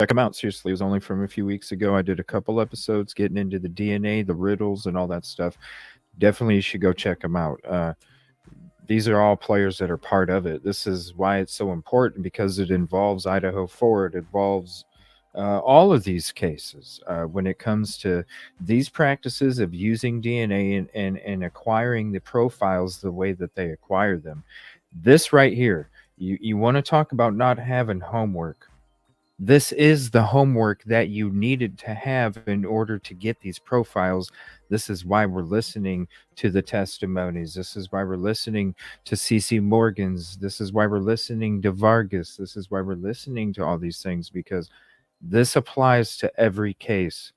check them out. Seriously, it was only from a few weeks ago. I did a couple episodes getting into the DNA, the riddles, and all that stuff. Definitely you should go check them out. These are all players that are part of it. This is why it's so important, because it involves Idaho4. It involves all of these cases when it comes to these practices of using DNA and acquiring the profiles the way that they acquire them. This right here, you want to talk about not having homework. This is the homework that you needed to have in order to get these profiles. This is why we're listening to the testimonies. This is why we're listening to C.C. Morgan's. This is why we're listening to Vargas. This is why we're listening to all these things, because this applies to every case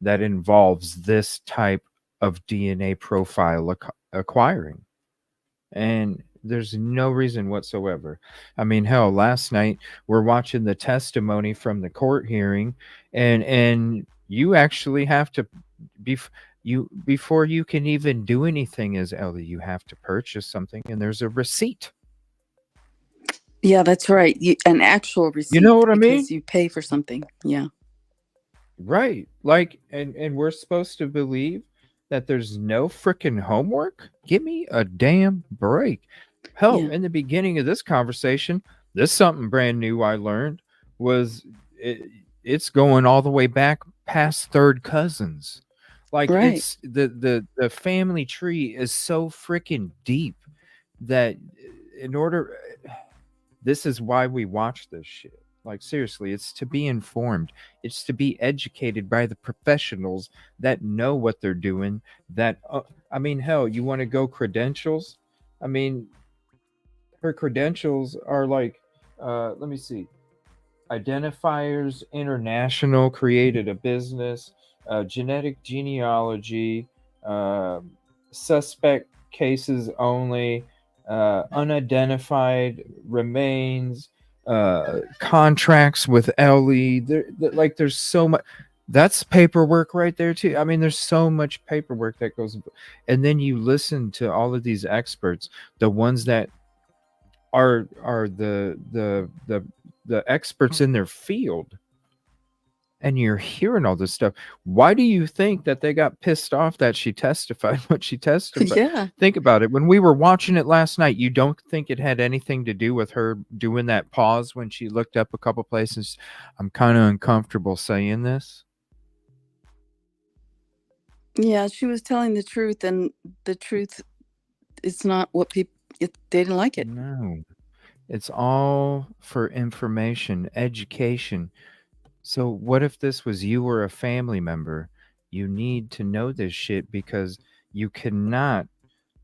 that involves this type of DNA profile acquiring. And there's no reason whatsoever. I mean, hell, last night we're watching the testimony from the court hearing, and you actually have to be before you can even do anything as Ellie, you have to purchase something, and there's a receipt. Yeah, that's right. An actual receipt. You know what I mean? Because you pay for something. Yeah. Right. Like, and we're supposed to believe that there's no freaking homework? Give me a damn break. Hell, Yeah. in the beginning of this conversation, this something brand new I learned was it's going all the way back past third cousins. Like, Right. it's the family tree is so freaking deep that in order this is why we watch this shit. Like, seriously, it's to be informed. It's to be educated by the professionals that know what they're doing. That, I mean, hell, you want to go credentials? I mean, her credentials are like, let me see. Identifiers International created a business, genetic genealogy, suspect cases only, unidentified remains, contracts with LE. Like, there's so much. That's paperwork right there too. I mean, there's so much paperwork that goes, and then you listen to all of these experts, the ones that are the experts in their field, and you're hearing all this stuff. Why do you think that they got pissed off that she testified what she testified? Yeah. Think about it. When we were watching it last night, you don't think it had anything to do with her doing that pause when she looked up a couple places? I'm kind of uncomfortable saying this. Yeah, she was telling the truth, and the truth is not what people, they didn't like it. No. It's all for information, education. So what if this was you or a family member? You need to know this shit because you cannot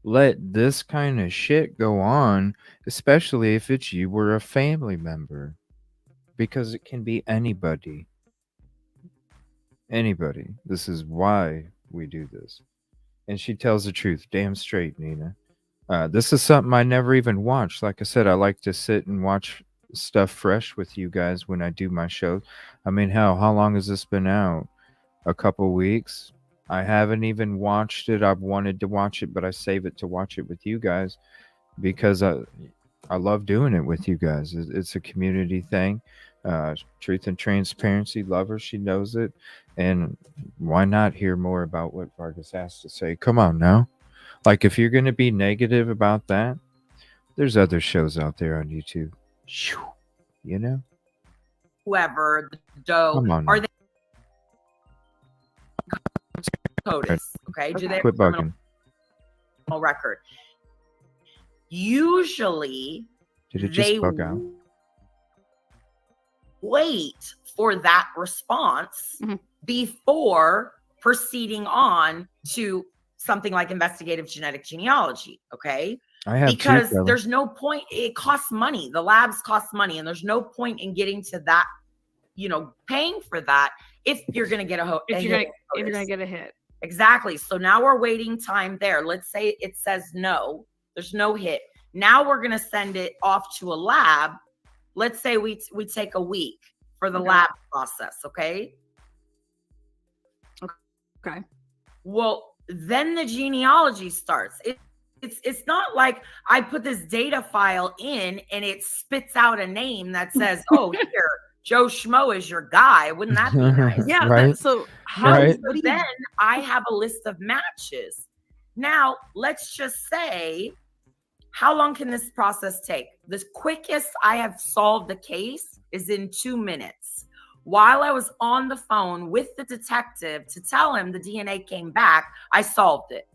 let this kind of shit go on, especially if it's you or a family member, because it can be anybody. Anybody. This is why we do this. And she tells the truth, damn straight, Nina. This is something I never even watched. Like I said, I like to sit and watch stuff fresh with you guys when I do my show. I mean, hell, how long has this been out? A couple weeks. I haven't even watched it. I've wanted to watch it, but I save it to watch it with you guys because I love doing it with you guys. It's a community thing. Truth and transparency, love her. She knows it. And why not hear more about what Vargas has to say? Come on now. Like, if you're going to be negative about that, there's other shows out there on YouTube. You know? Whoever the doe, Come on are now. they CODIS? Okay, do they have a Quit criminal bugging. record? Usually, Did it just they bug out? wait for that response Mhm. before proceeding on to something like investigative genetic genealogy. Okay. I have Because two, there's no point, it costs money. The labs cost money, and there's no point in getting to that, paying for that if you're going to get If you're gonna CODIS. get a hit. Exactly. So now we're waiting time there. Let's say it says no, there's no hit. Now we're going to send it off to a lab. Let's say we take a week for the Okay. lab process. Okay. Okay. Well, then the genealogy starts. It's not like I put this data file in and it spits out a name that says, "Oh, here, Joe Schmo is your guy." Wouldn't that be nice? Yeah. Right? So how Right. what do you Then I have a list of matches. Now, let's just say, how long can this process take? The quickest I have solved the case is in 2 minutes. While I was on the phone with the detective to tell him the DNA came back, I solved it.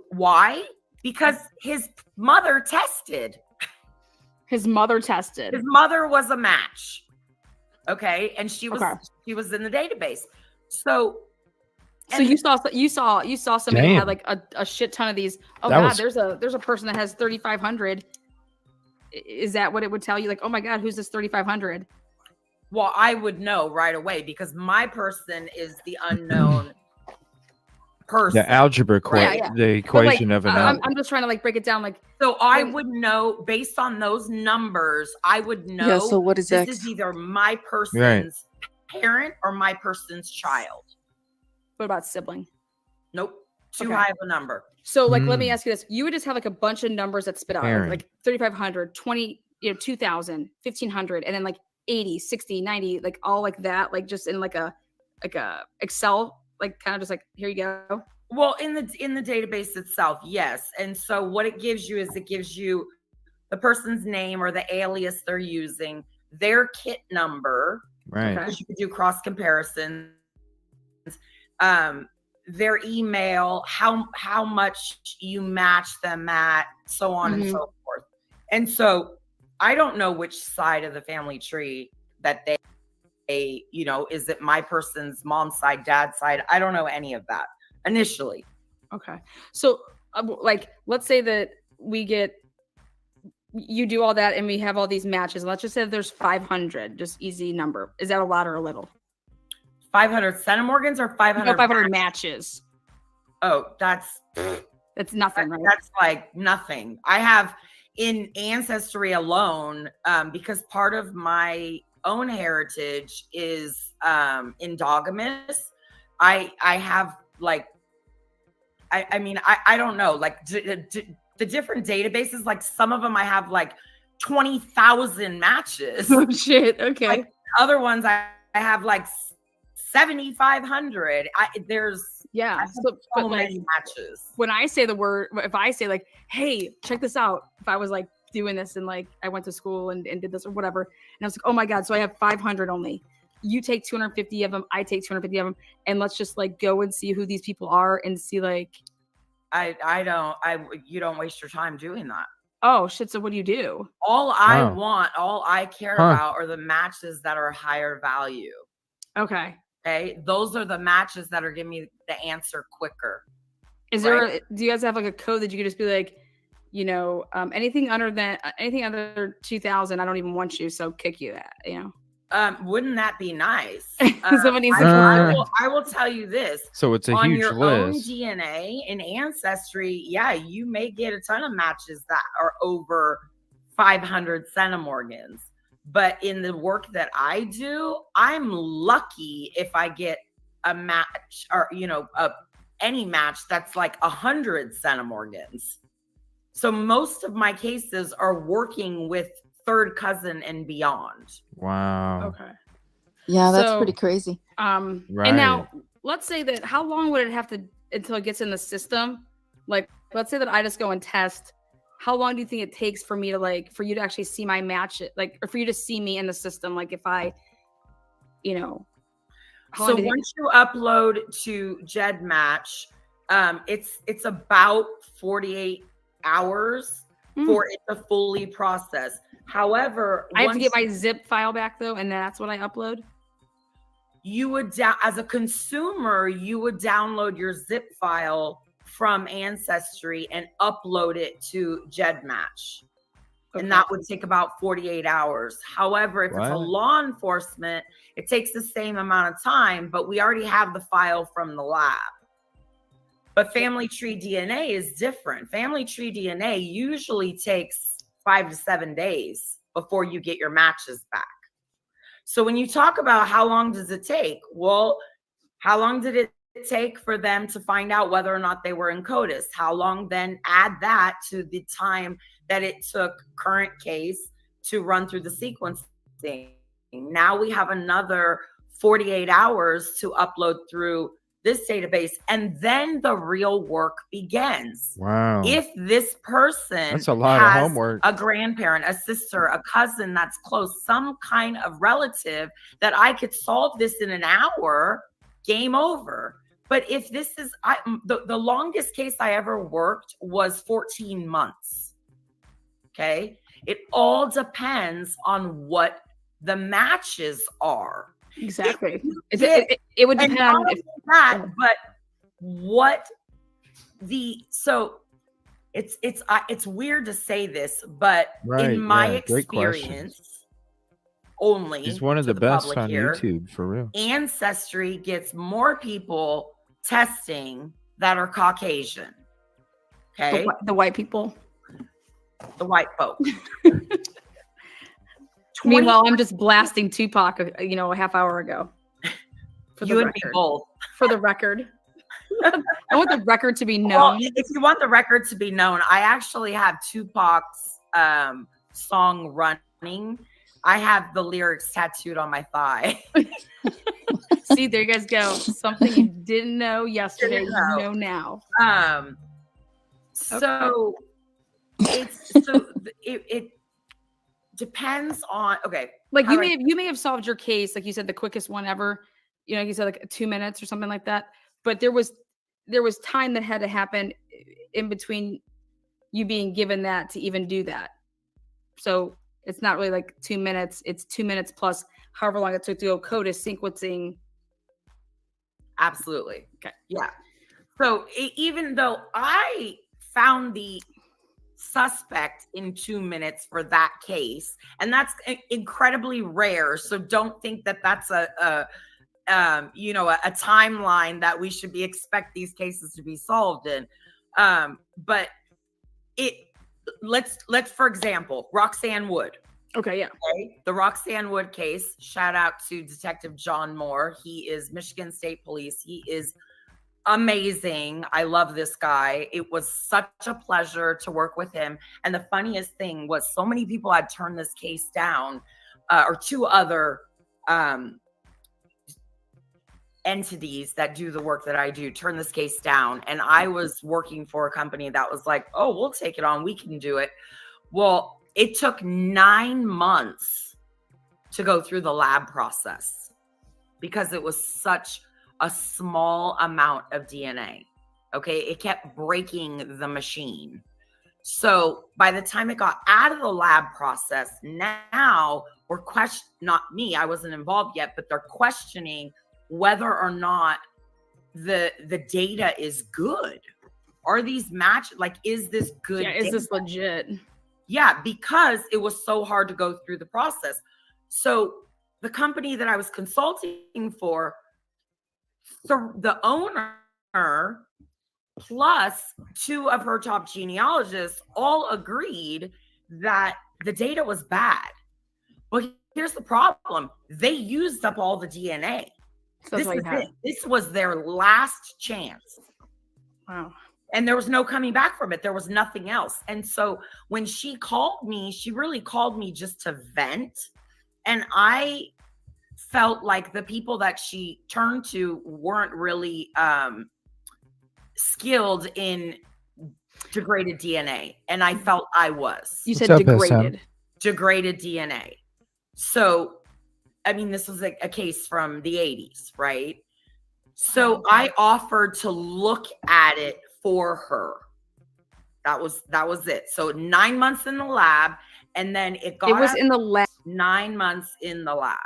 Why? Because his mother tested. his mother tested? His mother was a match. Okay. And she was Okay. in the database. So You saw somebody that Damn. had like a shit ton of these. Oh That God, was- there's a person that has 3,500. Is that what it would tell you? Like, oh my God, who's this 3,500? well, I would know right away because my person is the unknown person. The algebra Yeah. the equation of an I'm just trying to like break it down. Like, So I would know based on those numbers, I would know Yeah, so what is this X? is either my person's parent or my person's child. What about sibling? Nope. Too Okay. high of a number. So like, let me ask you this. You would just have like a bunch of numbers that spit out Parent. like 3,500, 20, 2,000, 1,500, and then like 80, 60, 90, like all like that, like just in like a Excel, like kind of just like, here you go. Well, in the database itself, yes. And so what it gives you is it gives you the person's name or the alias they're using, their kit number, Right. because you could do cross comparisons, their email, how much you match them at, so on and so forth. And so I don't know which side of the family tree that they is it my person's mom's side, dad's side? I don't know any of that initially. Okay. So like, let's say that you do all that and we have all these matches. Let's just say there's 500, just easy number. Is that a lot or a little? 500 centimorgans or 500? No, 500 matches. Oh, that's nothing, right? That's like nothing. I have in Ancestry alone, because part of my own heritage is endogamous. I have like, I mean, I don't know, like the different databases, like some of them I have like 20,000 matches. Oh shit. Okay. Like other ones I have like 7,500. There's so many matches. When I say the word, if I say like, hey, check this out. If I was like doing this and like I went to school and did this or whatever, and I was like, oh my God, so I have 500 only. You take 250 of them, I take 250 of them, and let's just like go and see who these people are and see like. You don't waste your time doing that. Oh shit. So what do you do? All I care about are the matches that are higher value. Okay. Okay. Those are the matches that are giving me the answer quicker. Do you guys have like a code that you could just be like, anything under 2,000, I don't even want you. So kick you that, Wouldn't that be nice? I will tell you this. So it's a on huge your list. Own DNA and Ancestry, yeah, you may get a ton of matches that are over 500 centimorgans. But in the work that I do, I'm lucky if I get a match or any match that's like 100 centimorgans. So most of my cases are working with third cousin and beyond. Wow. Okay. Yeah, that's pretty crazy. Right. And now let's say that how long would it have to until it gets in the system? Like, let's say that I just go and test. How long do you think it takes for me to for you to actually see my match, or for you to see me in the system? Like if I, so once you upload to GEDmatch, it's about 48 hours for it to fully process. However, I have to get my zip file back though, and that's what I upload. You would as a consumer, you would download your zip file from Ancestry and upload it to GEDmatch. Okay. And that would take about 48 hours. However, if it's a law enforcement, it takes the same amount of time, but we already have the file from the lab. But family tree DNA is different. Family tree DNA usually takes 5 to 7 days before you get your matches back. So when you talk about how long does it take? Well, how long did it take for them to find out whether or not they were in CODIS? How long then add that to the time that it took current case to run through the sequencing? Now we have another 48 hours to upload through this database, and then the real work begins. Wow. If this person that's a lot of homework, a grandparent, a sister, a cousin that's close, some kind of relative that I could solve this in an hour, game over. But if this is, the longest case I ever worked was 14 months. Okay. It all depends on what the matches are. Exactly. It would depend on that, but what it's weird to say this, but in my experience, only he's one of the best on YouTube for real. Ancestry gets more people testing that are Caucasian. Okay, the white people, the white folk. Meanwhile, I'm just blasting Tupac, a half hour ago. You and me both. For the record. I want the record to be known. Well, if you want the record to be known, I actually have Tupac's song Running. I have the lyrics tattooed on my thigh. See, there you guys go. Something you didn't know yesterday, you know now. So it depends on, okay. Like you may have solved your case, like you said, the quickest one ever. You know, like you said, like 2 minutes or something like that. But there was time that had to happen in between you being given that to even do that. So it's not really like 2 minutes. It's 2 minutes plus however long it took to go code is sequencing. Absolutely. Okay. Yeah. So even though I found the suspect in 2 minutes for that case, and that's incredibly rare. So don't think that that's a timeline that we should expect these cases to be solved in. But let's for example, Roxanne Wood. Okay, yeah. Okay? The Roxanne Wood case, shout out to Detective John Moore. He is Michigan State Police. He is amazing. I love this guy. It was such a pleasure to work with him. And the funniest thing was so many people had turned this case down, or two other entities that do the work that I do turn this case down. And I was working for a company that was like, oh, we'll take it on. We can do it. Well, it took 9 months to go through the lab process because it was such a small amount of DNA. Okay. It kept breaking the machine. So by the time it got out of the lab process, now we're not me, I wasn't involved yet, but they're questioning whether or not the data is good. Are these is this good? Yeah, is this legit? Yeah, because it was so hard to go through the process. So the company that I was consulting for, the owner plus 2 of her top genealogists all agreed that the data was bad. But here's the problem. They used up all the DNA. So this was their last chance. Wow. And there was no coming back from it. There was nothing else. And so when she called me, she really called me just to vent. And I felt like the people that she turned to weren't really skilled in degraded DNA. And I felt I was. You said degraded. Degraded DNA. So, I mean, this was a case from the 80s, right? So I offered to look at it for her. That was it. So 9 months in the lab, and then it was in the lab. 9 months in the lab.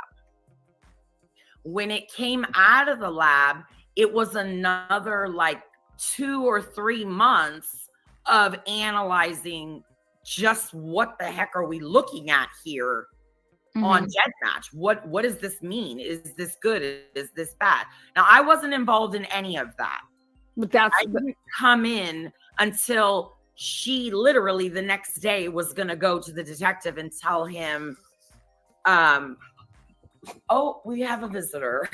When it came out of the lab, it was another 2 or 3 months of analyzing just what the heck are we looking at here on GEDmatch. What does this mean? Is this good? Is this bad? Now, I wasn't involved in any of that. But I didn't come in until she literally the next day was going to go to the detective and tell him, oh, we have a visitor.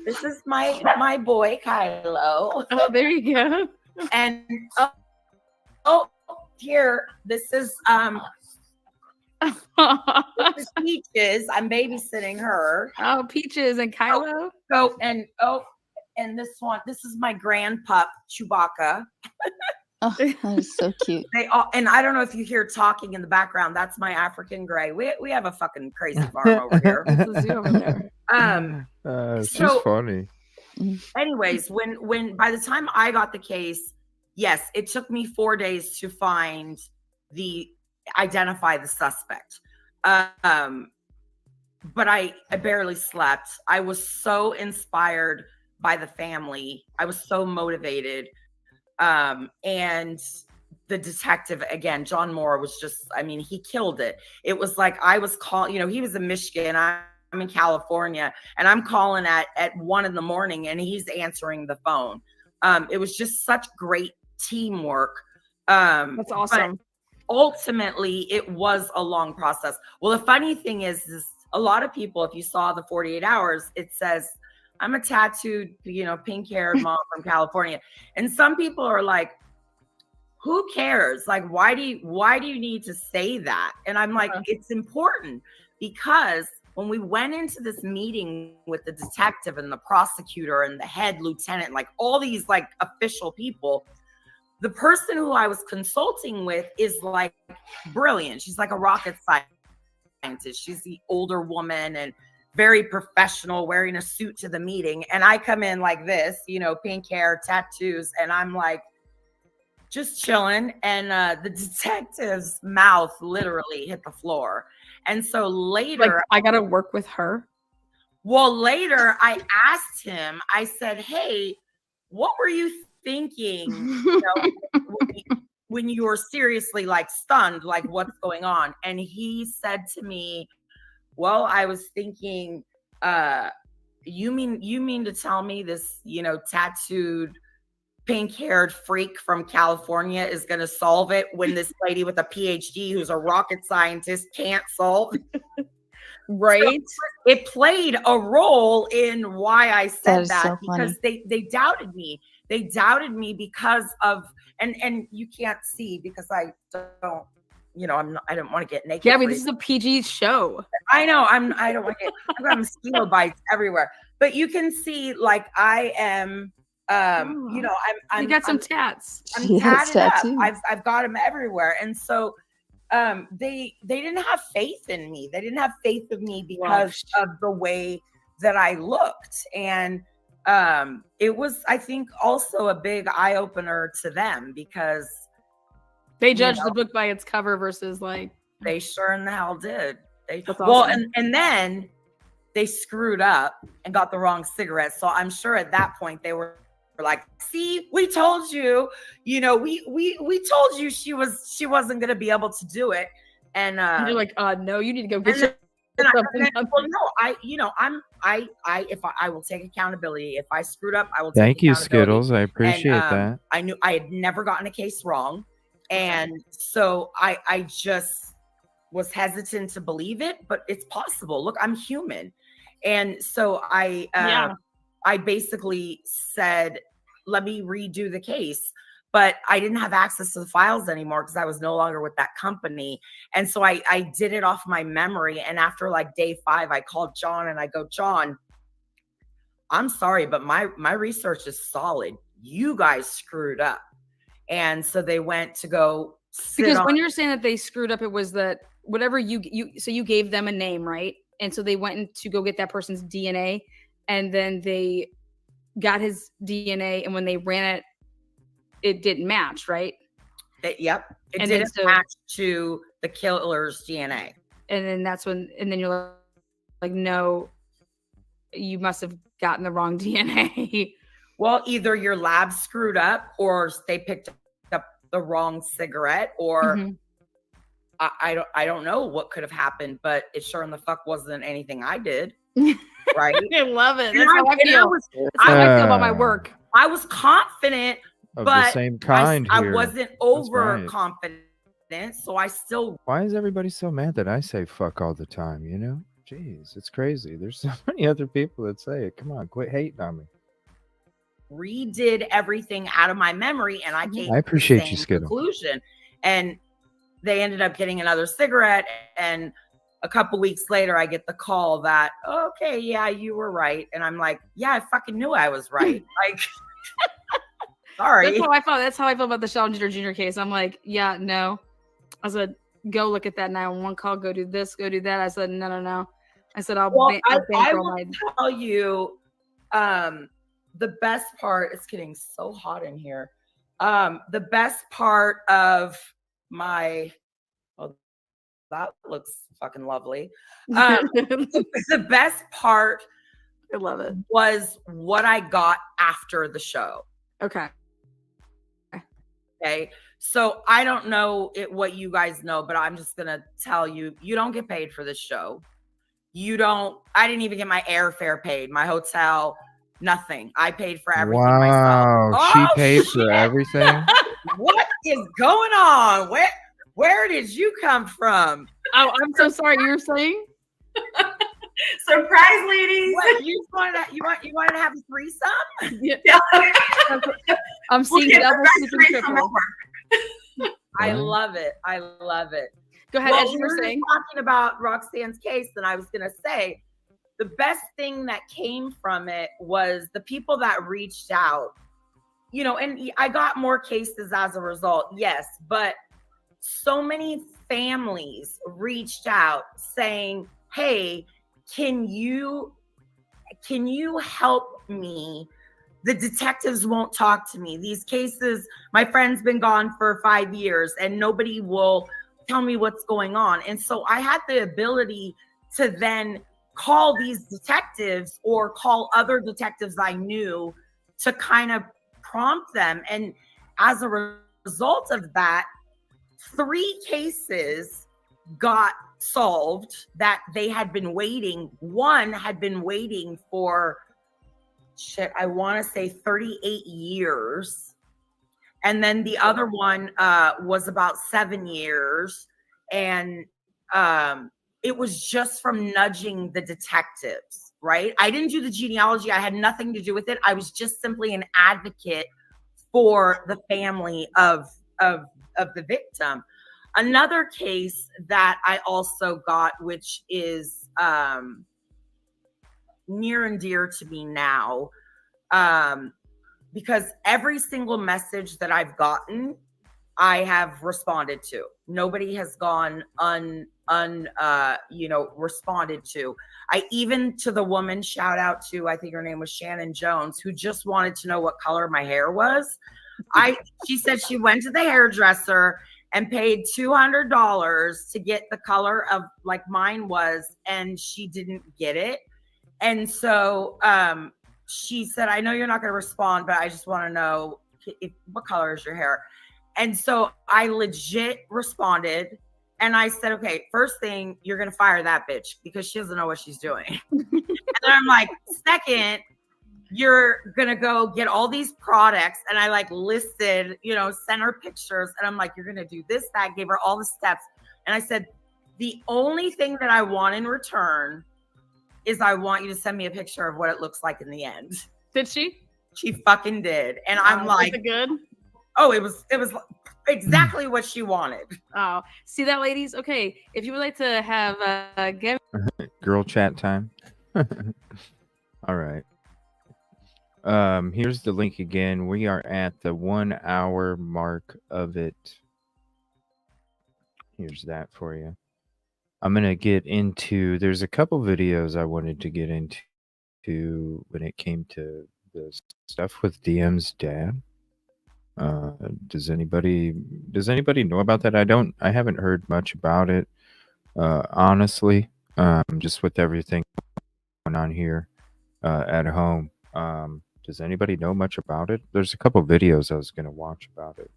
This is my boy, Kylo. Oh, there you go. And here, this is Peaches. I'm babysitting her. Oh, Peaches and Kylo. And this is my grand pup, Chewbacca. Oh, that is so cute. And I don't know if you hear talking in the background. That's my African gray. We have a fucking crazy farm over here. She's funny. Anyways, when by the time I got the case, yes, it took me 4 days to identify the suspect. But I barely slept. I was so inspired by the family. I was so motivated. And the detective, again, John Moore, was just, I mean, he killed it. It was like I was calling, he was in Michigan, I'm in California, and I'm calling at 1 a.m. and he's answering the phone. It was just such great teamwork. That's awesome. But ultimately, it was a long process. Well, the funny thing is a lot of people, if you saw the 48 hours, it says I'm a tattooed, pink-haired mom from California. And some people are like, who cares? Like, why do you need to say that? And I'm like, it's important, because when we went into this meeting with the detective and the prosecutor and the head lieutenant, like all these like official people, the person who I was consulting with is like brilliant. She's like a rocket scientist. She's the older woman and very professional, wearing a suit to the meeting. And I come in like this, pink hair, tattoos. And I'm like, just chilling. And the detective's mouth literally hit the floor. And so later, like, I got to work with her. Well, later I asked him, I said, hey, what were you thinking when you were seriously like stunned, like what's going on? And he said to me, well, I was thinking, you mean to tell me this, tattooed, pink-haired freak from California is going to solve it when this lady with a PhD who's a rocket scientist can't solve it? Right. So it played a role in why I said that so because they doubted me. They doubted me because of, and you can't see because I don't, I don't want to get naked. Yeah, I mean, this is a PG show. I know. I don't want to get, I've got mosquito bites everywhere, but you can see like I am, you got some tats. I'm tatted up. I've got them everywhere. And so, they didn't have faith in me. They didn't have faith in me because of the way that I looked. And, it was, I think, also a big eye opener to them because they judged the book by its cover versus like they sure in the hell did. Awesome. And then they screwed up and got the wrong cigarette. So I'm sure at that point they were like, see, we told you, we told you she wasn't going to be able to do it. And you're like, no, you need to go get something. Well, no, I will take accountability. If I screwed up, I will take Thank you, Skittles. I appreciate that. I knew I had never gotten a case wrong. And so I just was hesitant to believe it, but it's possible. Look, I'm human. And so I basically said, let me redo the case. But I didn't have access to the files anymore because I was no longer with that company. And so I did it off my memory. And after like day 5, I called John and I go, John, I'm sorry, but my research is solid. You guys screwed up. And so they went to go because when you're saying that they screwed up, it was that whatever you gave them a name, right? And so they went to go get that person's DNA, and then they got his DNA, and when they ran it, it didn't match, right? Yep. It didn't match to the killer's DNA. And then and then you're like, no, you must have gotten the wrong DNA. Well, either your lab screwed up or they picked up the wrong cigarette or I don't know what could have happened, but it sure in the fuck wasn't anything I did. Right? I love it. That's how I feel. That's how I feel about my work. I was confident, of but the same kind I wasn't overconfident. So I still. Why is everybody so mad that I say fuck all the time? Jeez, it's crazy. There's so many other people that say it. Come on, quit hating on me. Redid everything out of my memory, and I came. I appreciate you, Skittle. Conclusion, and they ended up getting another cigarette, and a couple weeks later, I get the call that, okay, yeah, you were right, and I'm like, yeah, I fucking knew I was right. Like. Sorry. That's how I feel about the Sheldon Jr. case. I'm like, yeah, no. I said, go look at that 911 call. Go do this. Go do that. I said, no. I said, I will tell you, the best part. It's getting so hot in here. The best part of my. Oh, that looks fucking lovely. The best part. I love it. Was what I got after the show. Okay. So I don't know what you guys know, but I'm just going to tell you, you don't get paid for this show. I didn't even get my airfare paid, my hotel, nothing. I paid for everything myself. Wow. She paid for everything. What is going on? Where did you come from? Oh, I'm so sorry. You were saying? Surprise, ladies. What, you wanted to have a threesome? Yeah. I'm seeing get the double, best triple, threesome triple. ever. I Right. love it. I love it. Go ahead, Well, as you were saying. talking about Roxanne's case, and I was going to say the best thing that came from it was the people that reached out, you know, and I got more cases as a result. Yes. But so many families reached out saying, hey, can you help me? The detectives won't talk to me. These cases, my friend's been gone for 5 years and nobody will tell me what's going on. And so I had the ability to then call these detectives or call other detectives I knew to kind of prompt them. And as a result of that, 3 cases got solved that they had been waiting. One had been waiting for, I want to say 38 years. And then the other one was about 7 years. And it was just from nudging the detectives, right? I didn't do the genealogy. I had nothing to do with it. I was just simply an advocate for the family of the victim. Another case that I also got, which is near and dear to me now, because every single message that I've gotten, I have responded to. Nobody has gone responded to. I even, to the woman, shout out to, I think her name was Shannon Jones, who just wanted to know what color my hair was. She said she went to the hairdresser and paid $200 to get the color of like mine was, and she didn't get it. And so she said, I know you're not going to respond, but I just want to know what color is your hair? And so I legit responded. And I said, okay, first thing, you're going to fire that bitch because she doesn't know what she's doing. And then I'm like, second, you're going to go get all these products. And I like listed, sent her pictures. And I'm like, you're going to do this, that, gave her all the steps. And I said, the only thing that I want in return is I want you to send me a picture of what it looks like in the end. Did she? She fucking did. And I'm like, was it good? Oh, it was exactly what she wanted. Oh, see that, ladies? Okay, if you would like to have girl chat time. All right. Here's the link again. We are at the 1 hour mark of it. Here's that for you. I'm going to get into, there's a couple videos I wanted to get into when it came to the stuff with DM's dad. Does anybody know about that? I haven't heard much about it, honestly, just with everything going on here at home. Does anybody know much about it? There's a couple videos I was going to watch about it.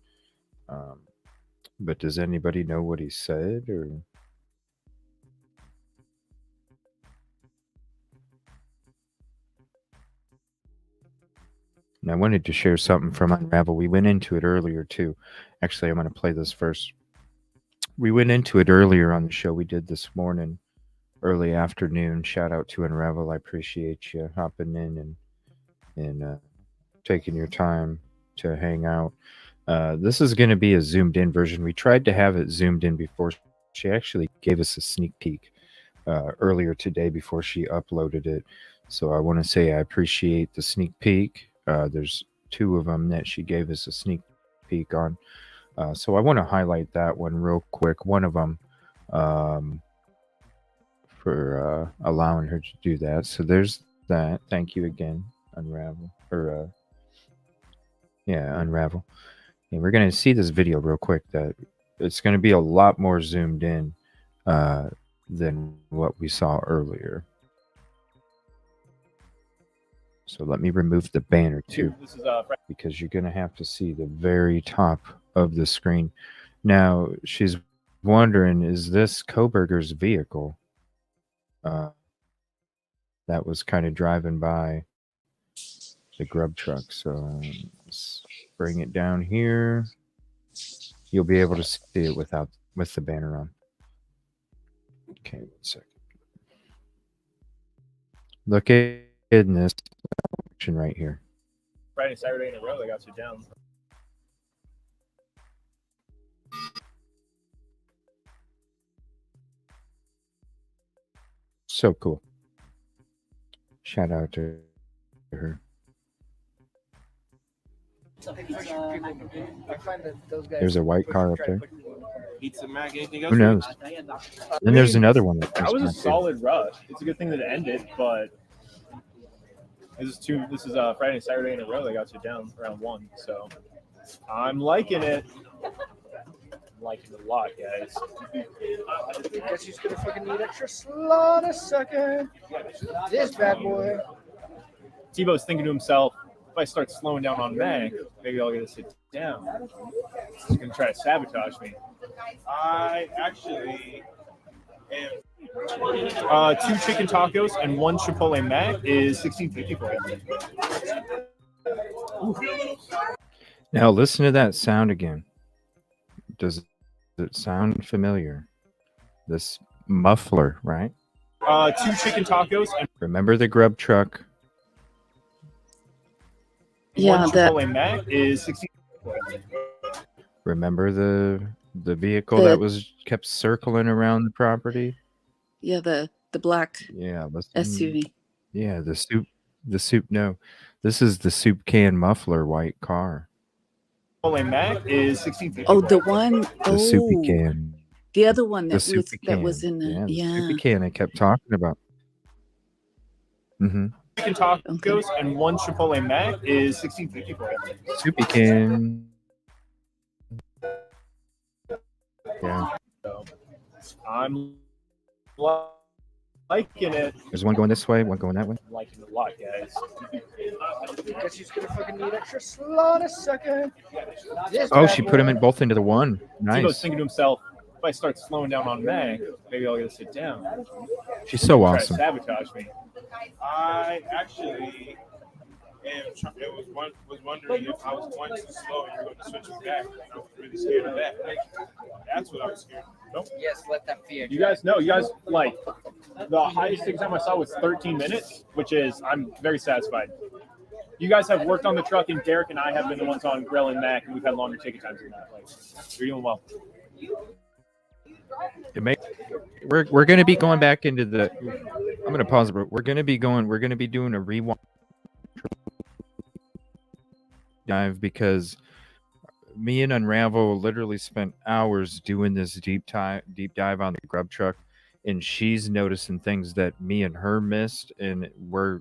But does anybody know what he said or? And I wanted to share something from Unravel. We went into it earlier too. Actually, I'm going to play this first. We went into it earlier on the show we did this morning, early afternoon. Shout out to Unravel. I appreciate you hopping in and taking your time to hang out. This is going to be a zoomed in version. We tried to have it zoomed in before. She actually gave us a sneak peek earlier today before she uploaded it. So I want to say I appreciate the sneak peek. There's 2 of them that she gave us a sneak peek on. So I want to highlight that one real quick. One of them for allowing her to do that. So there's that. Thank you again, Unravel. Unravel. And we're going to see this video real quick. That it's going to be a lot more zoomed in than what we saw earlier. So let me remove the banner too, because you're going to have to see the very top of the screen. Now, she's wondering, is this Koberger's vehicle that was kind of driving by the Grub truck? So let's bring it down here. You'll be able to see it with the banner on. Okay, 1 second. Look at in this section right here. Friday, Saturday in a row, they got you down. So cool. Shout out to her. There's a white car up there. Pizza Mac, anything else? Who knows? Then there's another one. That was a solid rush. It's a good thing that it ended, but this is Friday and Saturday in a row. They got you down round 1, so I'm liking it. I'm liking it a lot, guys. Guess he's gonna fucking need extra slot a second. This bad boy. Tebow's thinking to himself, if I start slowing down on Mac, maybe I'll get to sit down. He's gonna try to sabotage me. I actually am. 2 chicken tacos and 1 Chipotle Mac is $16.54. Now listen to that sound again. Does it sound familiar? This muffler, right? 2 chicken tacos and Remember the Grub truck? Yeah, 1 that Chipotle Mac is $16. Remember the vehicle that was kept circling around the property? yeah, the black Yeah, listen. SUV. Yeah, the soup. No, this is the soup can muffler white car. Chipotle Mac is $16.54. Oh, the one The soupy can. the other one The that soupy was can. in the The soupy can I kept talking about. Mm-hmm. Chicken tacos and 1 Chipotle Mac is $16.54. Soupy can. Yeah. So, I'm liking it. There's one going this way, one going that way. I'm liking it a lot, guys. Guess he's gonna fucking need extra slot a second. This Oh, bad she put them boy. in both into the one. Tebow's Nice. thinking to himself, if I start slowing down on Mac, maybe I'll get to sit down. She's so Try to awesome. sabotage me. I actually was wondering if I was going too slow and you were going to switch me back. I was really scared of that. That's what I was scared of. Nope. Yes, let that fear. You guys know, like, the highest ticket time I saw was 13 minutes, which is, I'm very satisfied. You guys have worked on the truck, and Derek and I have been the ones on Grill and Mac, and we've had longer ticket times than that. Like, you're doing well. We're going to be going back into the. I'm going to pause it, but we're going to be doing a rewind dive because me and Unravel literally spent hours doing this deep dive on the Grub truck, and she's noticing things that me and her missed, and we're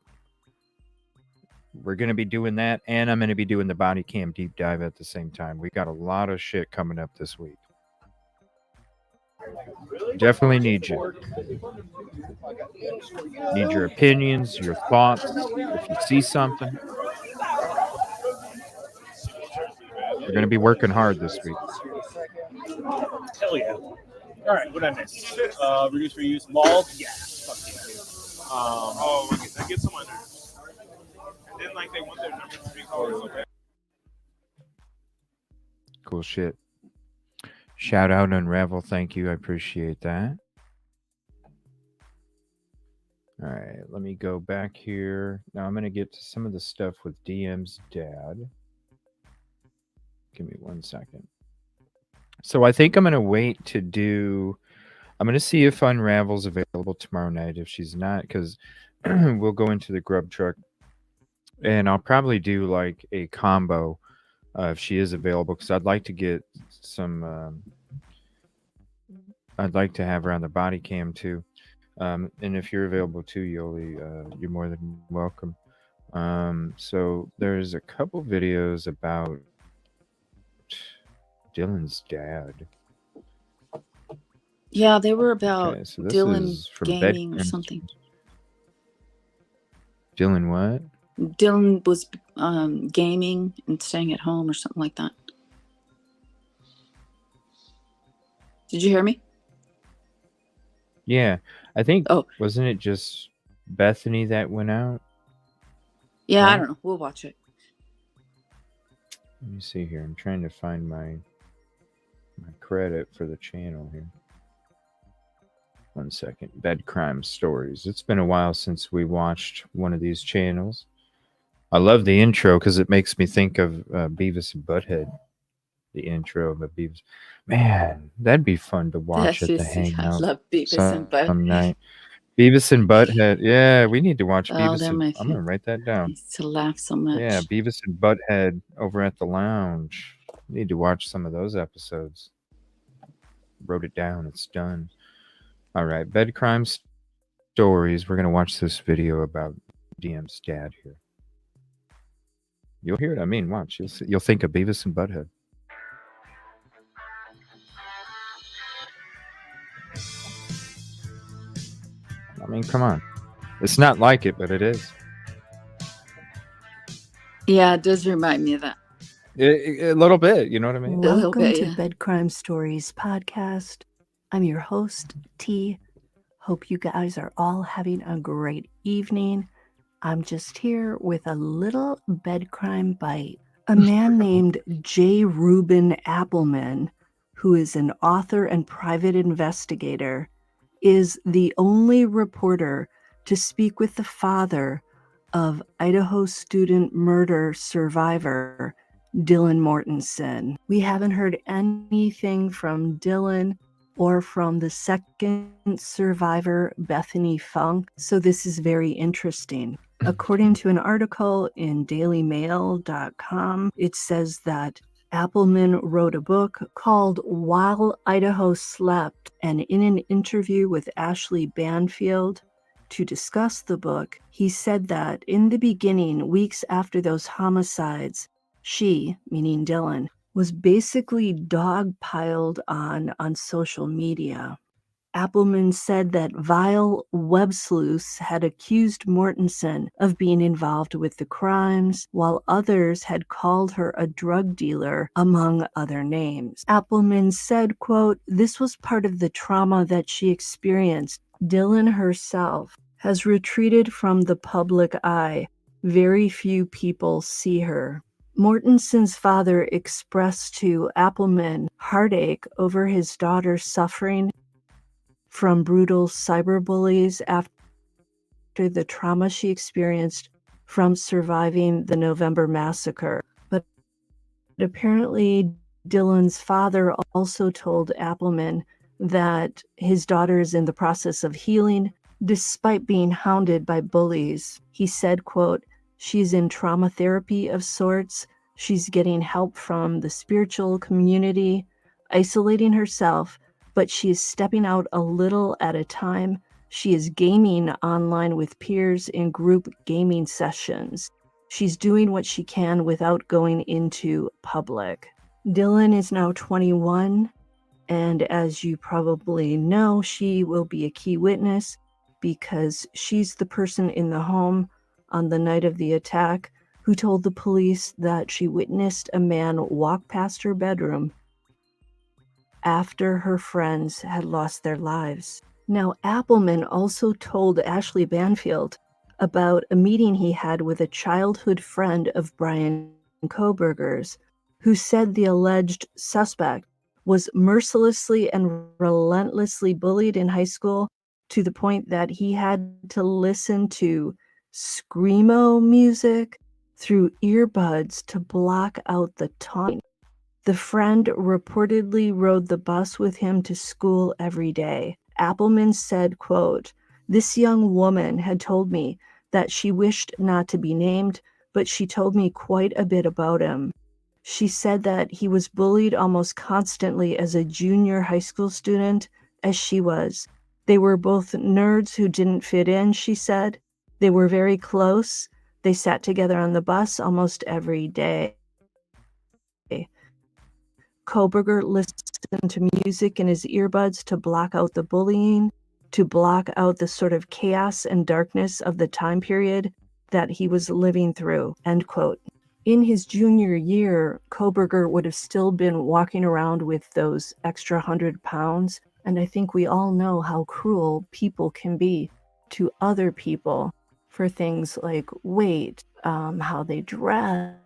going to be doing that, and I'm going to be doing the body cam deep dive at the same time. We got a lot of shit coming up this week. Definitely need you. Need your opinions, your thoughts. If you see something, we're going to be working hard this week. Hell yeah. All right, what did I miss? Reduce, reuse, mall. Yeah. Fuck yeah. I get some under. And then, like, they want their number to be called. Okay. Cool shit. Shout out Unravel. Thank you. I appreciate that. All right, let me go back here. Now I'm going to get to some of the stuff with DM's dad. Give me 1 second. So I think I'm going to wait to do... I'm going to see if Unravel's available tomorrow night. If she's not, because we'll go into the Grub truck. And I'll probably do like a combo if she is available, because I'd like to get some... I'd like to have her on the body cam too. And if you're available too, Yoli, you're more than welcome. So there's a couple videos about Dylan's dad. Yeah, they were about Okay, so this Dylan is from gaming or Veterans. something. Dylan what? Dylan was gaming and staying at home or something like that. Did you hear me? Yeah, I think, Oh. wasn't it just Bethany that went out? Yeah, Right. I don't know. We'll watch it. Let me see here. I'm trying to find my credit for the channel here. 1 second. Bed crime stories. It's been a while since we watched one of these channels. I love the intro because it makes me think of Beavis and Butthead. The intro of a Beavis. Man, that'd be fun to watch at the Hangout I love Beavis and Butthead. some night. Beavis and Butthead. Yeah, we need to watch Oh, Beavis they're and my I'm gonna write that I down. used to laugh so much. Yeah, Beavis and Butthead over at the lounge. Need to watch some of those episodes. Wrote it down. It's done. All right, bed crime stories. We're gonna watch this video about DM's dad here. You'll hear it. I mean, watch. You'll think of Beavis and Butthead. I mean, come on. It's not like it, but it is. Yeah, it does remind me of that. A little bit, you know what I mean? Welcome bit, to yeah. Bed Crime Stories podcast. I'm your host, T. Hope you guys are all having a great evening. I'm just here with a little bed crime bite. A man named J. Reuben Appleman, who is an author and private investigator, is the only reporter to speak with the father of Idaho student murder survivor Dylan Mortensen. We haven't heard anything from Dylan or from the second survivor, Bethany Funk, so this is very interesting. According to an article in dailymail.com, it says that Appleman wrote a book called While Idaho Slept, and in an interview with Ashley Banfield to discuss the book, he said that in the beginning, weeks after those homicides, she, meaning Dylan, was basically dogpiled on social media. Appleman said that vile web sleuths had accused Mortensen of being involved with the crimes, while others had called her a drug dealer, among other names. Appleman said, quote, "This was part of the trauma that she experienced. Dylan herself has retreated from the public eye. Very few people see her." Mortensen's father expressed to Appleman heartache over his daughter suffering from brutal cyberbullies after the trauma she experienced from surviving the November massacre. But apparently, Dylan's father also told Appleman that his daughter is in the process of healing despite being hounded by bullies. He said, quote, "She's in trauma therapy of sorts. She's getting help from the spiritual community, isolating herself, but she is stepping out a little at a time. She is gaming online with peers in group gaming sessions. She's doing what she can without going into public." Dylan is now 21, and as you probably know, she will be a key witness because she's the person in the home on the night of the attack who told the police that she witnessed a man walk past her bedroom after her friends had lost their lives. Now, Appleman also told Ashley Banfield about a meeting he had with a childhood friend of Brian Kohberger's, who said the alleged suspect was mercilessly and relentlessly bullied in high school to the point that he had to listen to screamo music through earbuds to block out the taunting. The friend reportedly rode the bus with him to school every day. Appleman said, quote, "This young woman had told me that she wished not to be named, but she told me quite a bit about him. She said that he was bullied almost constantly as a junior high school student, as she was. They were both nerds who didn't fit in," she said. "They were very close. They sat together on the bus almost every day." Kohberger listened to music in his earbuds to block out the bullying, to block out the sort of chaos and darkness of the time period that he was living through, end quote. In his junior year, Kohberger would have still been walking around with those extra 100 pounds, and I think we all know how cruel people can be to other people for things like weight, how they dress,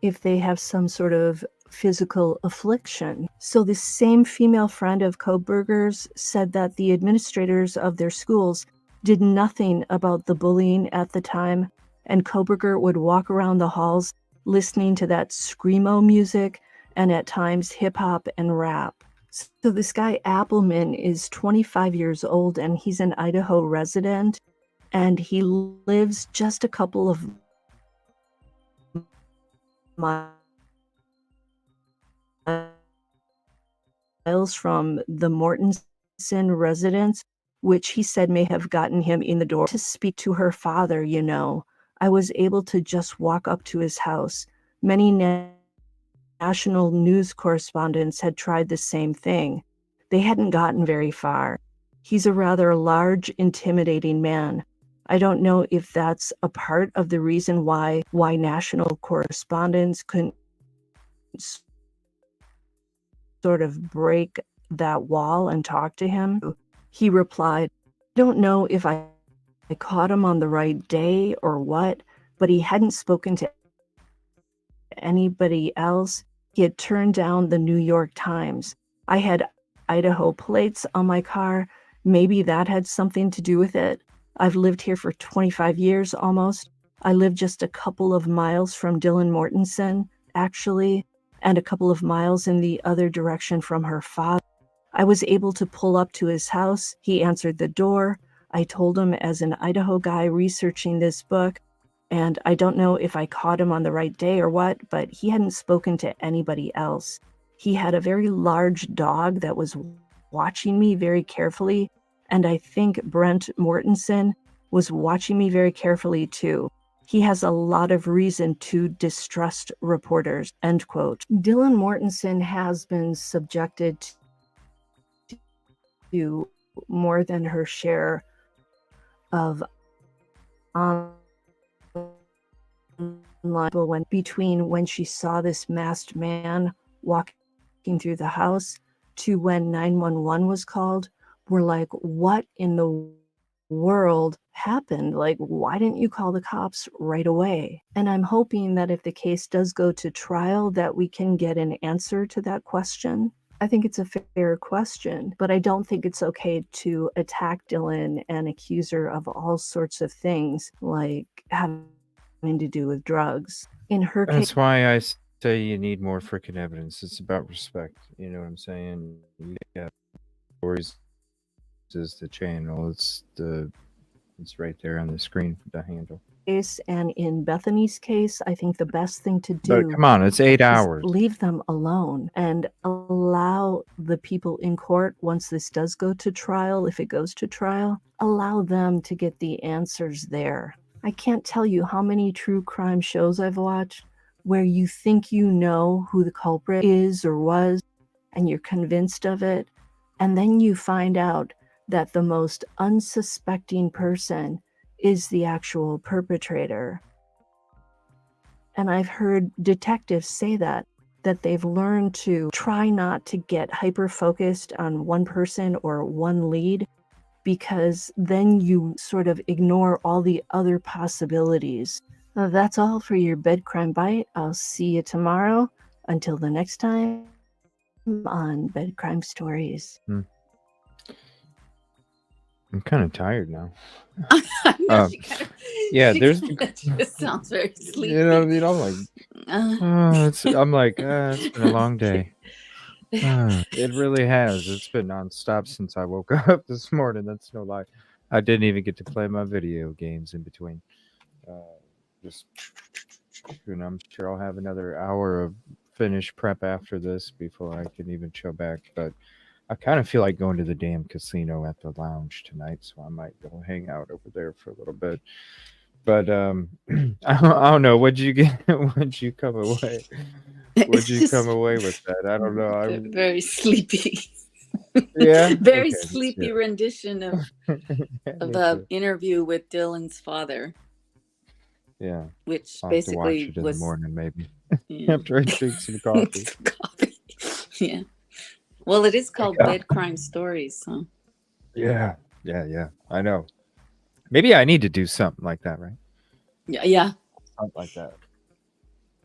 if they have some sort of physical affliction. So the same female friend of Koberger's said that the administrators of their schools did nothing about the bullying at the time, and Koberger would walk around the halls listening to that screamo music and at times hip-hop and rap. So this guy Appleman is 25 years old and he's an Idaho resident, and he lives just a couple of miles from the Mortensen residence, which he said may have gotten him in the door to speak to her father. I was able to just walk up to his house. Many national news correspondents had tried the same thing. They hadn't gotten very far. He's a rather large, intimidating man. I don't know if that's a part of the reason why national correspondents couldn't sort of break that wall and talk to him. He replied, I don't know if I caught him on the right day or what, but he hadn't spoken to anybody else. He had turned down the New York Times. I had Idaho plates on my car. Maybe that had something to do with it. I've lived here for 25 years almost. I live just a couple of miles from Dylan Mortensen, actually, and a couple of miles in the other direction from her father. I was able to pull up to his house. He answered the door. I told him as an Idaho guy researching this book, and I don't know if I caught him on the right day or what, but he hadn't spoken to anybody else. He had a very large dog that was watching me very carefully, and I think Brent Mortensen was watching me very carefully too. He has a lot of reason to distrust reporters, end quote. Dylan Mortensen has been subjected to more than her share of online between when she saw this masked man walking through the house to when 911 was called. We're like, what in the world happened? Like, why didn't you call the cops right away? And I'm hoping that if the case does go to trial, that we can get an answer to that question. I think it's a fair question, but I don't think it's okay to attack Dylan and accuse her of all sorts of things, like having to do with drugs. In her case, That's why I say you need more freaking evidence. It's about respect. You know what I'm saying? Yeah, stories is the channel. It's right there on the screen, the handle. And in Bethany's case, I think the best thing to But do, come on, it's 8 is hours. leave them alone and allow the people in court, once this does go to trial, if it goes to trial, allow them to get the answers there. I can't tell you how many true crime shows I've watched where you think you know who the culprit is or was, and you're convinced of it, and then you find out that the most unsuspecting person is the actual perpetrator. And I've heard detectives say that they've learned to try not to get hyper-focused on one person or one lead, because then you sort of ignore all the other possibilities. That's all for your Bed Crime Bite. I'll see you tomorrow. Until the next time on Bed Crime Stories. I'm kind of tired now. I know yeah, there's. It sounds very sleepy. You know what I mean? I'm like, it's been a long day. It really has. It's been nonstop since I woke up this morning. That's no lie. I didn't even get to play my video games in between. And I'm sure I'll have another hour of finished prep after this before I can even chill back. But I kind of feel like going to the damn casino at the lounge tonight, so I might go hang out over there for a little bit. But I don't know. What'd you get? What'd you come away? What'd you come away with that? I don't know. Very sleepy. Yeah. Very Okay, sleepy yeah. rendition of the interview with Dylan's father. Yeah. Which I'll have to watch basically it in was the morning, maybe. Yeah. After I drink some coffee. Yeah. Well, it is called Bed Crime Stories, so. Yeah. I know. Maybe I need to do something like that, right? Yeah. Something like that.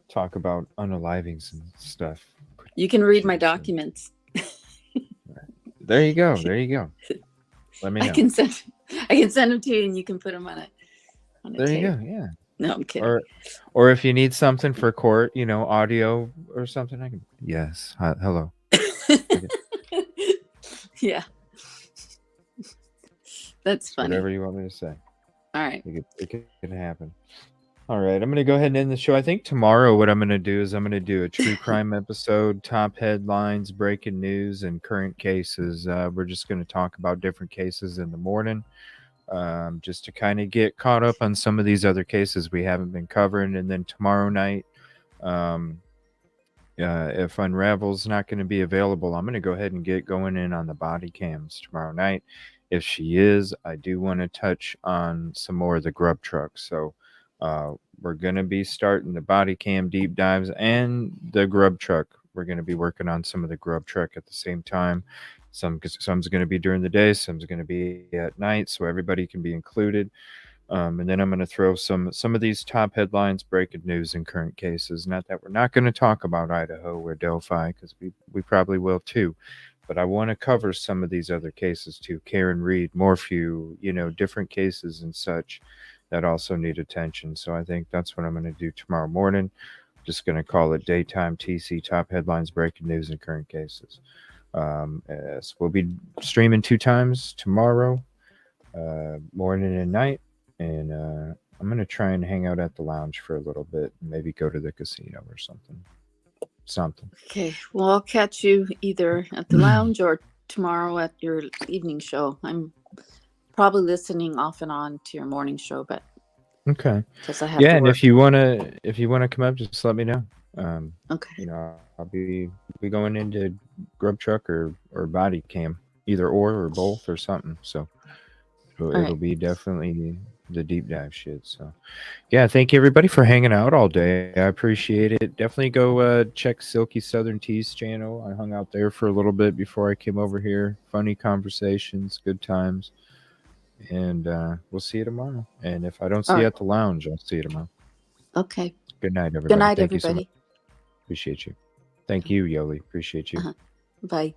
talk about unalivings and stuff. You can read my Jeez. documents. There you go. There you go. Let me know. I can send them to you, and you can put them on a There tape. you go. Yeah. No, I'm kidding. Or if you need something for court, audio or something, I can. Yes. Hi, hello. Yeah. That's funny. Whatever you want me to say. All right. It can happen. All right. I'm going to go ahead and end the show. I think tomorrow what I'm going to do is I'm going to do a true crime episode, top headlines, breaking news, and current cases. We're just going to talk about different cases in the morning, just to kind of get caught up on some of these other cases we haven't been covering. And then tomorrow night, if Unravel's not going to be available, I'm going to go ahead and get going in on the body cams tomorrow night. If she is, I do want to touch on some more of the Grub truck. So we're going to be starting the body cam deep dives and the Grub truck. We're going to be working on some of the Grub truck at the same time. Some's going to be during the day, some's going to be at night, so everybody can be included. And then I'm going to throw some of these top headlines, breaking news, and current cases. Not that we're not going to talk about Idaho or Delphi, because we probably will too. But I want to cover some of these other cases too. Karen Reed, Morphew, different cases and such that also need attention. So I think that's what I'm going to do tomorrow morning. Just going to call it daytime TC, top headlines, breaking news, and current cases. So we'll be streaming 2 times tomorrow, morning and night. And I'm going to try and hang out at the lounge for a little bit, and maybe go to the casino or something. Okay. Well, I'll catch you either at the lounge or tomorrow at your evening show. I'm probably listening off and on to your morning show, but okay. Because I have Yeah, to and work. if you wanna come up, just let me know. Okay. I'll be going into Grub Truck or Body Cam, either or both or something. So it'll right. be definitely the deep dive shit. So yeah, thank you everybody for hanging out all day. I appreciate it. Definitely go check Silky Southern Tea's channel. I hung out there for a little bit before I came over here. Funny conversations, good times. And we'll see you tomorrow. And if I don't see you at the lounge, I'll see you tomorrow. Okay. Good night, everybody. Good night, Thank you so everybody. much. Appreciate you. Thank you, Yoli. Appreciate you. Bye.